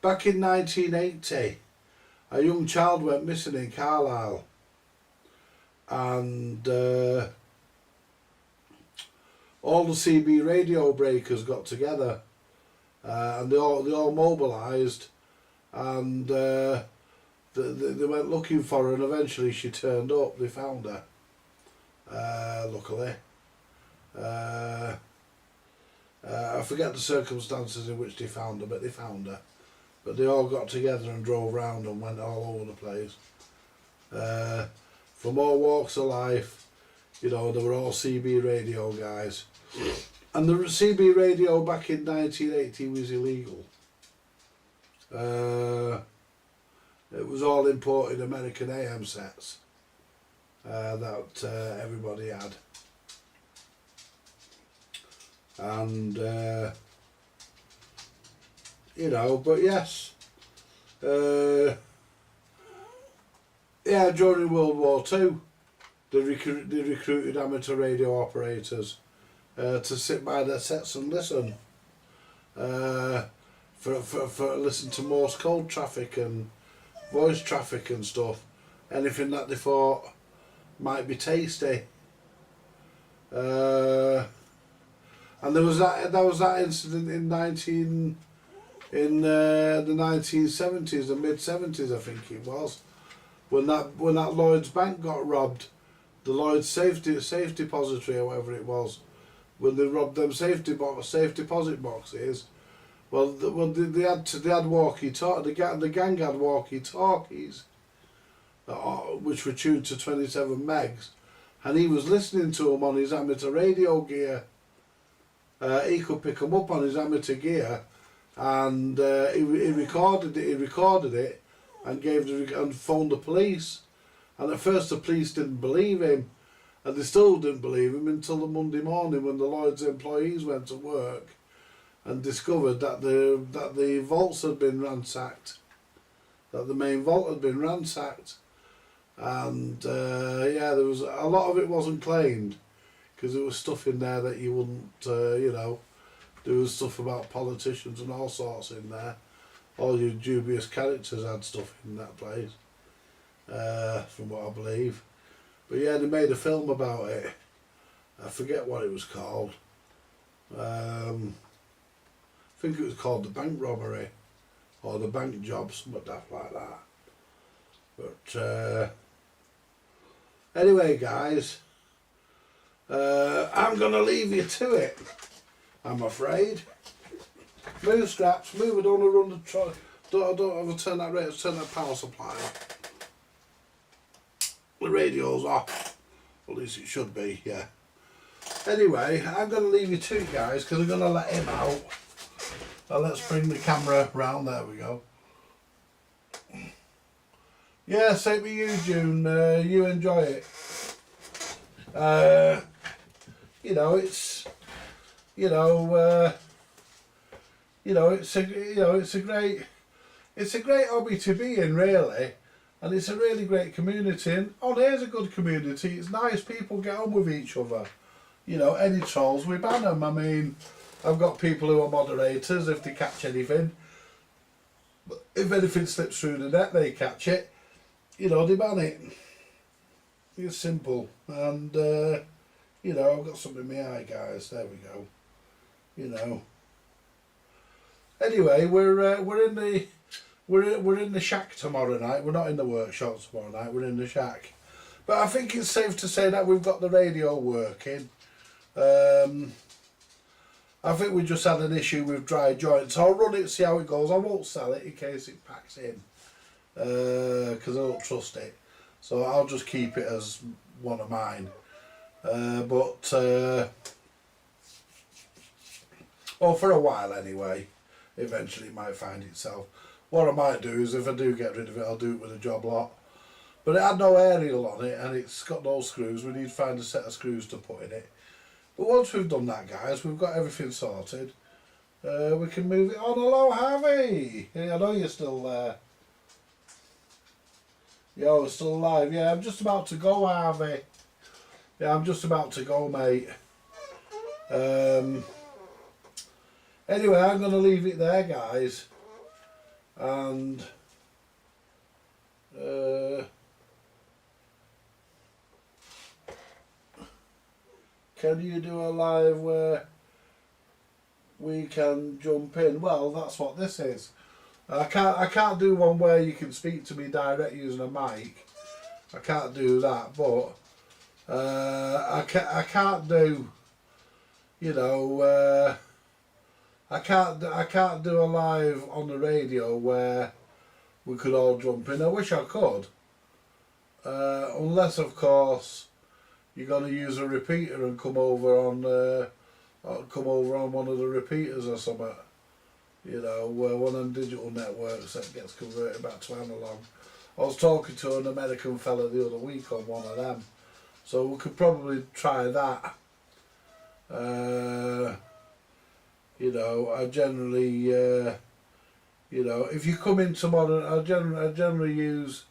Back in 1980, a young child went missing in Carlisle, and all the CB radio breakers got together, and they all mobilised, and they went looking for her, and eventually she turned up. They found her, luckily. I forget the circumstances in which they found her, but they found her. But they all got together and drove round and went all over the place. From all walks of life, you know, they were all CB radio guys. And the CB radio back in 1980 was illegal. It was all imported American AM sets that everybody had. And you know, but yes, yeah, during World War II they recruited amateur radio operators to sit by their sets and listen for listen to Morse code traffic and voice traffic and stuff, anything that they thought might be tasty. And there was that incident in the 1970s, the mid 70s, I think it was, when that Lloyd's Bank got robbed, the Lloyd's safe depository or whatever it was, when they robbed them safe deposit boxes. Well, they had walkie-talkies. The gang had walkie-talkies, which were tuned to 27 megs, and he was listening to them on his amateur radio gear. He could pick them up on his amateur gear, and he recorded it, and phoned the police. And at first the police didn't believe him, and they still didn't believe him until the Monday morning when the Lloyd's employees went to work and discovered that the vaults had been ransacked, that the main vault had been ransacked, and yeah, there was a lot of it wasn't claimed. Because there was stuff in there that you wouldn't, you know, there was stuff about politicians and all sorts in there. All your dubious characters had stuff in that place, from what I believe. But yeah, they made a film about it. I forget what it was called. I think it was called The Bank Robbery, or The Bank Job, something like that. But anyway, guys. I'm going to leave you to it, I'm afraid. Move, Scraps, move. I don't want to run the don't have to turn that power supply off. The radio's off. At least it should be, yeah. Anyway, I'm going to leave you to it, guys, because I'm going to let him out. Now let's bring the camera round. There we go. Yeah, same with you, June. You enjoy it. You know, it's you know, it's a great hobby to be in, really, and it's a really great community. And here's a good community. It's nice. People get on with each other. You know, any trolls, we ban them. I mean, I've got people who are moderators. If they catch anything, if anything slips through the net, they catch it. You know, they ban it. It's simple. And you know, I've got something in my eye, guys. There we go. You know. Anyway, we're in the shack tomorrow night. We're not in the workshop tomorrow night. We're in the shack. But I think it's safe to say that we've got the radio working. I think we just had an issue with dry joints. I'll run it, see how it goes. I won't sell it in case it packs in, because I don't trust it. So I'll just keep it as one of mine. For a while anyway. Eventually it might find itself. What I might do is, if I do get rid of it, I'll do it with a job lot. But it had no aerial on it, and it's got no screws. We need to find a set of screws to put in it. But once we've done that, guys, we've got everything sorted. We can move it on. Hello, Harvey. Yeah, I know you're still there. Yeah, we're still alive. Yeah, I'm just about to go, Harvey. Yeah, I'm just about to go, mate. Anyway, I'm going to leave it there, guys. And can you do a live where we can jump in? Well, that's what this is. I can't do one where you can speak to me direct using a mic. I can't do that, but I can't do, you know, I can't do a live on the radio where we could all jump in. I wish I could, unless of course you're going to use a repeater and come over on one of the repeaters or something. You know, one of them digital networks that gets converted back to analog. I was talking to an American fella the other week on one of them, so we could probably try that. You know, I generally, you know, if you come in tomorrow, I generally use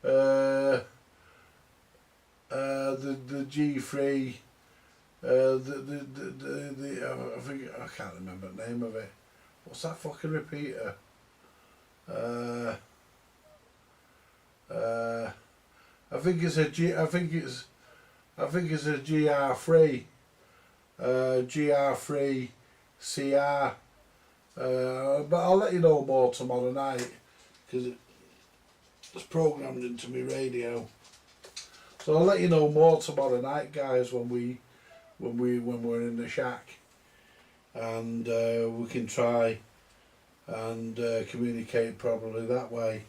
the G3, I think, I can't remember the name of it. What's that fucking repeater? I think it's a GR3, GR3 CR. But I'll let you know more tomorrow night because it's programmed into my radio. So I'll let you know more tomorrow night, guys, when we're in the shack, and we can try and communicate properly that way.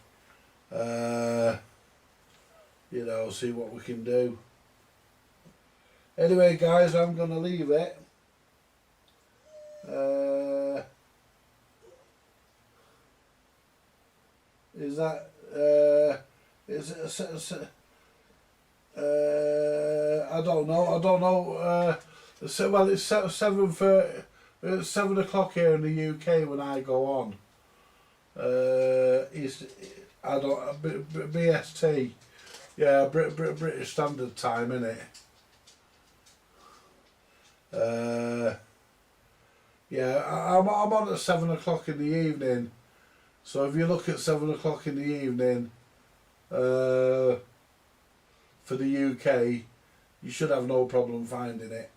You know, see what we can do. Anyway, guys, I'm going to leave it. Is that I don't know. So, well, it's 7 o'clock here in the UK when I go on. BST, yeah, British Standard Time, innit? Yeah, I'm on at 7 o'clock in the evening. So if you look at 7 o'clock in the evening for the UK, you should have no problem finding it.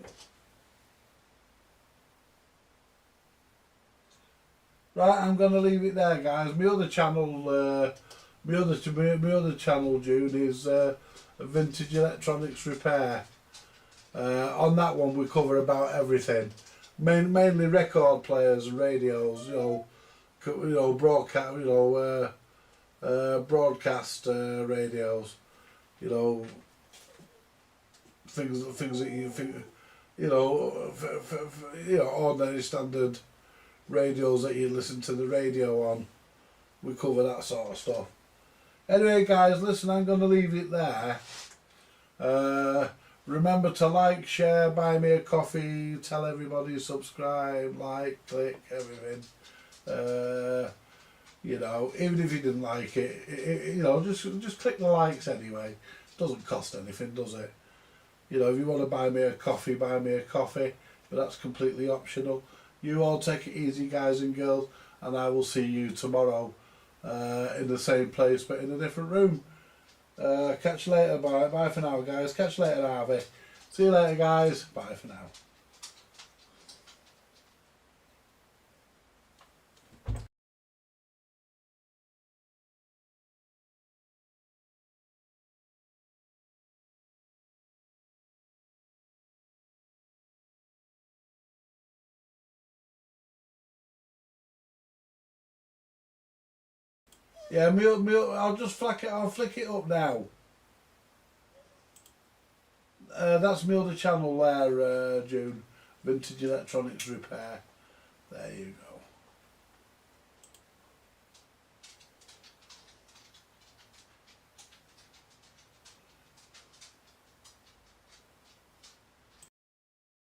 Right, I'm going to leave it there, guys. My other channel, my other channel, June, is Vintage Electronics Repair. On that one, we cover about everything, mainly record players and radios. You know, broadcast radios. You know, things that you think, you know, ordinary standard radios that you listen to the radio on. We cover that sort of stuff. Anyway, guys, listen, I'm going to leave it there. Remember to like, share, buy me a coffee, tell everybody, subscribe, like, click, everything. You know, even if you didn't like it, you know, just click the likes anyway. Doesn't cost anything, does it? You know, if you want to buy me a coffee, but that's completely optional. You all take it easy, guys and girls, and I will see you tomorrow in the same place but in a different room. Catch you later. Bye for now, guys. Catch you later, Harvey. See you later, guys. Bye for now. Yeah, I'll just flick it. I'll flick it up now. That's my other channel there, June. Vintage Electronics Repair. There you go.